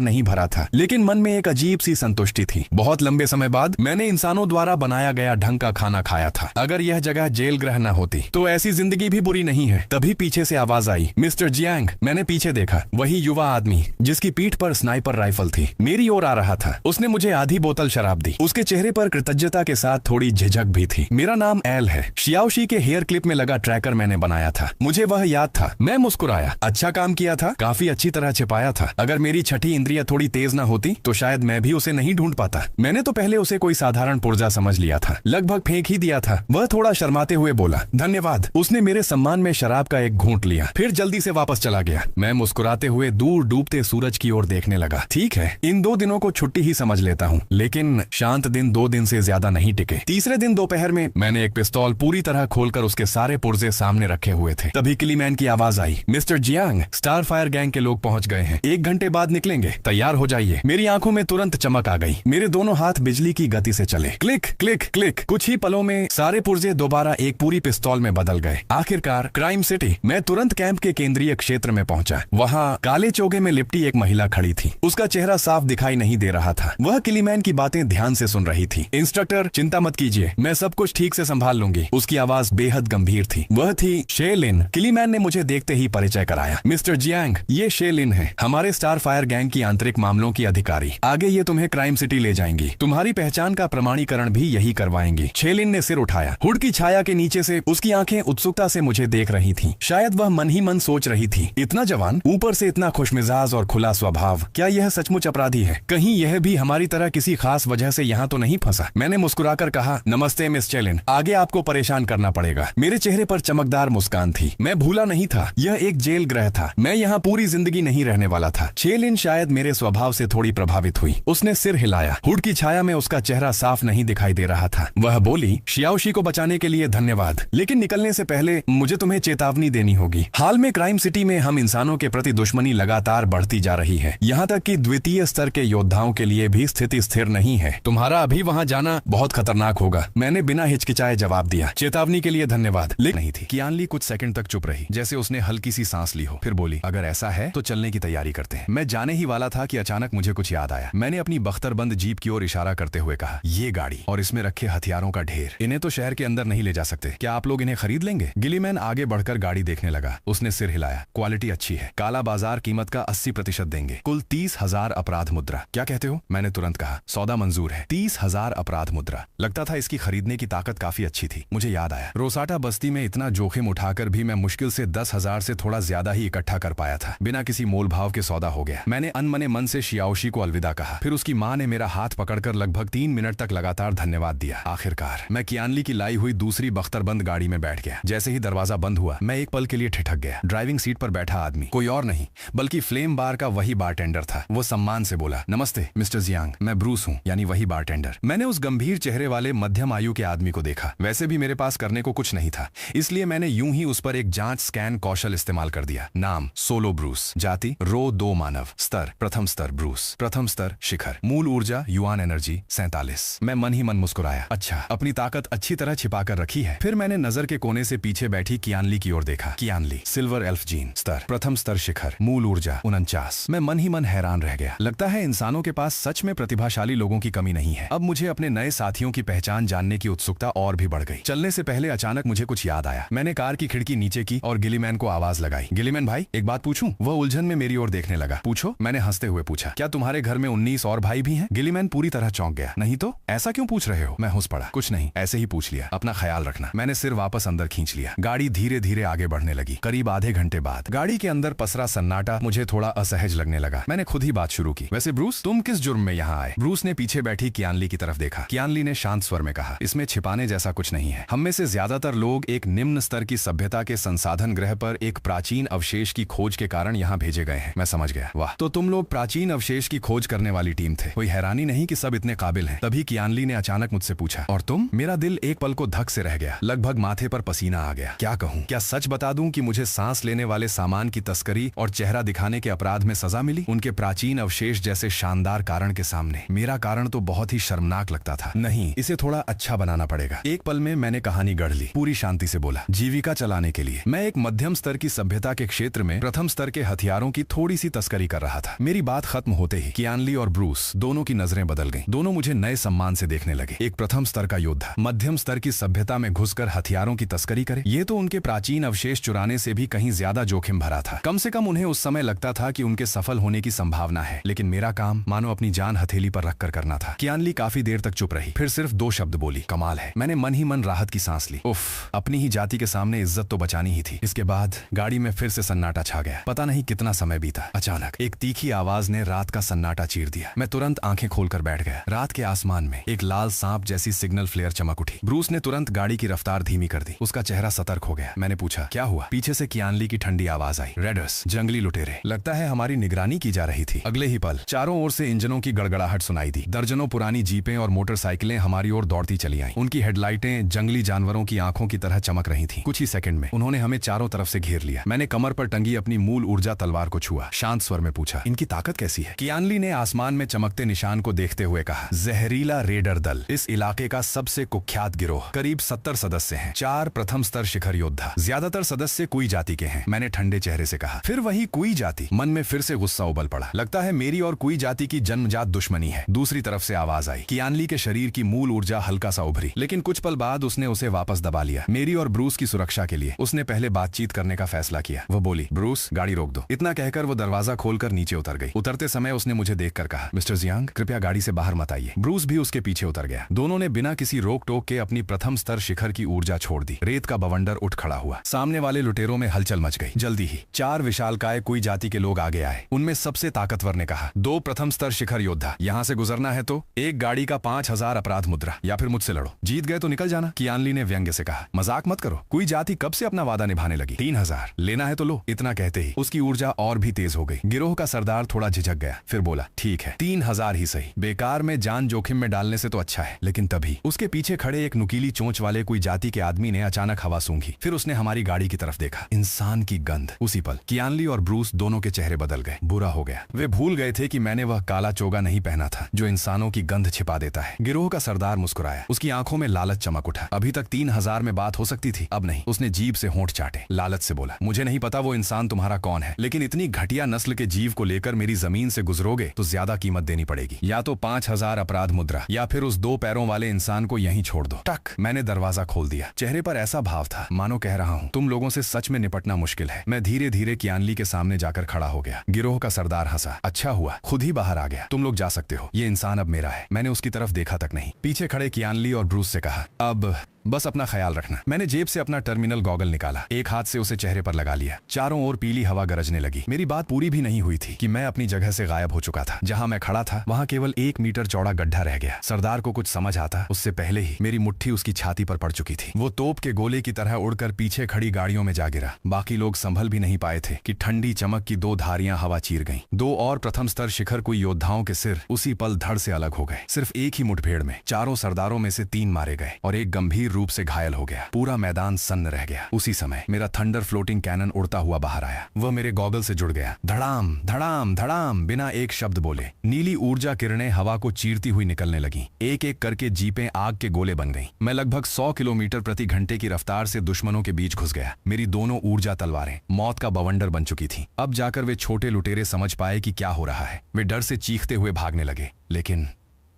नहीं भरा था, लेकिन मन में एक अजीब सी संतुष्टि थी। बहुत लंबे समय बाद मैंने इंसानों द्वारा बनाया गया ढंग का खाना खाया था। अगर यह जगह जेल गृह न होती तो ऐसी जिंदगी भी बुरी नहीं है। तभी पीछे से आवाज आई, मिस्टर जियांग। मैंने पीछे देखा। वही युवा आदमी जिसकी पीठ पर स्नाइपर राइफल थी मेरी ओर आ रहा था। उसने मुझे आधी बोतल शराब दी। उसके चेहरे पर कृतज्ञता के साथ थोड़ी झिझक भी थी। मेरा नाम एल है। शियाओशी के हेयर क्लिप में लगा ट्रैकर मैंने बनाया था। मुझे वह याद था। मैं मुस्कुराया। अच्छा काम किया था, काफी अच्छी तरह छिपाया था। अगर मेरी छठी इंद्रियां थोड़ी तेज न होती तो शायद मैं भी उसे नहीं ढूंढ पाता। मैंने तो पहले उसे कोई साधारण पुर्जा समझ लिया था, लगभग फेंक ही दिया था। वह थोड़ा शर्माते हुए बोला, धन्यवाद। उसने मेरे सम्मान में शराब का एक घूंट लिया, फिर जल्दी से वापस चला गया। मैं मुस्कुराते हुए दूर डूबते सूरज की ओर देखने लगा। ठीक है, इन 2 दिनों को छुट्टी ही समझ लेता हूँ, लेकिन शांत दिन 2 दिन से ज्यादा नहीं टिके। तीसरे दिन दोपहर में मैंने एक पिस्तौल पूरी तरह खोलकर उसके सारे पुर्जे सामने रखे हुए थे। तभी किलीमैन की आवाज आई, mister Jiang, star fire gang के लोग पहुंच गए हैं। 1 घंटे बाद निकलेंगे, तैयार हो जाइए। मेरी आंखों में तुरंत चमक आ गई। मेरे दोनों हाथ बिजली की गति से चले। Click click click. कुछ ही पलों में सारे पुर्जे दोबारा एक पूरी पिस्तौल में बदल गए। आखिरकार क्राइम सिटी। मैं तुरंत कैंप के केंद्रीय क्षेत्र में पहुंचा। वहां काले चोगे में लिपटी एक महिला खड़ी थी। उसका चेहरा साफ दिखाई नहीं दे रहा था। वह किलीमैन की बातें ध्यान से सुन रही थी। इंस्ट्रक्टर, चिंता मत कीजिए, मैं सब कुछ ठीक से संभाल लूंगी। उसकी आवाज बेहद गंभीर थी। वह थी शे लिन। किलीमैन ने मुझे देखते ही परिचय कराया। मिस्टर जियांग, ये शे लिन है, हमारे स्टार फायर गैंग की आंतरिक मामलों की अधिकारी। आगे ये तुम्हें क्राइम सिटी ले जाएंगी। तुम्हारी पहचान का प्रमाणीकरण भी यही करवाएंगी। शे लिन ने सिर उठाया। हुड की छाया के नीचे से उसकी आंखें उत्सुकता से मुझे देख रही थी। शायद वह मन ही मन सोच रही थी, इतना जवान, ऊपर से इतना खुशमिजाज और खुला स्वभाव, क्या यह सचमुच अपराधी है? कहीं यह भी हमारी तरह किसी खास वजह से यहाँ तो नहीं फंसा? मैंने मुस्कुराकर कहा, नमस्ते मिस चेलिन, आगे आपको परेशान करना पड़ेगा। मेरे चेहरे पर चमकदार मुस्कान थी। मैं भूला नहीं था, यह एक जेल गृह था। मैं यहाँ पूरी जिंदगी नहीं रहने वाला था। चेलिन शायद मेरे स्वभाव से थोड़ी प्रभावित हुई। उसने सिर हिलाया। हुड की छाया में उसका चेहरा साफ नहीं दिखाई दे रहा था। वह बोली, शियाओशी को बचाने के लिए धन्यवाद, लेकिन निकलने से पहले मुझे तुम्हें चेतावनी देनी होगी। हाल में क्राइम सिटी में हम इंसानों के प्रति दुश्मनी लगातार बढ़ती जा रही है। यहाँ तक कि द्वितीय स्तर के योद्धाओं के लिए भी स्थिति स्थिर नहीं है। तुम्हारा अभी वहाँ जाना बहुत खतरनाक होगा। मैंने बिना हिचकिचाए जवाब दिया। चेतावनी के लिए धन्यवाद, लेकिन नहीं थी। कियानली कुछ सेकंड तक चुप रही, जैसे उसने हल्की सी सांस ली हो। फिर बोली, अगर ऐसा है तो चलने की तैयारी करते हैं। मैं जाने ही वाला था कि अचानक मुझे कुछ याद आया। मैंने अपनी बख्तरबंद जीप की ओर इशारा करते हुए कहा, ये गाड़ी और इसमें रखे हथियारों का ढेर, इन्हें तो शहर के अंदर नहीं ले जा सकते। क्या आप लोग इन्हें खरीद लेंगे? गिलीमैन आगे बढ़कर गाड़ी देखने लगा। उसने सिर हिलाया। क्वालिटी अच्छी है, काला बाजार कीमत का 80% देंगे, कुल 30,000 अपराध मुद्रा। क्या कहते हो? मैंने तुरंत कहा, सौदा मंजूर है। 30,000 अपराध मुद्रा। लगता था इसकी खरीदने की ताकत काफी अच्छी थी। मुझे याद आया, रोसाटा बस्ती में इतना जोखिम उठाकर भी मैं मुश्किल से 10,000 से थोड़ा ज्यादा ही इकट्ठा कर पाया था। बिना किसी मोल भाव के सौदा हो गया। मैंने अनमने मन से शियाओशी को अलविदा कहा। फिर उसकी माँ ने मेरा हाथ पकड़कर लगभग 3 मिनट तक लगातार धन्यवाद दिया। आखिरकार मैं कियानली की लाई हुई दूसरी बख्तरबंद गाड़ी में बैठ गया। जैसे ही दरवाजा बंद हुआ, मैं एक पल के लिए ठिठक गया। ड्राइविंग सीट पर बैठा आदमी कोई और नहीं बल्कि फ्लेम बार का वही बारटेंडर था। वो सम्मान से बोला, नमस्ते मिस्टर जियांग, मैं ब्रूस हूँ, यानी वही बारटेंडर। मैंने उस गंभीर चेहरे वाले मध्यम आयु के आदमी को देखा। वैसे भी मेरे पास करने को कुछ नहीं था, इसलिए मैंने यूं ही उस पर एक जांच स्कैन कौशल इस्तेमाल कर दिया। नाम सोलो ब्रूस, जाति रो 2 मानव, स्तर प्रथम स्तर ब्रूस, प्रथम स्तर शिखर, मूल ऊर्जा युआन एनर्जी 47। मैं मन ही मन मुस्कुराया। अच्छा, अपनी ताकत अच्छी तरह छिपा कर रखी है। फिर मैंने नजर के कोने से पीछे बैठी कियानली की ओर देखा। कियानली सिल्वर एल्फ जीन, स्तर प्रथम स्तर शिखर, मूल ऊर्जा 49। मैं मन ही मन हैरान रह गया। लगता है इंसानों के पास सच में प्रतिभाशाली लोगों की कमी नहीं है। अब मुझे अपने नए साथियों की पहचान जानने की उत्सुकता और भी बढ़ गई। चलने से पहले अचानक मुझे कुछ याद आया। मैंने कार की खिड़की नीचे की और गिलीमैन को आवाज लगाई, गिलीमैन भाई, एक बात पूछूं? पूछूं? वह उलझन में मेरी ओर देखने लगा। पूछो, मैंने हंसते हुए पूछा। क्या तुम्हारे घर में 19 और भाई भी हैं? गिलीमैन पूरी तरह चौंक गया। नहीं तो ऐसा क्यों पूछ रहे हो? मैं हंस पड़ा। कुछ नहीं, ऐसे ही पूछ लिया। अपना ख्याल रखना। मैंने सिर वापस अंदर खींच लिया। गाड़ी धीरे धीरे आगे बढ़ने लगी। करीब आधे घंटे बाद गाड़ी के अंदर पसरा सन्नाटा मुझे थोड़ा असहज लगने लगा। मैंने खुद ही बात शुरू की। वैसे ब्रूस, तुम किस जुर्म में यहाँ आए? ब्रूस ने पीछे बैठी कियानली की तरफ देखा। कियानली ने शांत स्वर में कहा, इसमें छिपाने जैसा कुछ नहीं है। हम में से ज्यादातर लोग एक निम्न स्तर की सभ्यता के संसाधन ग्रह पर एक प्राचीन अवशेष की खोज के कारण यहाँ भेजे गए हैं। मैं समझ गया। वाह, तो तुम लोग प्राचीन अवशेष की खोज करने वाली टीम थे। कोई हैरानी नहीं कि सब इतने काबिल हैं। तभी कियानली ने अचानक मुझसे पूछा, और तुम? मेरा दिल एक पल को धक से रह गया। लगभग माथे पर पसीना आ गया। क्या कहूँ? क्या सच बता दूं कि मुझे सांस लेने वाले सामान की तस्करी और चेहरा दिखाने के अपराध में सजा मिली? उनके प्राचीन अवशेष जैसे शानदार कारण के सामने मेरा कारण तो बहुत ही शर्मनाक लगता था। नहीं, इसे थोड़ा अच्छा बनाना पड़ेगा। एक पल में मैंने कहानी गढ़ ली। पूरी शांति से बोला, जीविका चलाने के लिए मैं एक मध्यम स्तर की सभ्यता के क्षेत्र में प्रथम स्तर के हथियारों की थोड़ी सी तस्करी कर रहा था। मेरी बात खत्म होते ही कियानली और ब्रूस दोनों की नजरें बदल गईं। दोनों मुझे नए सम्मान से देखने लगे। एक प्रथम स्तर का योद्धा मध्यम स्तर की सभ्यता में घुसकर हथियारों की तस्करी करे, ये तो उनके प्राचीन अवशेष चुराने से भी कहीं ज्यादा जोखिम भरा था। कम से कम उन्हें उस समय लगता था कि उनके सफल होने की संभावना है, लेकिन मेरा काम मानो अपनी जान हथेली पर रखकर करना था। कियानली काफी देर तक चुप रही, फिर सिर्फ 2 शब्द बोली, कमाल है। मैंने मन ही मन राहत की सांस ली। उफ, अपनी ही जाति के सामने इज्जत तो बचानी ही थी। इसके बाद गाड़ी में फिर से सन्नाटा छा गया। पता नहीं कितना समय बीता। अचानक एक तीखी आवाज ने रात का सन्नाटा चीर दिया। मैं तुरंत आंखें खोलकर बैठ गया। रात के आसमान में एक लाल सांप जैसी सिग्नल फ्लेयर चमक उठी। ब्रूस ने तुरंत गाड़ी की रफ्तार धीमी कर दी। उसका चेहरा सतर्क हो गया। मैंने पूछा, क्या हुआ? पीछे से कियानली की ठंडी आवाज आई, रेडर्स, जंगली लुटेरे। लगता है हमारी निगरानी की जा रही थी। अगले ही पल चारों ओर से इंजनों की गड़गड़ाहट सुनाई दी। दर्जनों पुरानी जीपें और मोटरसाइकिलें हमारी ओर दौड़ती चली आईं। उनकी हेडलाइटें जंगली जानवरों की आंखों की तरह चमक रही थीं। कुछ ही सेकंड में उन्होंने हमें चारों तरफ से घेर लिया। मैंने कमर पर टंगी अपनी मूल ऊर्जा तलवार को छुआ। शांत स्वर में पूछा, इनकी ताकत कैसी है? कियानली ने आसमान में चमकते निशान को देखते हुए कहा, जहरीला रेडर दल, इस इलाके का सबसे कुख्यात गिरोह। करीब 70 सदस्य हैं। 4 प्रथम स्तर शिखर योद्धा। ज्यादातर सदस्य कुई जाति के हैं। मैंने ठंडे चेहरे से कहा, फिर वही कुई जाति? मन में फिर से गुस्सा उबल पड़ा। लगता है मेरी और कुई जाति की जन्मजात दुश्मनी है। दूसरी तरफ से आवाज आई। कियानली के शरीर की मूल ऊर्जा हल्का सा उभरी, लेकिन कुछ पल बाद उसने उसे वापस दबा लिया। मेरी और ब्रूस की सुरक्षा के लिए उसने पहले बातचीत करने का फैसला किया। वो बोली, ब्रूस, गाड़ी रोक दो। इतना कहकर वो दरवाजा खोलकर नीचे उतर गई। उतरते समय उसने मुझे देखकर कहा, मिस्टर जियांग, कृपया गाड़ी से बाहर मत आइए। ब्रूस भी उसके पीछे उतर गया। दोनों ने बिना किसी रोक टोक के अपनी प्रथम स्तर शिखर की ऊर्जा छोड़ दी। रेत का बवंडर उठ खड़ा हुआ। सामने वाले लुटेरों में हलचल मच गई। जल्दी ही 4 विशालकाय कुई जाति के लोग आगे आए। उनमें सबसे ताकतवर ने कहा, 2 प्रथम स्तर शिखर योद्धा, यहाँ से गुजरना है तो एक गाड़ी का 5000 अपराध मुद्रा, या फिर मुझसे लड़ो। जीत गए तो निकल जाना। कियानली ने व्यंग्य से कहा, मजाक मत करो। कुई जाति कब से अपना वादा निभाने लगी? 3000 लेना है तो लो। इतना कहते ही उसकी ऊर्जा और भी तेज हो गई। गिरोह का सरदार थोड़ा झिझक गया, फिर बोला, ठीक है, 3000 ही सही। बेकार में जान जोखिम में डालने से तो अच्छा है। लेकिन तभी उसके पीछे खड़े एक नुकीली चोंच वाले कोई जाति के आदमी ने अचानक हवा सूंघी। फिर उसने हमारी गाड़ी की तरफ देखा। इंसान की गंध। उसी पल कियानली और ब्रूस दोनों के चेहरे बदल गए। बुरा हो गया। वे भूल गए थे कि मैंने वह काला चोगा नहीं पहना था जो इंसानों की गंध छिपा देता है। गिरोह का सरदार मुस्कुराया। उसकी आंखों में लालच चमक उठा। अभी तक 3000 में बात हो सकती थी, अब नहीं। उसने जीभ से होंठ चाटे। लालच से बोला, मुझे नहीं पता वो इंसान तुम्हारा कौन है, लेकिन इतनी घटिया नस्ल के जीव को लेकर मेरी जमीन से गुजरोगे तो ज्यादा कीमत देनी पड़ेगी। या तो 5000 अपराध मुद्रा, या फिर उस 2 पैरों वाले इंसान को यहीं छोड़ दो। टक, मैंने दरवाजा खोल दिया। चेहरे पर ऐसा भाव था मानो कह रहा हूँ, तुम लोगों से सच में निपटना मुश्किल है। मैं धीरे धीरे कियानली के सामने जाकर खड़ा हो गया। गिरोह का सरदार हंसा। अच्छा हुआ खुद ही बाहर आ गया। तुम लोग जा सकते हो, ये इंसान अब मेरा है। मैंने उसकी तरफ देखा तक नहीं। पीछे खड़े कियानली और ब्रूस से कहा, अब बस अपना ख्याल रखना। मैंने जेब से अपना टर्मिनल गॉगल निकाला। एक हाथ से उसे चेहरे पर लगा लिया। चारों ओर पीली हवा गरजने लगी। मेरी बात पूरी भी नहीं हुई थी कि मैं अपनी जगह से गायब हो चुका था। जहां मैं खड़ा था वहां केवल 1 मीटर चौड़ा गड्ढा रह गया। सरदार को कुछ समझ आता उससे पहले ही मेरी मुट्ठी उसकी छाती पर पड़ चुकी थी। वो तोप के गोले की तरह उड़कर पीछे खड़ी गाड़ियों में जा गिरा। बाकी लोग संभल भी नहीं पाए थे कि ठंडी चमक की 2 धारियां हवा चीर गईं। 2 और प्रथम स्तर शिखर कोई योद्धाओं के सिर उसी पल धड़ से अलग हो गए। सिर्फ एक ही मुठभेड़ में 4 सरदारों में से 3 मारे गए और एक गंभीर रूप से घायल हो गया। पूरा मैदान सन्न रह गया। उसी समय मेरा थंडर फ्लोटिंग कैनन उड़ता हुआ बाहर आया। वह मेरे गॉगल से जुड़ गया। धड़ाम धड़ाम धड़ाम, बिना एक शब्द बोले नीली ऊर्जा किरणें हवा को चीरती हुई निकलने लगी। एक एक करके जीपें आग के गोले बन गईं। मैं लगभग 100 किलोमीटर प्रति घंटे की रफ्तार से दुश्मनों के बीच घुस गया। मेरी दोनों ऊर्जा तलवारें मौत का बवंडर बन चुकी थीं। अब जाकर वे छोटे लुटेरे समझ पाए कि क्या हो रहा है। वे डर से चीखते हुए भागने लगे, लेकिन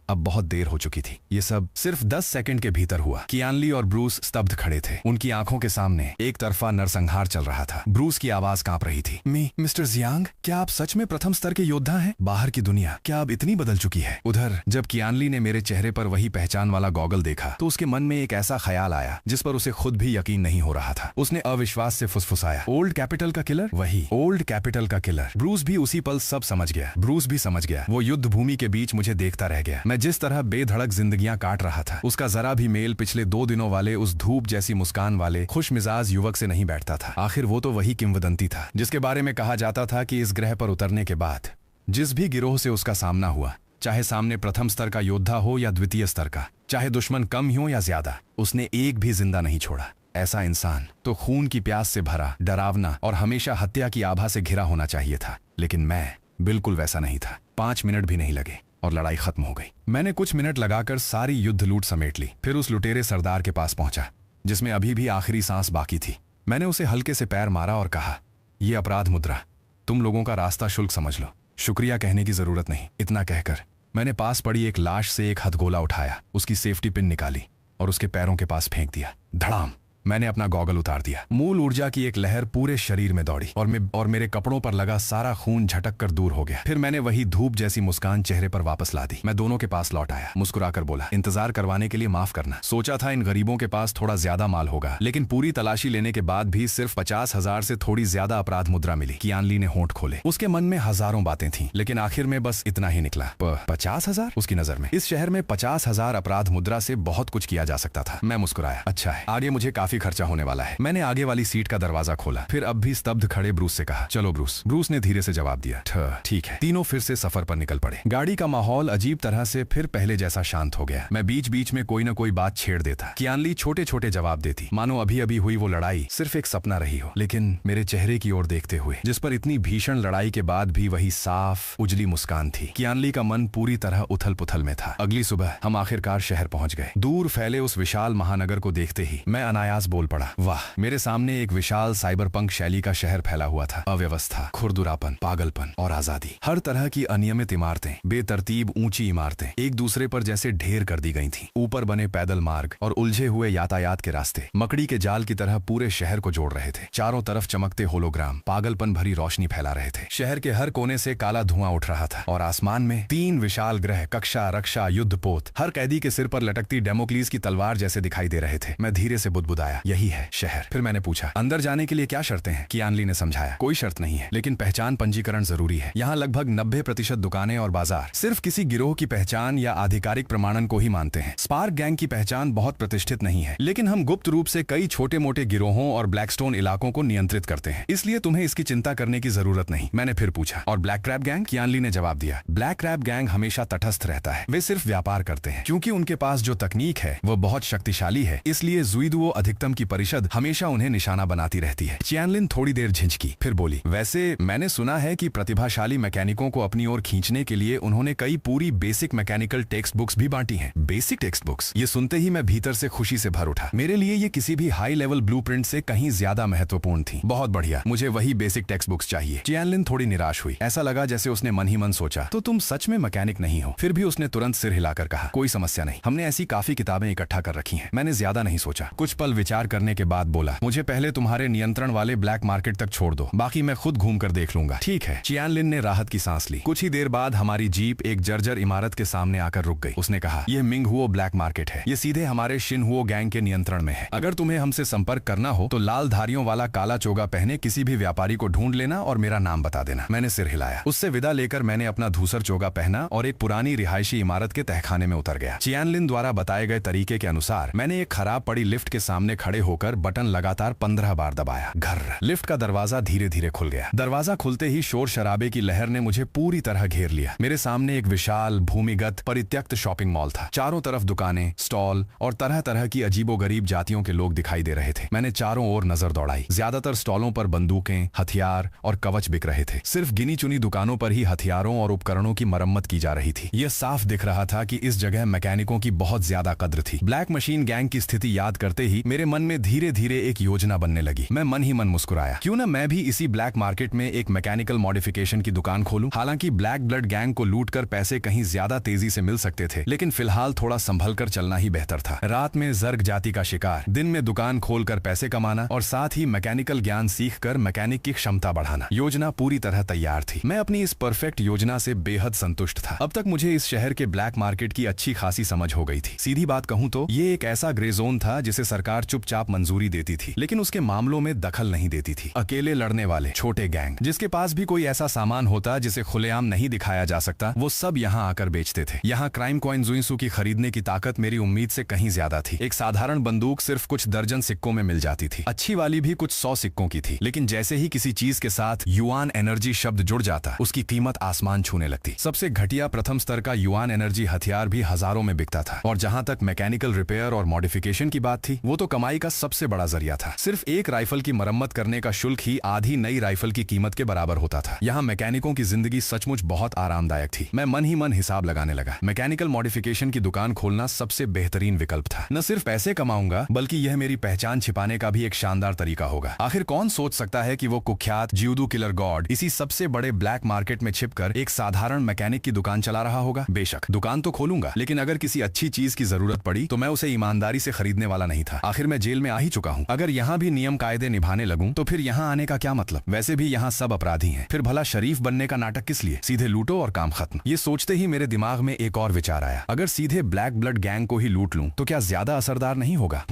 अब बहुत देर हो चुकी थी। ये सब सिर्फ 10 सेकंड के भीतर हुआ। कियानली और ब्रूस स्तब्ध खड़े थे। उनकी आंखों के सामने एक तरफा नरसंहार चल रहा था। ब्रूस की आवाज कांप रही थी। मिस्टर जियांग, क्या आप सच में प्रथम स्तर के योद्धा हैं? बाहर की दुनिया क्या अब इतनी बदल चुकी है? उधर जब कियानली ने मेरे चेहरे पर वही पहचान वाला गॉगल देखा तो उसके मन में एक ऐसा ख्याल आया जिस पर उसे खुद भी यकीन नहीं हो रहा था। उसने अविश्वास से फुसफुसाया, ओल्ड कैपिटल का किलर? वही ओल्ड कैपिटल का किलर। ब्रूस भी उसी पल सब समझ गया। ब्रूस भी समझ गया। वो युद्ध भूमि के बीच मुझे देखता रह गया। मैं जिस तरह बेधड़क जिंदगियां काट रहा था, उसका जरा भी मेल पिछले 2 दिनों वाले उस धूप जैसी मुस्कान वाले खुश मिजाज युवक से नहीं बैठता था। आखिर वो तो वही किंवदंती था जिसके बारे में कहा जाता था कि इस ग्रह पर उतरने के बाद जिस भी गिरोह से उसका सामना हुआ, चाहे सामने प्रथम स्तर का योद्धा हो या द्वितीय स्तर का, चाहे दुश्मन कम हो या ज्यादा, उसने एक भी जिंदा नहीं छोड़ा। ऐसा इंसान तो खून की प्यास से भरा, डरावना और हमेशा हत्या की आभा से घिरा होना चाहिए था। लेकिन मैं बिल्कुल वैसा नहीं था। 5 मिनट भी नहीं लगे और लड़ाई खत्म हो गई। मैंने कुछ मिनट लगाकर सारी युद्ध लूट समेट ली। फिर उस लुटेरे सरदार के पास पहुंचा जिसमें अभी भी आखिरी सांस बाकी थी। मैंने उसे हल्के से पैर मारा और कहा, ये अपराध मुद्रा, तुम लोगों का रास्ता शुल्क समझ लो। शुक्रिया कहने की जरूरत नहीं। इतना कहकर मैंने पास पड़ी एक लाश से एक हथगोला उठाया, उसकी सेफ्टी पिन निकाली और उसके पैरों के पास फेंक दिया। धड़ाम! मैंने अपना गॉगल उतार दिया। मूल ऊर्जा की एक लहर पूरे शरीर में दौड़ी और मेरे कपड़ों पर लगा सारा खून झटक कर दूर हो गया। फिर मैंने वही धूप जैसी मुस्कान चेहरे पर वापस ला दी। मैं दोनों के पास लौट आया, मुस्कुराकर बोला, इंतजार करवाने के लिए माफ करना। सोचा था इन गरीबों के पास थोड़ा ज्यादा माल होगा, लेकिन पूरी तलाशी लेने के बाद भी सिर्फ 50,000 से थोड़ी ज्यादा अपराध मुद्रा मिली। कियानली ने होंठ खोले। उसके मन में हजारों बातें थीं, लेकिन आखिर में बस इतना ही निकला। 50,000? उसकी नजर में इस शहर में 50,000 अपराध मुद्रा से बहुत कुछ किया जा सकता था। मैं मुस्कुराया। अच्छा है, आगे मुझे काफी खर्चा होने वाला है। मैंने आगे वाली सीट का दरवाजा खोला। फिर अब भी स्तब्ध खड़े ब्रूस से कहा, चलो ब्रूस। ब्रूस ने धीरे से जवाब दिया, ठीक है। तीनों फिर से सफर पर निकल पड़े। गाड़ी का माहौल अजीब तरह से फिर पहले जैसा शांत हो गया। मैं बीच बीच में कोई न कोई बात छेड़ देता। कियानली छोटे छोटे जवाब देती, मानो अभी अभी हुई वो लड़ाई सिर्फ एक सपना रही हो। लेकिन मेरे चेहरे की ओर देखते हुए, जिस पर इतनी भीषण लड़ाई के बाद भी वही साफ उजली मुस्कान थी, कियानली का मन पूरी तरह उथल पुथल में था। अगली सुबह हम आखिरकार शहर पहुंच गए। दूर फैले उस विशाल महानगर को देखते ही मैं अनायास बोल पड़ा, वाह! मेरे सामने एक विशाल साइबरपंक शैली का शहर फैला हुआ था। अव्यवस्था, खुरदुरापन, पागलपन और आजादी। हर तरह की अनियमित इमारतें, बेतरतीब ऊंची इमारतें एक दूसरे पर जैसे ढेर कर दी गई थीं। ऊपर बने पैदल मार्ग और उलझे हुए यातायात के रास्ते मकड़ी के जाल की तरह पूरे शहर को जोड़ रहे थे। चारों तरफ चमकते होलोग्राम पागलपन भरी रोशनी फैला रहे थे। शहर के हर कोने से काला धुआं उठ रहा था और आसमान में 3 विशाल ग्रह कक्षा, रक्षा, युद्धपोत हर कैदी के सिर पर लटकती डेमोक्लीस की तलवार जैसे दिखाई दे रहे थे। मैं धीरे से बुदबुदाया, यही है शहर। फिर मैंने पूछा, अंदर जाने के लिए क्या शर्तें हैं? कियानली ने समझाया, कोई शर्त नहीं है, लेकिन पहचान पंजीकरण जरूरी है। यहाँ लगभग 90% दुकानें और बाजार सिर्फ किसी गिरोह की पहचान या आधिकारिक प्रमाणन को ही मानते हैं। स्पार्क गैंग की पहचान बहुत प्रतिष्ठित नहीं है, लेकिन हम गुप्त रूप से कई छोटे मोटे गिरोहों और ब्लैकस्टोन इलाकों को नियंत्रित करते हैं, इसलिए तुम्हें इसकी चिंता करने की जरूरत नहीं। मैंने फिर पूछा, और ब्लैक क्रैब गैंग? कियानली ने जवाब दिया, ब्लैक क्रैब गैंग हमेशा तटस्थ रहता है। वे सिर्फ व्यापार करते हैं। क्योंकि उनके पास जो तकनीक है वो बहुत शक्तिशाली है, इसलिए जुइदुओ अधिकतम की परिषद हमेशा उन्हें निशाना बनाती रहती है। चियानलिन थोड़ी देर झिझकी, फिर बोली, वैसे मैंने सुना है कि प्रतिभाशाली मैकेनिकों को अपनी ओर खींचने के लिए उन्होंने कई पूरी बेसिक मैकेनिकल टेक्स्ट बुक्स भी बांटी हैं। Basic text books? ये सुनते ही मैं भीतर से खुशी से भर उठा। मेरे लिए ये किसी भी हाई लेवल ब्लूप्रिंट से कहीं ज्यादा महत्वपूर्ण थी। बहुत बढ़िया, मुझे वही बेसिक टेक्स्ट बुक्स चाहिए। चियानलिन थोड़ी निराश हुई। ऐसा लगा जैसे उसने मन ही मन सोचा, तो तुम सच में मैकेनिक नहीं हो? फिर भी उसने तुरंत सिर हिलाकर कहा, कोई समस्या नहीं, हमने ऐसी काफी किताबें इकट्ठा कर रखी हैं। मैंने ज्यादा नहीं सोचा। कुछ पल विचार करने के बाद बोला, मुझे पहले तुम्हारे नियंत्रण वाले ब्लैक मार्केट तक छोड़ दो, बाकी मैं खुद घूम कर देख लूंगा। ठीक है। चियानलिन ने राहत की सांस ली। कुछ ही देर बाद हमारी जीप एक जर्जर इमारत के सामने आकर रुक गई। उसने कहा, यह मिंगहुओ ब्लैक मार्केट है। ये सीधे हमारे शिनहुओ गैंग के नियंत्रण में है। अगर तुम्हें हमसे संपर्क करना हो तो लाल धारियों वाला काला चोगा पहने किसी भी व्यापारी को ढूंढ लेना और मेरा नाम बता देना। मैंने सिर हिलाया। उससे विदा लेकर मैंने अपना धूसर चोगा पहना और एक पुरानी रिहायशी इमारत के तहखाने में उतर गया। चियानलिन द्वारा बताए गए तरीके के अनुसार मैंने एक खराब पड़ी लिफ्ट के सामने खड़े होकर बटन लगातार 15 बार दबाया। घर। लिफ्ट का दरवाजा धीरे धीरे खुल गया। दरवाजा खुलते ही शोर शराबे की लहर ने मुझे पूरी तरह घेर लिया। मेरे सामने एक विशाल भूमिगत परित्यक्त शॉपिंग मॉल था। चारों तरफ दुकानें, स्टॉल और तरह तरह की अजीबोगरीब जातियों के लोग दिखाई दे रहे थे। मैंने चारों ओर नजर दौड़ाई। ज्यादातर स्टॉलों पर बंदूकें, हथियार और कवच बिक रहे थे। सिर्फ गिनी चुनी दुकानों पर ही हथियारों और उपकरणों की मरम्मत की जा रही थी। यह साफ दिख रहा था कि इस जगह मैकेनिकों की बहुत ज्यादा कद्र थी। ब्लैक मशीन गैंग की स्थिति याद करते ही मेरे मेरे मन में धीरे धीरे एक योजना बनने लगी। मैं मन ही मन मुस्कुराया, क्यों ना मैं भी इसी ब्लैक मार्केट में एक मैकेनिकल मॉडिफिकेशन की दुकान खोलूं। हालांकि ब्लैक ब्लड गैंग को लूटकर पैसे कहीं ज्यादा तेजी से मिल सकते थे, लेकिन फिलहाल थोड़ा संभल कर चलना ही बेहतर था। रात में जर्ग जाति का शिकार, दिन में दुकान खोलकर पैसे कमाना और साथ ही मैकेनिकल ज्ञान सीखकर मैकेनिक की क्षमता बढ़ाना। योजना पूरी तरह तैयार थी। मैं अपनी इस परफेक्ट योजना से बेहद संतुष्ट था। अब तक मुझे इस शहर के ब्लैक मार्केट की अच्छी खासी समझ हो गई थी। सीधी बात कहूं तो ये एक ऐसा ग्रे जोन था जिसे सरकार चुपचाप मंजूरी देती थी, लेकिन उसके मामलों में दखल नहीं देती थी। अकेले लड़ने वाले छोटे गैंग, जिसके पास भी कोई ऐसा सामान होता जिसे खुलेआम नहीं दिखाया जा सकता, वो सब यहाँ आकर बेचते थे। यहाँ क्राइम कॉइन जुइंसू की खरीदने की ताकत मेरी उम्मीद से कहीं ज्यादा थी। एक साधारण बंदूक सिर्फ कुछ दर्जन सिक्कों में मिल जाती थी, अच्छी वाली भी कुछ 100 सिक्कों की थी। लेकिन जैसे ही किसी चीज के साथ युआन एनर्जी शब्द जुड़ जाता, उसकी कीमत आसमान छूने लगती। सबसे घटिया प्रथम स्तर का युआन एनर्जी हथियार भी हजारों में बिकता था। और जहां तक मैकेनिकल रिपेयर और मॉडिफिकेशन की बात थी, वो तो कमाई का सबसे बड़ा जरिया था। सिर्फ एक राइफल की मरम्मत करने का शुल्क ही आधी नई राइफल की कीमत के बराबर होता था। यहाँ मैकेनिकों की जिंदगी सचमुच बहुत आरामदायक थी। मैं मन ही मन हिसाब लगाने लगा। मैकेनिकल मॉडिफिकेशन की दुकान खोलना सबसे बेहतरीन विकल्प था। न सिर्फ पैसे कमाऊंगा, बल्कि यह मेरी पहचान छिपाने का भी एक शानदार तरीका होगा। आखिर कौन सोच सकता है कि वो कुख्यात ज्यूदू किलर गॉड इसी सबसे बड़े ब्लैक मार्केट में छिपकर एक साधारण मैकेनिक की दुकान चला रहा होगा। बेशक दुकान तो खोलूंगा, लेकिन अगर किसी अच्छी चीज की जरूरत पड़ी तो मैं उसे ईमानदारी से खरीदने वाला नहीं था। आखिर मैं जेल में आ ही चुका हूँ। अगर यहाँ भी नियम कायदे निभाने लगूं तो फिर यहाँ आने का क्या मतलब। वैसे भी यहाँ सब अपराधी हैं, फिर भला शरीफ बनने का नाटक किस लिए। सीधे लूटो और काम खत्म। ये सोचते ही मेरे दिमाग में एक और विचार आया, अगर सीधे ब्लैक ब्लड गैंग को ही लूट लूं तो क्या ज्यादा असरदार नहीं होगा।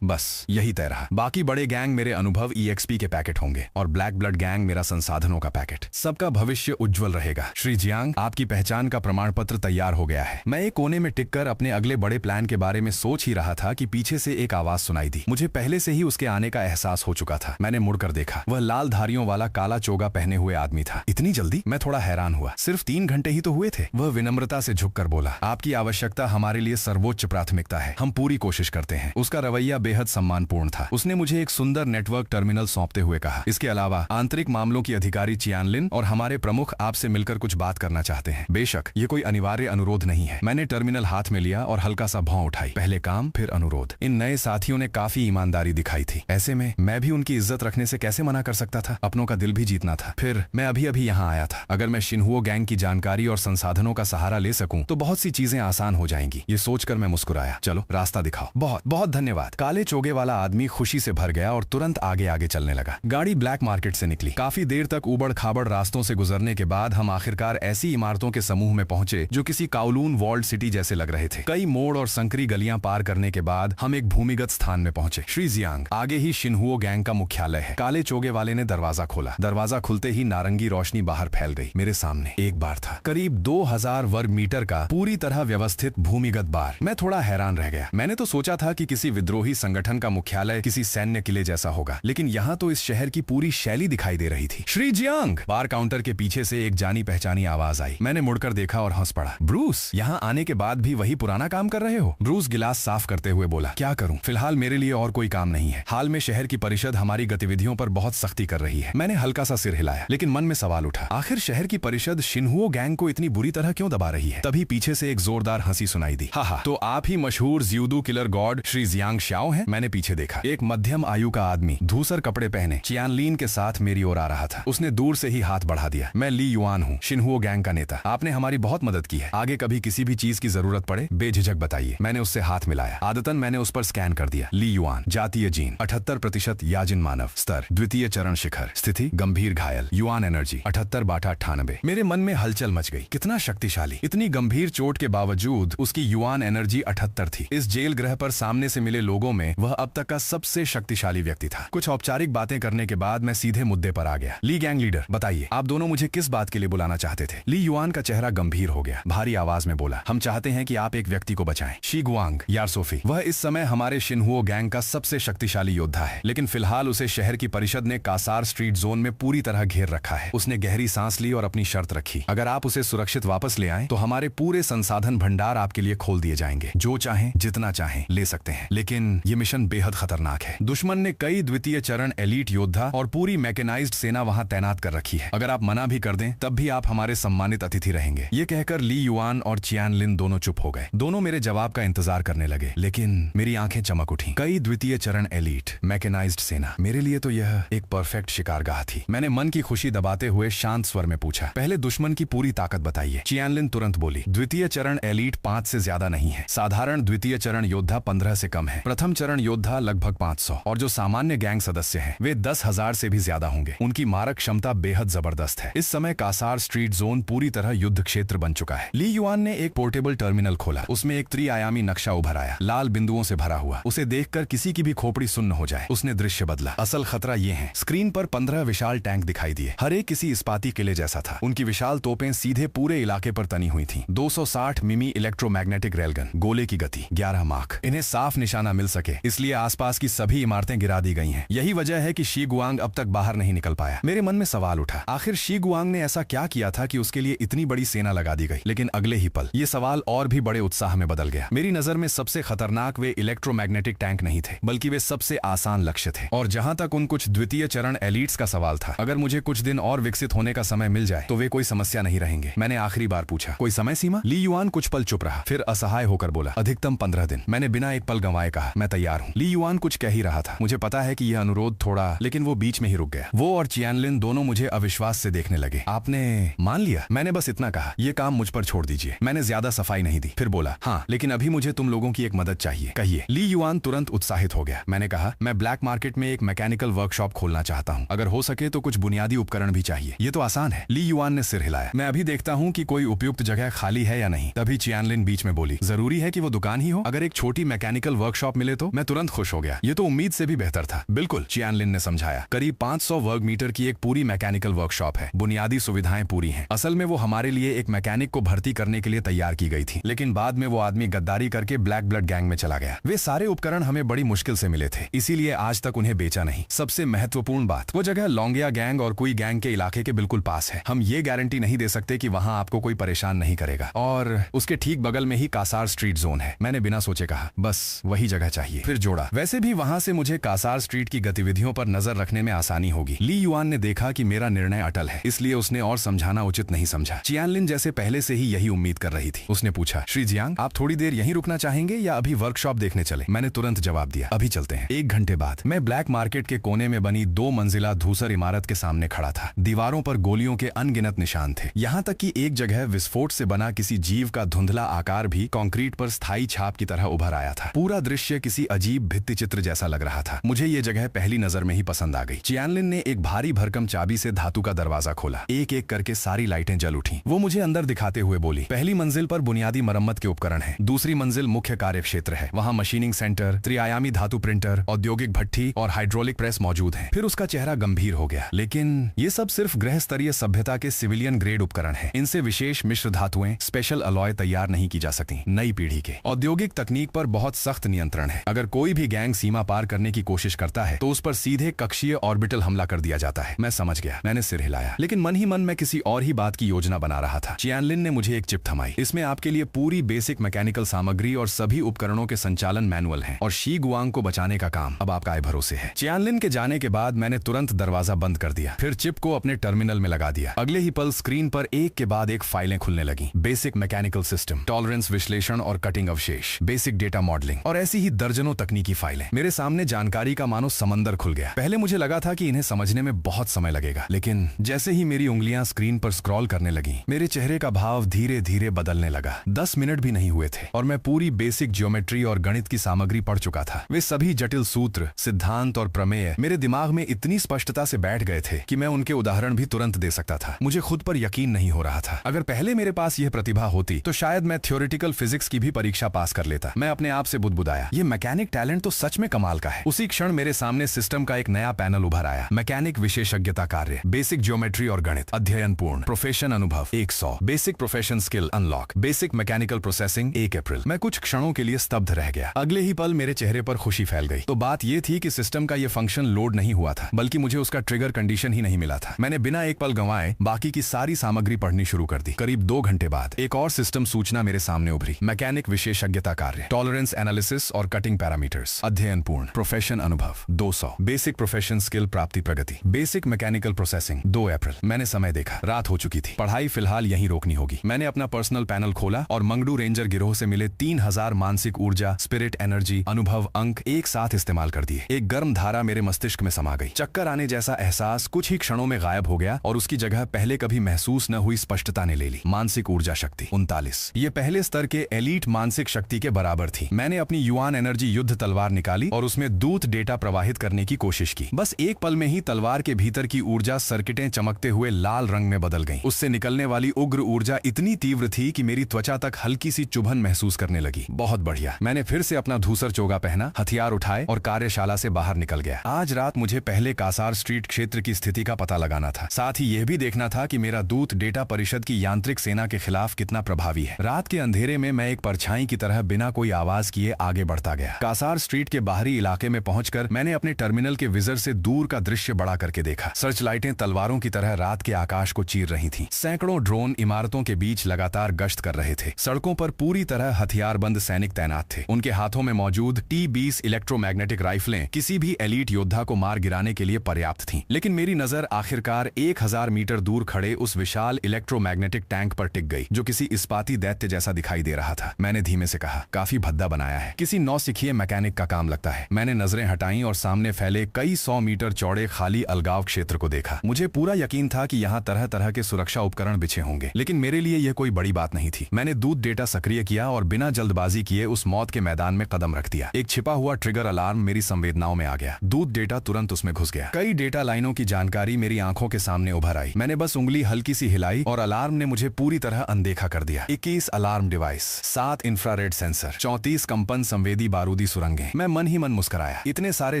बस यही तय रहा। बाकी बड़े गैंग मेरे अनुभव EXP के पैकेट होंगे और ब्लैक ब्लड गैंग मेरा संसाधनों का पैकेट। सबका भविष्य उज्जवल रहेगा। श्री जियांग, आपकी पहचान का प्रमाण पत्र तैयार हो गया है। मैं एक कोने में टिककर अपने अगले बड़े प्लान के बारे में सोच ही रहा था कि पीछे से एक आवाज सुनाई दी। मुझे पहले से ही उसके आने का एहसास हो चुका था। मैंने मुड़कर देखा, वह लाल धारियों वाला काला चोगा पहने हुए आदमी था। इतनी जल्दी? मैं थोड़ा हैरान हुआ। सिर्फ 3 घंटे ही तो हुए थे। वह विनम्रता से झुककर बोला, आपकी आवश्यकता हमारे लिए सर्वोच्च प्राथमिकता है। हम पूरी कोशिश करते हैं। उसका रवैया बेहद सम्मानपूर्ण था। उसने मुझे एक सुंदर नेटवर्क टर्मिनल सौंपते हुए कहा, इसके अलावा आंतरिक मामलों की अधिकारी चियानलिन और हमारे प्रमुख आपसे मिलकर कुछ बात करना चाहते हैं। बेशक ये कोई अनिवार्य अनुरोध नहीं है। मैंने टर्मिनल हाथ में लिया और हल्का सा भौं उठाई। पहले काम फिर अनुरोध। इन नए साथियों ने काफी ईमानदारी दिखाई थी। ऐसे में मैं भी उनकी इज्जत रखने से कैसे मना कर सकता था। अपनों का दिल भी जीतना था। फिर मैं अभी अभी यहाँ आया था। अगर मैं शिनहुओ गैंग की जानकारी और संसाधनों का सहारा ले सकूं तो बहुत सी चीजें आसान हो जाएंगी। ये सोचकर मैं मुस्कुराया। चलो रास्ता दिखाओ। बहुत बहुत धन्यवाद। काले चोगे वाला आदमी खुशी से भर गया और तुरंत आगे आगे चलने लगा। गाड़ी ब्लैक मार्केट से निकली। काफी देर तक उबड़ खाबड़ रास्तों से गुजरने के बाद हम आखिरकार ऐसी इमारतों के समूह में पहुंचे जो किसी काउलून वॉल्ड सिटी जैसे लग रहे थे। कई मोड़ और संकरी गलियां पार करने के बाद हम एक भूमिगत स्थान में पहुंचे। श्री जियांग, आगे ही शिनहुओ गैंग का मुख्यालय है। काले चोगे वाले ने दरवाजा खोला। दरवाजा खुलते ही नारंगी रोशनी बाहर फैल गई। मेरे सामने एक बार था, करीब 2000 वर्ग मीटर का पूरी तरह व्यवस्थित भूमिगत बार। मैं थोड़ा हैरान रह गया। मैंने तो सोचा था कि किसी विद्रोही संगठन का मुख्यालय किसी सैन्य किले जैसा होगा, लेकिन यहाँ तो इस शहर की पूरी शैली दिखाई दे रही थी। श्री जियांग! बार काउंटर के पीछे से एक जानी पहचानी आवाज आई। मैंने मुड़कर देखा और हंस पड़ा। ब्रूस, यहाँ आने के बाद भी वही पुराना काम कर रहे हो? ब्रूस गिलास साफ करते हुए बोला, क्या करूं, फिलहाल मेरे लिए और कोई काम नहीं है। हाल में शहर की परिषद हमारी गतिविधियों पर बहुत सख्ती कर रही है। मैंने हल्का सा सिर हिलाया, लेकिन मन में सवाल उठा, आखिर शहर की परिषद शिनहुओ गैंग को इतनी बुरी तरह क्यों दबा रही है? तभी पीछे से एक जोरदार हंसी सुनाई दी। हा, तो आप ही मशहूर judo killer god Shri Jiang Shao हैं? मैंने पीछे देखा। एक मध्यम आयु का आदमी धूसर कपड़े पहने चियानलिन के साथ मेरी ओर आ रहा था। उसने दूर से ही हाथ बढ़ा दिया। मैं ली युआन हूँ, शिनहुओ गैंग का नेता। आपने हमारी बहुत मदद की है। आगे कभी किसी भी चीज की जरूरत पड़े बेझिझक बताइए। मैंने उससे हाथ मिलाया। आदतन मैंने उस पर स्कैन कर दिया। ली युआन, जातीय जीन 78% याजिन मानव, स्तर द्वितीय चरण शिखर, स्थिति गंभीर घायल, युआन एनर्जी 78/98। मेरे मन में हलचल मच गई। कितना शक्तिशाली! इतनी गंभीर चोट के बावजूद उसकी युआन एनर्जी 78 थी। इस जेल गृह पर सामने से मिले लोगों में वह अब तक का सबसे शक्तिशाली व्यक्ति था। कुछ औपचारिक बातें करने के बाद मैं सीधे मुद्दे पर आ गया। ली गैंग लीडर, बताइए आप दोनों मुझे किस बात के लिए बुलाना चाहते थे? ली युआन का चेहरा गंभीर हो गया। भारी आवाज में बोला, हम चाहते हैं कि आप एक व्यक्ति को बचाएं। शी गुआंग, यार सोफी। वह इस समय हमारे शिनहुओ गैंग का सबसे शक्तिशाली योद्धा है, लेकिन फिलहाल उसे शहर की परिषद ने कासार स्ट्रीट जोन में पूरी तरह घेर रखा है। उसने गहरी सांस ली और अपनी शर्त रखी, अगर आप उसे सुरक्षित वापस ले आएं तो हमारे पूरे संसाधन भंडार आपके लिए खोल दिए जाएंगे। जो चाहें जितना चाहें ले सकते हैं, लेकिन ये मिशन बेहद खतरनाक है। दुश्मन ने कई द्वितीय चरण एलीट योद्धा और पूरी मैकेनाइज्ड सेना वहां तैनात कर रखी है। अगर आप मना भी कर दें तब भी आप हमारे सम्मानित अतिथि रहेंगे। ये कहकर ली युआन और चियानलिन दोनों चुप हो गए। दोनों मेरे जवाब का इंतजार करने लगे, लेकिन मेरी आंखें चमक उठी। कई द्वितीय चरण एलीट मैकेनाइज्ड सेना। मेरे लिए तो यह एक परफेक्ट शिकारगाह थी। मैंने मन की खुशी दबाते हुए शांत स्वर में पूछा, पहले दुश्मन की पूरी ताकत बताइए। चियानलिन तुरंत बोली, द्वितीय चरण एलीट 5 से ज्यादा नहीं है। साधारण द्वितीय चरण योद्धा 15 से कम है। प्रथम चरण योद्धा लगभग 500 और जो सामान्य गैंग सदस्य हैं वे 10,000 से भी ज्यादा होंगे। उनकी मारक क्षमता बेहद जबरदस्त है। इस समय कासार स्ट्रीट जोन पूरी तरह युद्ध क्षेत्र बन चुका है। ली युआन ने एक पोर्टेबल टर्मिनल खोला। उसमें एक त्रिआयामी नक्शा उभर आया, लाल बिंदुओं से भरा हुआ। उसे देखकर किसी की भी खोपड़ी सुन्न हो जाए। उसने दृश्य बदला। असल खतरा ये है। स्क्रीन पर 15 विशाल टैंक दिखाई दिए। हर एक किसी इस्पाती किले जैसा था। उनकी विशाल तोपें सीधे पूरे इलाके पर तनी हुई थीं। 260 मिमी इलेक्ट्रोमैग्नेटिक रेलगन, गोले की गति 11 माख। इन्हें साफ निशाना मिल सके इसलिए आसपास की सभी इमारतें गिरा दी गई हैं। यही वजह है कि शी गुआंग अब तक बाहर नहीं निकल पाया। मेरे मन में सवाल उठा, आखिर शी गुआंग ने ऐसा क्या किया था कि उसके लिए इतनी बड़ी सेना लगा दी गई। लेकिन अगले ही पल ये सवाल और भी बड़े उत्साह में बदल गया। मेरी नजर में सबसे खतरनाक वे इलेक्ट्रोमैग्नेटिक टैंक नहीं थे, बल्कि वे सबसे आसान लक्ष्य थे। और जहां तक उन कुछ द्वितीय चरण एलीट्स का सवाल था, अगर मुझे कुछ दिन और विकसित होने का समय मिल जाए तो वे कोई समस्या नहीं रहेंगे। मैंने आखिरी बार पूछा, कोई समय सीमा? ली युआन कुछ पल चुप रहा, फिर असहाय होकर बोला, अधिकतम 15 दिन। मैंने बिना एक पल गंवाए कहा, मैं तैयार हूँ। ली युआन कुछ कह ही रहा था। मुझे पता है कि यह अनुरोध थोड़ा, लेकिन वो बीच में ही रुक गया। वो और चियानलिन दोनों मुझे अविश्वास से देखने लगे। आपने मान लिया? मैंने बस इतना कहा, यह काम मुझ पर छोड़ दीजिए। मैंने ज्यादा सफाई नहीं दी। फिर बोला, हाँ लेकिन अभी मुझे तुम लोगों की एक मदद चाहिए। कहिए। ली युआन तुरंत उत्साहित हो गया। मैंने कहा, मैं ब्लैक मार्केट में एक मैकेनिकल वर्कशॉप खोलना चाहता हूँ। अगर हो सके तो कुछ बुनियादी उपकरण भी चाहिए। ये तो आसान है। ली युआन ने सिर हिलाया। मैं अभी देखता हूँ कि कोई उपयुक्त जगह खाली है या नहीं। तभी चियानलिन बीच में बोली, जरूरी है कि वो दुकान ही हो? अगर एक छोटी मैकेनिकल वर्कशॉप मिले तो? मैं तुरंत खुश हो गया। ये तो उम्मीद से भी बेहतर था। बिल्कुल, चियानलिन ने समझाया। करीब 500 वर्ग मीटर की एक पूरी मैकेनिकल वर्कशॉप है। बुनियादी सुविधाएं पूरी हैं। असल में वो हमारे लिए एक मैकेनिक को भर्ती करने के लिए तैयार की गई थी, लेकिन बाद में वो आदमी गद्दारी करके ब्लैक ब्लड गैंग में चला गया। वे सारे उपकरण हमें बड़ी मुश्किल से मिले थे, इसीलिए आज तक उन्हें बेचा नहीं। सबसे महत्वपूर्ण बात, वो जगह लोंगिया गैंग और कुई गैंग के इलाके के बिल्कुल पास है। हम ये गारंटी नहीं दे सकते कि वहाँ आपको कोई परेशान नहीं करेगा। और उसके ठीक बगल में ही कासार स्ट्रीट जोन है। मैंने बिना सोचे कहा, बस वही जगह चाहिए। फिर जोड़ा, वैसे भी वहाँ से मुझे कासार स्ट्रीट की गतिविधियों पर नजर रखने में आसानी होगी। ली युआन ने देखा कि मेरा निर्णय अटल है, इसलिए उसने और समझाना उचित नहीं समझा। चियानलिन जैसे पहले से ही यही उम्मीद कर रही थी। उसने पूछा, श्री जियांग, आप थोड़ी देर यहीं रुकना चाहेंगे या अभी वर्कशॉप देखने चले? मैंने तुरंत जवाब दिया, अभी चलते हैं। 1 घंटे बाद मैं ब्लैक मार्केट के कोने में बनी 2 मंजिला धूसर इमारत के सामने खड़ा था। दीवारों पर गोलियों के अनगिनत निशान थे। यहाँ तक कि एक जगह विस्फोट से बना किसी जीव का धुंधला आकार भी कंक्रीट पर स्थायी छाप की तरह उभर आया था। पूरा दृश्य किसी अजीब भित्ति चित्र जैसा लग रहा था। मुझे ये जगह पहली नजर में ही पसंद आ गई। चियानलिन ने एक भारी भरकम चाबी से धातु का दरवाजा खोला। एक एक करके सारी लाइटें जल उठी। वो मुझे अंदर दिखाते हुए बोली, पहली मंजिल पर बुनियादी मरम्मत के उपकरण हैं। दूसरी मंजिल मुख्य कार्य क्षेत्र है। वहाँ मशीनिंग सेंटर, त्रिआयामी धातु प्रिंटर, औद्योगिक भट्ठी और हाइड्रोलिक प्रेस मौजूद है। फिर उसका चेहरा गंभीर हो गया, लेकिन ये सब सिर्फ गृह स्तरीय सभ्यता के सिविलियन ग्रेड उपकरण हैं। इनसे विशेष मिश्र धातुएं, स्पेशल अलॉय तैयार नहीं की जा सकती। नई पीढ़ी के औद्योगिक तकनीक पर बहुत सख्त नियंत्रण है। अगर कोई भी गैंग सीमा पार करने की कोशिश करता है तो उस पर सीधे कक्षीय ऑर्बिटल हमला कर दिया जाता है। मैं समझ गया। मैंने सिर हिलाया, लेकिन मन ही मन मैं किसी और ही बात की योजना बना रहा था। चियानलिन ने मुझे एक चिप थमाई। इसमें आपके लिए पूरी बेसिक मैकेनिकल सामग्री और सभी उपकरणों के संचालन मैनुअल हैं और शी गुआंग को बचाने का काम अब आपका आए भरोसे है। चियानलिन के जाने के बाद मैंने तुरंत दरवाजा बंद कर दिया, फिर चिप को अपने टर्मिनल में लगा दिया। अगले ही पल स्क्रीन पर एक के बाद एक फाइलें खुलने लगी। बेसिक मैकेनिकल सिस्टम, टॉलरेंस विश्लेषण और कटिंग अवशेष, बेसिक डेटा मॉडलिंग और ऐसी ही दर्जनों तकनीकी फाइलें। मेरे सामने जानकारी का मानो समंदर खुल गया। पहले मुझे लगा था कि इन्हें समझने में बहुत समय लगेगा, लेकिन जैसे ही मेरी उंगलियां स्क्रीन पर स्क्रॉल करने लगी, मेरे चेहरे का भाव धीरे धीरे बदलने लगा। 10 मिनट भी नहीं हुए थे और मैं पूरी बेसिक ज्योमेट्री और गणित की सामग्री पढ़ चुका था। वे सभी जटिल सूत्र, सिद्धांत और प्रमेय मेरे दिमाग में इतनी स्पष्टता से बैठ गए थे कि मैं उनके उदाहरण भी तुरंत दे सकता था। मुझे खुद पर यकीन नहीं हो रहा था। अगर पहले मेरे पास यह प्रतिभा होती तो शायद मैं थ्योरेटिकल फिजिक्स की भी परीक्षा पास कर लेता। मैं अपने आप से बुदबुदाया, ये मैकेनिक टैलेंट तो सच में कमाल का है। उसी क्षण मेरे सामने सिस्टम का एक नया पैनल उभर आया। मैकेनिक विशेषज्ञता कार्य, बेसिक ज्योमेट्री और गणित अध्ययन पूर्ण, प्रोफेशन अनुभव 100, basic profession skill unlock, basic mechanical processing 1 अप्रैल। मैं कुछ क्षणों के लिए स्तब्ध रह गया। अगले ही पल मेरे चेहरे पर खुशी फैल गई। तो बात यह थी कि सिस्टम का यह फंक्शन लोड नहीं हुआ था, बल्कि मुझे उसका ट्रिगर कंडीशन ही नहीं मिला था। मैंने बिना एक पल गंवाए बाकी की सारी सामग्री पढ़नी शुरू कर दी। करीब 2 घंटे बाद एक और सिस्टम सूचना मेरे सामने उभरी। मैकेनिक विशेषज्ञता कार्य, टॉलरेंस एनालिसिस और कटिंग पैरामीटर्स अध्ययन पूर्ण, प्रोफेशन अनुभव 200, बेसिक प्रोफेशन स्किल प्राप्ति प्रगति, बेसिक मैकेनिकल प्रोसेसिंग 2 अप्रैल। मैंने समय देखा, रात हो चुकी थी। पढ़ाई फिलहाल यहीं रोकनी होगी। मैंने अपना पर्सनल पैनल खोला और मंगडू रेंजर गिरोह से मिले 3000 मानसिक ऊर्जा, स्पिरिट एनर्जी, अनुभव अनुभव, अंक एक साथ इस्तेमाल कर दिए। एक गर्म धारा मेरे मस्तिष्क में समा गई। चक्कर आने जैसा एहसास कुछ ही क्षणों में गायब हो गया और उसकी जगह पहले कभी महसूस न हुई स्पष्टता ने ले ली। मानसिक ऊर्जा शक्ति 39। ये पहले स्तर के एलीट मानसिक शक्ति के बराबर थी। मैंने अपनी युआन एनर्जी युद्ध तलवार निकाली और उसमें दूत डेटा प्रवाहित करने की कोशिश की। बस एक पल में ही तलवार के भीतर की ऊर्जा सर्किटें चमकते हुए लाल रंग में बदल गईं। उससे निकलने वाली उग्र ऊर्जा इतनी तीव्र थी कि मेरी त्वचा तक हल्की सी चुभन महसूस करने लगी। बहुत बढ़िया। मैंने फिर से अपना धूसर चोगा पहना, हथियार उठाए और कार्यशाला से बाहर निकल गया। आज रात मुझे पहले कासार स्ट्रीट क्षेत्र की स्थिति का पता लगाना था। साथ ही यह भी देखना था कि मेरा दूत डेटा परिषद की यांत्रिक सेना के खिलाफ कितना प्रभावी है। रात के अंधेरे में मैं एक परछाई की तरह बिना कोई आवाज किए आगे बढ़ता गया। कासार स्ट्रीट के बाहरी इलाके में पहुंचकर मैंने अपने टर्मिनल के विजर से दूर का दृश्य बड़ा करके देखा। सर्च लाइटें तलवारों की तरह रात के आकाश को चीर रही थीं। सैकड़ों ड्रोन इमारतों के बीच लगातार गश्त कर रहे थे। सड़कों पर पूरी तरह हथियारबंद सैनिक तैनात थे। उनके हाथों में मौजूद T-20 इलेक्ट्रोमैग्नेटिक राइफलें किसी भी एलीट योद्धा को मार गिराने के लिए पर्याप्त थीं। लेकिन मेरी नजर आखिरकार 1000 मीटर दूर खड़े उस विशाल इलेक्ट्रोमैग्नेटिक टैंक पर टिक गई, जो किसी इस्पाती दैत्य जैसा दिखाई दे रहा था। मैंने धीमे से कहा, काफी भद्दा बनाया है, किसी नौसिखिए मैकेनिक का काम लगता है। मैंने नजरें हटाईं और सामने फैले कई 100 मीटर चौड़े खाली अलगाव क्षेत्र को देखा। मुझे पूरा यकीन था कि यहाँ तरह तरह के सुरक्षा उपकरण बिछे होंगे, लेकिन मेरे लिए यह कोई बड़ी बात नहीं थी। मैंने दूत डेटा सक्रिय किया और बिना जल्दबाजी किए उस मौत के मैदान में कदम रख दिया। एक छिपा हुआ ट्रिगर अलार्म मेरी संवेदनाओं में आ गया। दूत डेटा तुरंत उसमें घुस गया। कई डेटा लाइनों की जानकारी मेरी आंखों के सामने उभर आई। मैंने बस उंगली हल्की सी हिलाई और अलार्म ने मुझे पूरी तरह अनदेखा कर दिया। 21 अलार्म डिवाइस, 7 इंफ्रारेड सेंसर, 34 कंपन संवेदी बारूदी सुरंगें। मैं मन ही मन मुस्कुराया। इतने सारे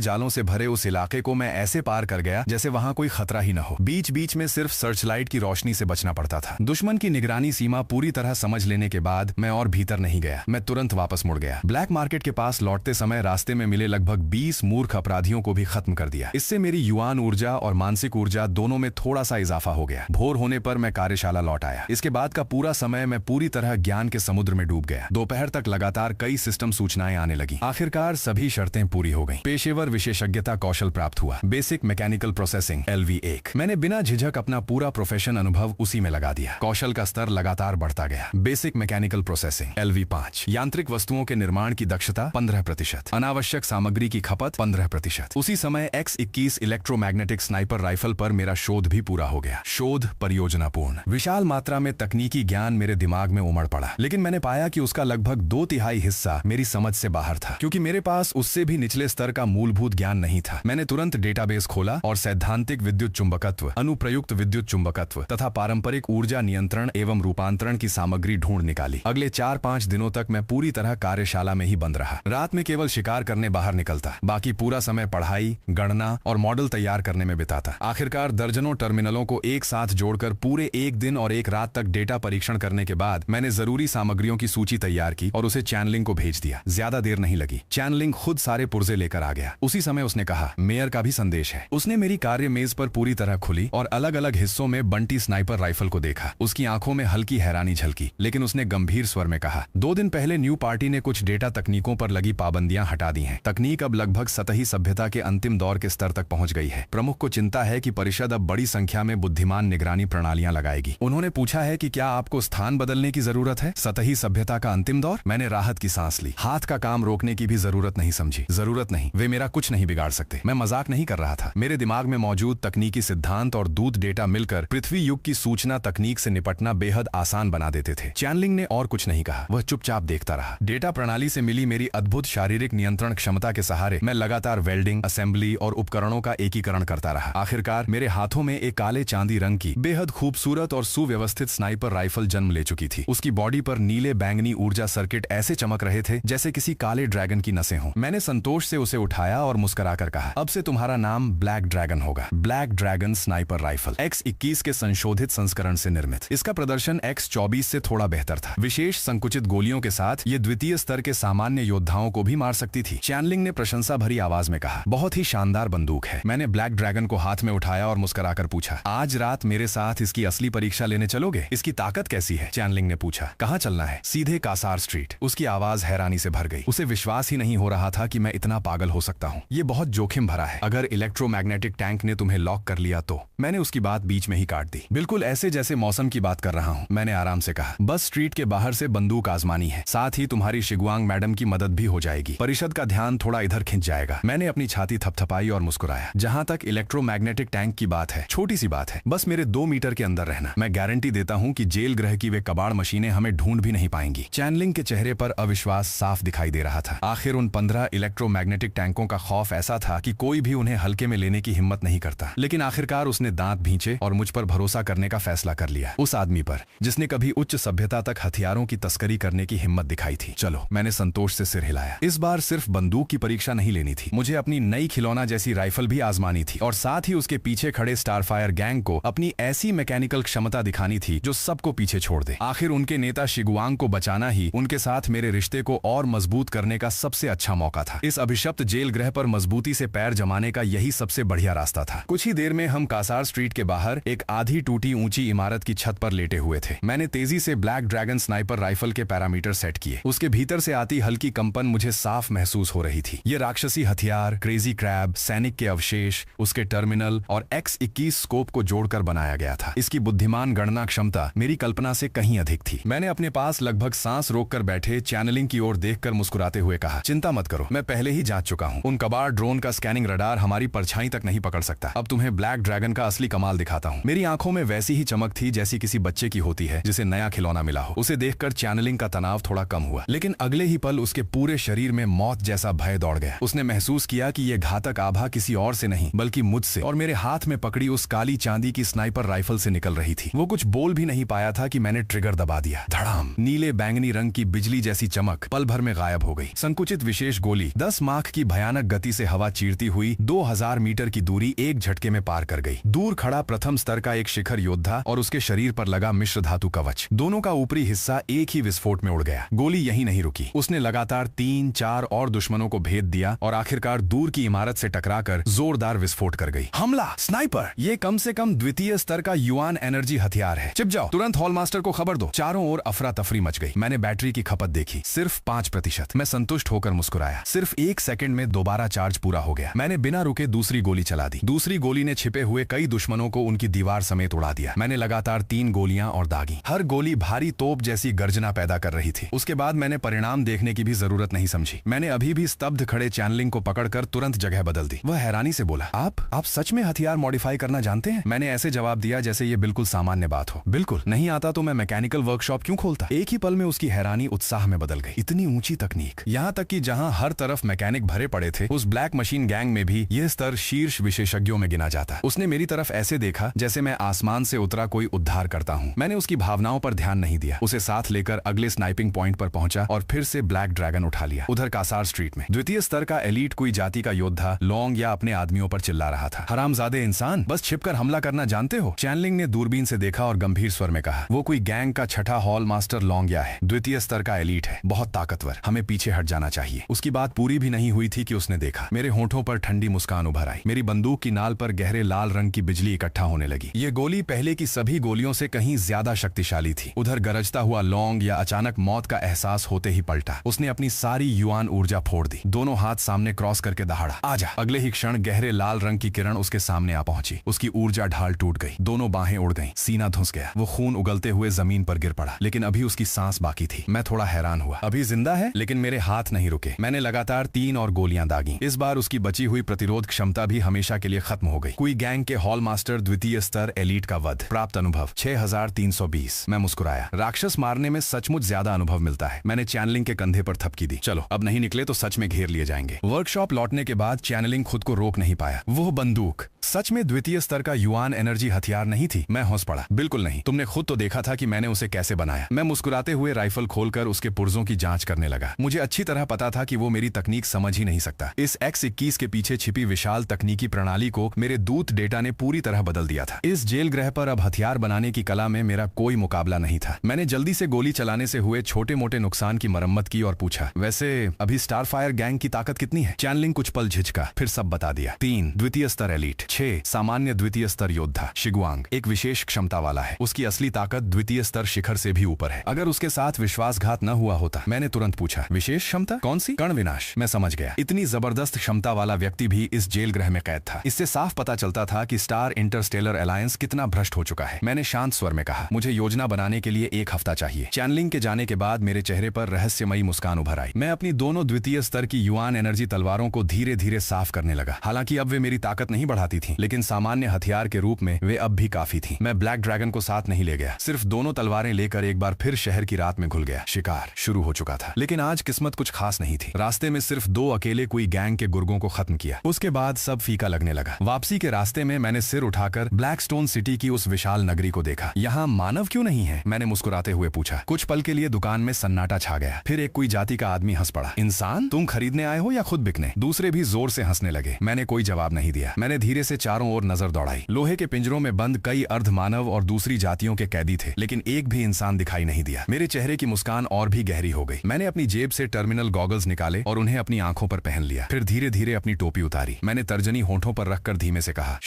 जालों से भरे उस इलाके को मैं ऐसे पार कर गया जैसे वहां कोई खतरा ही न हो। बीच बीच में सिर्फ सर्च लाइट की रोशनी से बचना पड़ता था। दुश्मन की निगरानी सीमा पूरी तरह समझ लेने के बाद मैं और भीतर नहीं गया। मैं तुरंत वापस मुड़ गया। ब्लैक मार्केट के पास लौटते समय रास्ते में मिले लगभग 20 मूर्ख अपराधियों को भी खत्म कर दिया। इससे मेरी युआन ऊर्जा और मानसिक ऊर्जा दोनों में थोड़ा सा इजाफा हो गया। भोर होने पर मैं कार्यशाला लौट आया। इसके बाद का पूरा समय मैं पूरी तरह ज्ञान के समुद्र में डूब गया। दोपहर तक लगातार कई सिस्टम सूचनाएं आने लगी। आखिरकार सभी शर्तें पूरी हो गईं। पेशेवर विशेषज्ञता कौशल प्राप्त हुआ। Basic mechanical processing LV1। मैंने बिना झिझक अपना पूरा प्रोफेशन अनुभव उसी में लगा दिया। कौशल का स्तर लगातार बढ़ता गया। Basic mechanical processing LV5। यांत्रिक वस्तुओं के निर्माण की दक्षता 15%। अनावश्यक सामग्री की खपत 15%। उसी समय X-21 इलेक्ट्रोमैग्नेटिक स्नाइपर राइफल पर मेरा शोध भी पूरा हो गया। शोध परियोजना पूर्ण। विशाल मात्रा में तकनीकी ज्ञान मेरे दिमाग में उमड़ पड़ा, लेकिन मैंने पाया कि उसका लगभग 2/3 हिस्सा मेरी समझ से बाहर था, क्योंकि मेरे पास उससे भी निचले स्तर का मूलभूत ज्ञान नहीं था। मैंने तुरंत डेटाबेस खोला और सैद्धांतिक विद्युत चुंबकत्व, अनुप्रयुक्त विद्युत चुंबकत्व तथा पारंपरिक ऊर्जा नियंत्रण एवं रूपांतरण की सामग्री ढूंढ निकाली। अगले 4-5 दिनों तक मैं पूरी तरह कार्यशाला में ही बंद रहा। रात में केवल शिकार करने बाहर निकलता, बाकी पूरा समय पढ़ाई, गणना और मॉडल तैयार करने में बिताता। आखिरकार दर्जनों टर्मिनलों को एक साथ जोड़कर पूरे 1 दिन और 1 रात तक डेटा परीक्षण करने के बाद मैंने जरूरी सामग्रियों की सूची तैयार की और उसे चैनलिंग को भेज दिया। ज्यादा देर नहीं लगी, चैनलिंग खुद सारे पुर्जे लेकर आ गया। उसी समय उसने कहा, मेयर का भी संदेश है। उसने मेरी कार्य मेज पर पूरी तरह खुली और अलग अलग हिस्सों में बंटी स्नाइपर राइफल को देखा। उसकी आंखों में हल्की हैरानी झलकी, लेकिन उसने गंभीर स्वर में कहा, 2 दिन पहले न्यू पार्टी ने कुछ डेटा तकनीकों पर लगी पाबंदियां हटा दी हैं। तकनीक अब लगभग सतही सभ्यता के अंतिम दौर के स्तर तक पहुंच गई है। प्रमुख को चिंता है कि परिषद अब बड़ी संख्या में बुद्धिमान निगरानी प्रणालियां लगाएगी। उन्होंने पूछा है कि क्या आपको स्थान बदलने की जरूरत है। सतही सभ्यता का अंतिम दौर। मैंने राहत की सांस ली। हाथ का काम रोकने की भी जरूरत नहीं समझी। जरूरत नहीं, वे मेरा कुछ नहीं बिगाड़ सकते। मैं मजाक नहीं कर रहा था। मेरे दिमाग में मौजूद तकनीकी सिद्धांत और दूत डेटा मिलकर पृथ्वी युग की सूचना तकनीक से निपटना बेहद आसान बना देते थे। चैनलिंग ने और कुछ नहीं कहा, वह चुपचाप देखता रहा। डेटा प्रणाली से मिली मेरी अद्भुत शारीरिक नियंत्रण क्षमता के सहारे मैं लगातार वेल्डिंग, असेंबली और उपकरणों का एकीकरण करता रहा। आखिरकार मेरे हाथों में एक काले चांदी रंग की बेहद खूबसूरत और सुव्यवस्थित स्नाइपर राइफल जन्म ले चुकी थी। उसकी बॉडी पर नीले बैंगनी ऊर्जा सर्किट ऐसे चमक रहे थे जैसे किसी काले ड्रैगन की नसें हों। मैंने संतोष से उसे उठाया और मुस्कुराकर कहा, अब से तुम्हारा नाम ब्लैक ड्रैगन होगा। Black dragon sniper rifle, X-21 के संशोधित संस्करण से निर्मित। इसका प्रदर्शन X-24 से थोड़ा बेहतर था। विशेष संकुचित गोलियों के साथ ये द्वितीय स्तर के सामान्य योद्धाओं को भी मार सकती थी। चैनलिंग ने प्रशंसा भरी आवाज में कहा, बहुत ही शानदार बंदूक है। मैंने ब्लैक ड्रैगन को हाथ में उठाया और मुस्कुराकर पूछा, आज रात मेरे साथ इसकी असली परीक्षा लेने चलोगे? इसकी ताकत कैसी है? चैनलिंग ने पूछा। कहाँ चलना है? सीधे कासार स्ट्रीट। उसकी आवाज हैरानी से भर गई। उसे विश्वास ही नहीं हो रहा था कि मैं इतना पागल हो सकता हूँ। ये बहुत जोखिम भरा है। अगर इलेक्ट्रोमैग्नेटिक टैंक ने तुम्हें लॉक कर लिया तो? मैंने उसकी बात बीच में ही काट दी। बिल्कुल ऐसे जैसे मौसम की बात कर रहा हूँ, मैंने आराम से कहा। बस स्ट्रीट के बाहर से बंदूक आजमानी है, साथ ही तुम्हारी शिगुआंग मैडम की मदद भी हो जाएगी। जाएगी, परिषद का ध्यान थोड़ा इधर खिंच जाएगा। मैंने अपनी छाती थपथपाई और मुस्कुराया। जहां तक इलेक्ट्रोमैग्नेटिक टैंक की बात है, छोटी सी बात है, बस मेरे 2 मीटर के अंदर रहना। मैं गारंटी देता हूं कि जेल ग्रह की वे कबाड़ मशीनें हमें ढूंढ भी नहीं पाएंगी। चैनलिंग के चेहरे पर अविश्वास साफ दिखाई दे रहा था। आखिर उन 15 इलेक्ट्रोमैग्नेटिक टैंकों का खौफ ऐसा था कि कोई भी उन्हें हल्के में लेने की हिम्मत नहीं करता। लेकिन आखिरकार उसने दांत भींचे और मुझ पर भरोसा करने का फैसला कर लिया, उस आदमी पर जिसने कभी उच्च सभ्यता तक हथियारों की तस्करी करने की हिम्मत दिखाई थी। चलो, मैंने संतोष से सिर हिलाया। इस बार सिर्फ बंदूक की परीक्षा नहीं लेनी थी, मुझे अपनी नई खिलौना जैसी राइफल भी आजमानी थी और साथ ही उसके पीछे खड़े स्टारफायर गैंग को अपनी ऐसी मैकेनिकल क्षमता दिखानी थी जो सबको पीछे छोड़ दे। आखिर उनके नेता शिगुआंग को बचाना ही उनके साथ मेरे रिश्ते को और मजबूत करने का सबसे अच्छा मौका था। इस अभिशप्त जेल ग्रह पर मजबूती से पैर जमाने का यही सबसे बढ़िया रास्ता था। कुछ ही देर में हम कासार स्ट्रीट के बाहर एक आधी टूटी ऊंची इमारत की छत पर लेटे हुए थे। मैंने तेजी से ब्लैक ड्रैगन स्नाइपर राइफल के पैरामीटर सेट किए। उसके भीतर से आती हल्की कंपन मुझे साफ महसूस हो रही थी। ये राक्षसी हथियार, क्रेजी क्रैब, सैनिक के अवशेष, उसके टर्मिनल और X-21 स्कोप को जोड़कर बनाया गया था। इसकी बुद्धिमान गणना क्षमता मेरी कल्पना से कहीं अधिक थी। मैंने अपने पास लगभग सांस रोककर बैठे चैनलिंग की ओर देखकर मुस्कुराते हुए कहा, चिंता मत करो, मैं पहले ही जांच चुका हूं। उन कबाड़ ड्रोन का स्कैनिंग रडार हमारी परछाई तक नहीं पकड़ सकता। अब तुम्हें ब्लैक ड्रैगन का असली कमाल दिखाता हूं। मेरी आंखों में वैसी ही चमक थी जैसी किसी बच्चे की होती है जिसे नया खिलौना मिला हो। उसे देखकर चैनलिंग का तनाव थोड़ा कम हुआ, लेकिन अगले ही पल उसके पूरे शरीर में मौत जैसा भय दौड़ गया। उसने महसूस किया कि यह घातक आभा किसी और से नहीं बल्कि मुझसे और मेरे हाथ में पकड़ी उस काली चांदी की स्नाइपर राइफल से निकल रही थी। वो कुछ बोल भी नहीं पाया था कि मैंने ट्रिगर दबा दिया। धड़ाम! नीले बैंगनी रंग की बिजली जैसी चमक पल भर में गायब हो गई। संकुचित विशेष गोली 10 माख की भयानक गति से हवा चीरती हुई 2000 मीटर की दूरी एक झटके में पार कर गई। दूर खड़ा प्रथम स्तर का एक शिखर योद्धा और उसके शरीर पर लगा मिश्र धातु कवच, दोनों का ऊपरी हिस्सा एक ही विस्फोट में उड़ गया। गोली यहीं नहीं रुकी, उसने लगातार 3-4 और दुश्मनों को भेद दिया और आखिरकार दूर की इमारत से टकराकर जोरदार विस्फोट कर गई। हमला! स्नाइपर! ये कम से कम द्वितीय स्तर का युआन एनर्जी हथियार है। चिप जाओ, तुरंत हॉल मास्टर को खबर दो। चारों ओर अफरा तफरी मच गई। मैंने बैटरी की खपत देखी, सिर्फ 5%। मैं संतुष्ट होकर मुस्कुराया। सिर्फ 1 सेकंड में दोबारा चार्ज पूरा हो गया। मैंने बिना रुके दूसरी गोली चला दी। दूसरी गोली ने छिपे हुए कई दुश्मनों को उनकी दीवार समेत उड़ा दिया। मैंने लगातार 3 गोलियां और दागी। हर गोली भारी तोप जैसी गर्जना पैदा कर रही थी। उसके बाद मैंने परिणाम देखने की भी जरूरत नहीं समझी। मैंने अभी भी स्तब्ध खड़े चैनलिंग को पकड़कर तुरंत जगह बदल दी। वह हैरानी से बोला, आप सच में हथियार मॉडिफाई करना जानते हैं? मैंने ऐसे जवाब दिया जैसे ये बिल्कुल सामान्य बात हो। बिल्कुल नहीं आता तो मैं मैकेनिकल वर्कशॉप क्यों खोलता? एक ही पल में उसकी हैरानी उत्साह में बदल गई। इतनी ऊंची तकनीक! यहाँ तक कि जहाँ हर तरफ मैकेनिक भरे पड़े थे, उस ब्लैक मशीन गैंग में भी यह स्तर शीर्ष विशेषज्ञों में गिना जाता। उसने मेरी तरफ ऐसे देखा जैसे मैं आसमान से उतरा कोई उद्धार करता हूँ। मैंने उसकी भावनाओं पर ध्यान नहीं दिया, उसे साथ लेकर अगले स्नाइपिंग पॉइंट पर पहुंचा और फिर से ब्लैक ड्रैगन उठा लिया। उधर कासार स्ट्रीट में द्वितीय स्तर का एलीट कोई जाति का योद्धा लॉन्ग या अपने आदमियों पर चिल्ला रहा था, हरामजादे इंसान, बस छिपकर हमला करना जानते हो? चैनलिंग ने दूरबीन से देखा और गंभीर स्वर में कहा, वो कोई गैंग का छठा हॉल मास्टर लॉन्गिया है, द्वितीय स्तर का एलीट है, बहुत ताकतवर, हमें पीछे हट जाना चाहिए। उसकी बात पूरी भी नहीं हुई थी कि उसने देखा। मेरे होठों पर ठंडी मुस्कान उभर आई। मेरी बंदूक की नाल पर गहरे लाल रंग की बिजली इकट्ठा होने लगी। ये गोली पहले की सभी गोलियों से कहीं ज्यादा शक्तिशाली थी। उधर गरजता हुआ लॉन्ग या अचानक मौत का एहसास होते ही पलटा। उसने अपनी सारी युआन ऊर्जा फोड़ दी। दोनों हाथ सामने क्रॉस करके दहाड़ा, आजा। अगले ही क्षण गहरे लाल रंग की किरण उसके सामने आ पहुंची। उसकी ऊर्जा ढाल टूट गई, दोनों बाहें उड़ गईं, सीना धुंस गया। वो खून उगलते हुए जमीन पर गिर पड़ा, लेकिन अभी उसकी सांस बाकी थी। मैं थोड़ा हैरान हुआ, अभी जिंदा है? लेकिन मेरे हाथ नहीं रुके। मैंने लगातार 3 और गोलियां दागी। इस बार उसकी बची हुई प्रतिरोध क्षमता भी हमेशा के लिए खत्म हो गई। कोई गैंग के हॉल मास्टर द्वितीय स्तर एलीट का वध। प्राप्त अनुभव 6320। मैं मुस्कुराया। राक्षस मारने में सचमुच ज्यादा अनुभव मिलता है। मैंने चैनलिंग के कंधे पर थपकी दी। चलो, अब नहीं निकले तो सच में घेर लिए जाएंगे। वर्कशॉप लौटने के बाद चैनलिंग खुद को रोक नहीं पाया। वो बंदूक सच में द्वितीय स्तर का युआन एनर्जी हथियार नहीं थी। मैं हंस पड़ा। बिल्कुल नहीं, तुमने खुद तो देखा था कि मैंने उसे कैसे बनाया। मैं मुस्कुराते हुए राइफल खोलकर उसके पुर्जों की जांच करने लगा। मुझे अच्छी तरह पता था कि वो मेरी तकनीक समझ ही नहीं सकता। इस X-21 के पीछे छिपी विशाल तकनीकी प्रणाली को मेरे दूत डेटा ने पूरी तरह बदल दिया था। इस जेल ग्रह पर अब हथियार बनाने की कला में मेरा कोई मुकाबला नहीं था। मैंने जल्दी से गोली चलाने से हुए छोटे मोटे नुकसान की मरम्मत की और पूछा, वैसे अभी स्टारफायर गैंग की ताकत कितनी है? चैनलिंग कुछ पल झिझका, फिर सब बता दिया। 3 द्वितीय स्तर एलीट, 6 सामान्य द्वितीय स्तर योद्धा। शिगुआंग एक विशेष क्षमता वाला है। उसकी असली ताकत द्वितीय स्तर शिखर से भी ऊपर है। अगर उसके साथ विश्वासघात न हुआ होता। मैंने तुरंत पूछा, विशेष क्षमता कौन सी? कण विनाश। मैं समझ गया, इतनी जबरदस्त क्षमता वाला व्यक्ति भी इस जेल गृह में कैद था। इससे साफ पता चलता था कि स्टार इंटरस्टेलर अलायंस कितना भ्रष्ट हो चुका है। मैंने शांत स्वर में कहा, मुझे योजना बनाने के लिए 1 हफ्ता चाहिए। चैनलिंग के जाने के बाद मेरे चेहरे पर रहस्यमयी मुस्कान उभर आई। मैं अपनी दोनों द्वितीय स्तर की युआन एनर्जी तलवारों को धीरे धीरे साफ करने लगा। हालांकि अब वे मेरी ताकत नहीं बढ़ाती थी, लेकिन सामान्य हथियार के रूप में वे अब भी काफी थी। मैं ब्लैक ड्रैगन को साथ नहीं ले गया, सिर्फ दोनों तलवारें लेकर एक बार फिर शहर की रात में घुल गया। शिकार शुरू हो चुका था, लेकिन आज किस्मत कुछ खास नहीं थी। रास्ते में सिर्फ 2 अकेले कोई गैंग के गुर्गों को खत्म किया। उसके बाद सब फीका लगने लगा। वापसी के रास्ते में मैंने सिर उठाकर ब्लैकस्टोन सिटी की उस विशाल नगरी को देखा। यहाँ मानव क्यों नहीं है? मैंने मुस्कुराते हुए पूछा। कुछ पल के लिए दुकान में सन्नाटा छा गया। फिर एक कोई जाति का आदमी हंस पड़ा। इंसान? तुम खरीदने आए हो या खुद बिकने? दूसरे भी जोर से हंसने लगे। मैंने कोई जवाब नहीं दिया। मैंने धीरे से चारों ओर नजर दौड़ाई। लोहे के पिंजरों में बंद कई अर्धमानव और दूसरी जातियों के कैदी थे, लेकिन एक भी इंसान दिखाई नहीं दिया। मेरे चेहरे की मुस्कान और भी गहरी हो गई। मैंने अपनी जेब से टर्मिनल गॉगल्स निकाले और उन्हें अपनी आंखों पर पहन लिया। फिर धीरे धीरे अपनी टोपी उतारी। मैंने तर्जनी होठों पर रखकर धीमे से कहा,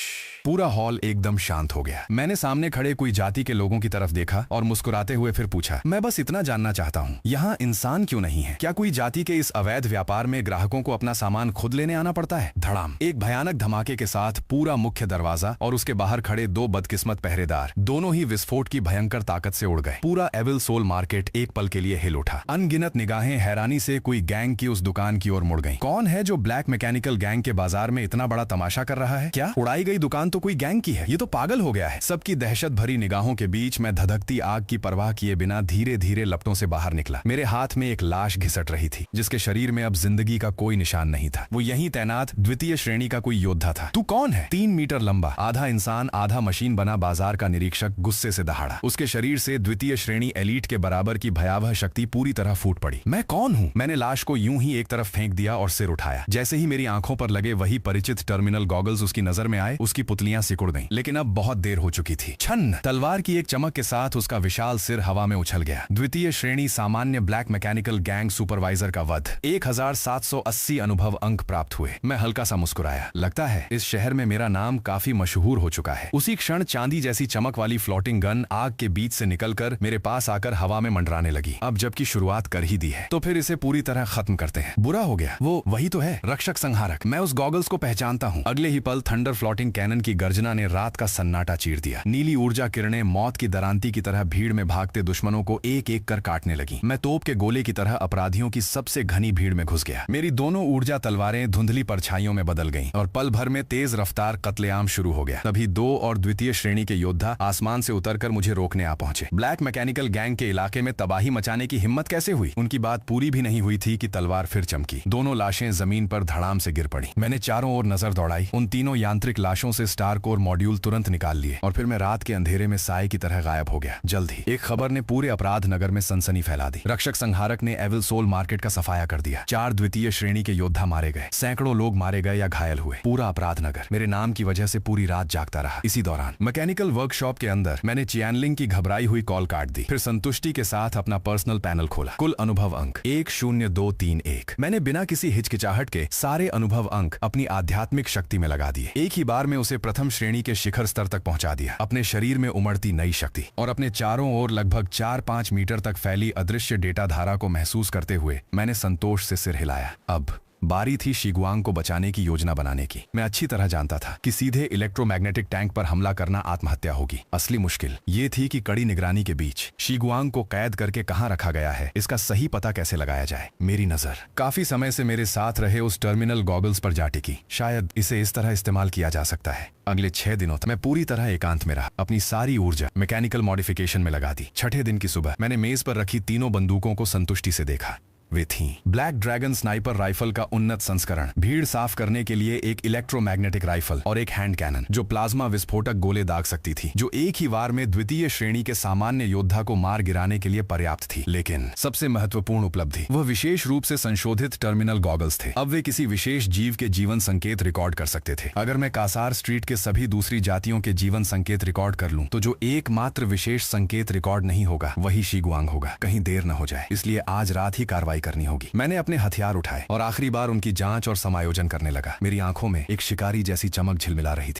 पूरा हॉल एकदम शांत हो गया। मैंने सामने खड़े कोई जाति के लोगों की तरफ देखा और मुस्कुराते हुए फिर पूछा, मैं बस इतना जानना चाहता हूँ, यहाँ इंसान क्यों नहीं है? क्या कोई जाति के इस अवैध व्यापार में ग्राहकों को अपना सामान खुद लेने आना पड़ता है? धड़ाम, एक भयानक धमाके के साथ पूरा मुख्य दरवाजा और उसके बाहर खड़े 2 बदकिस्मत पहरेदार दोनों ही विस्फोट की भयंकर ताकत से उड़ गए। पूरा एविल सोल मार्केट एक पल के लिए हिल उठा। अनगिनत निगाहें हैरानी से कोई गैंग की उस दुकान की ओर मुड़ गईं। कौन है जो ब्लैक मैकेनिकल गैंग के बाजार में इतना बड़ा तमाशा कर रहा है? क्या उड़ाई गई दुकान तो कोई गैंग की है? ये तो पागल हो गया है। सबकी दहशत भरी निगाहों के बीच मैं धधकती आग की परवाह किए बिना धीरे धीरे लपटों से बाहर निकला। मेरे हाथ में एक लाश घिसट रही थी, जिसके शरीर में अब जिंदगी का कोई निशान नहीं था। वो यहीं तैनात द्वितीय श्रेणी का कोई योद्धा था। तू कौन है? 3 मीटर लंबा, आधा इंसान आधा मशीन बना बाजार का निरीक्षक गुस्से से दहाड़ा। उसके शरीर से द्वितीय श्रेणी एलीट के बराबर की भयावह शक्ति पूरी तरह फूट पड़ी। मैं कौन हूँ? मैंने लाश को यूं ही एक तरफ फेंक दिया और सिर उठाया। जैसे ही मेरी आंखों पर लगे वही परिचित टर्मिनल गॉगल्स उसकी नजर में आए, उसकी पुतलियां सिकुड़ गईं। लेकिन अब बहुत देर हो चुकी थी। छन्न, तलवार की एक चमक के साथ उसका विशाल सिर हवा में उछल गया। द्वितीय श्रेणी सामान्य ब्लैक मैकेनिकल गैंग सुपरवाइजर का वध। 1780 अनुभव अंक प्राप्त हुए। मैं हल्का सा मुस्कुराया। लगता है इस शहर में मेरा नाम काफी मशहूर हो चुका है। उसी क्षण चांदी जैसी चमक वाली फ्लोटिंग गन आग के बीच से निकलकर मेरे पास आकर हवा में मंडराने लगी। अब जबकि शुरुआत कर ही दी है, तो फिर इसे पूरी तरह खत्म करते हैं। बुरा हो गया, वो वही तो है, रक्षक संहारक। मैं उस गॉगल्स को पहचानता हूँ। अगले ही पल थंडर फ्लोटिंग कैनन की गर्जना ने रात का सन्नाटा चीर दिया। नीली ऊर्जा किरणें मौत की दरांती की तरह भीड़ में भागते दुश्मनों को एक एक कर काटने लगी। मैं तोप के गोले की तरह अपराधियों की सबसे घनी भीड़ में घुस गया। मेरी दोनों ऊर्जा तलवारें धुंधली परछाइयों में बदल गईं और पल भर में तेज रफ्तार कत्लेआम शुरू हो गया। तभी 2 और द्वितीय श्रेणी के योद्धा आसमान से उतरकर मुझे रोकने आ पहुंचे। ब्लैक मैकेनिकल गैंग के इलाके में तबाही मचाने की हिम्मत कैसे हुई? उनकी बात पूरी भी नहीं हुई थी कि तलवार फिर चमकी। दोनों लाशें जमीन पर धड़ाम से गिर पड़ी। मैंने चारों ओर नजर दौड़ाई। उन तीनों यांत्रिक लाशों से स्टार कोर मॉड्यूल तुरंत निकाल लिए और फिर मैं रात के अंधेरे में साए की तरह गायब हो गया। जल्द ही एक खबर ने पूरे अपराध नगर में सनसनी फैला दी। रक्षक संहारक ने एविल सोल मार्केट का सफाया कर दिया। 4 द्वितीय श्रेणी के योद्धा मारे गए, सैकड़ों लोग मारे गए या घायल हुए। पूरा अपराध नगर मेरे नाम की वजह से पूरी रात जागता रहा। इसी दौरान मैकेनिकल वर्कशॉप के अंदर मैंने चियानलिंग की घबराई हुई कॉल काट दी। फिर संतुष्टि के साथ अपना पर्सनल पैनल खोला। कुल अनुभव अंक 10231। मैंने बिना किसी हिचकिचाहट के सारे अनुभव अंक अपनी आध्यात्मिक शक्ति में लगा दिए। एक ही बार में उसे प्रथम श्रेणी के शिखर स्तर तक पहुंचा दिया। अपने शरीर में उमड़ती नई शक्ति और अपने चारों ओर लगभग 4-5 मीटर तक फैली अदृश्य डेटा धारा को महसूस करते हुए मैंने संतोष से सिर हिलाया। अब बारी थी शिगुआंग को बचाने की योजना बनाने की। मैं अच्छी तरह जानता था कि सीधे इलेक्ट्रोमैग्नेटिक टैंक पर हमला करना आत्महत्या होगी। असली मुश्किल ये थी कि कड़ी निगरानी के बीच शिगुआंग को कैद करके कहां रखा गया है, इसका सही पता कैसे लगाया जाए। मेरी नजर काफी समय से मेरे साथ रहे उस टर्मिनल गॉगल्स पर जा टिकी। शायद इसे इस तरह इस्तेमाल किया जा सकता है। अगले 6 दिनों तक मैं पूरी तरह एकांत में रहा। अपनी सारी ऊर्जा मैकेनिकल मॉडिफिकेशन में लगा दी। छठे दिन की सुबह मैंने मेज पर रखी तीनों बंदूकों को संतुष्टि से देखा। वे थीं ब्लैक ड्रैगन स्नाइपर राइफल का उन्नत संस्करण, भीड़ साफ करने के लिए एक इलेक्ट्रोमैग्नेटिक राइफल और एक हैंड कैनन जो प्लाज्मा विस्फोटक गोले दाग सकती थी, जो एक ही वार में द्वितीय श्रेणी के सामान्य योद्धा को मार गिराने के लिए पर्याप्त थी। लेकिन सबसे महत्वपूर्ण उपलब्धि वह विशेष रूप से संशोधित टर्मिनल गॉगल्स थे। अब वे किसी विशेष जीव के जीवन संकेत रिकॉर्ड कर सकते थे। अगर मैं कासार स्ट्रीट के सभी दूसरी जातियों के जीवन संकेत रिकॉर्ड कर लूं, तो जो एकमात्र विशेष संकेत रिकॉर्ड नहीं होगा वही शिगुआंग होगा। कहीं देर न हो जाए, इसलिए आज रात ही कार्रवाई करनी होगी। मैंने अपने हथियार उठाए और आखिरी बार उनकी जांच और समायोजन करने लगा। मेरी आंखों में एक शिकारी जैसी चमक झिलमिला रही थी।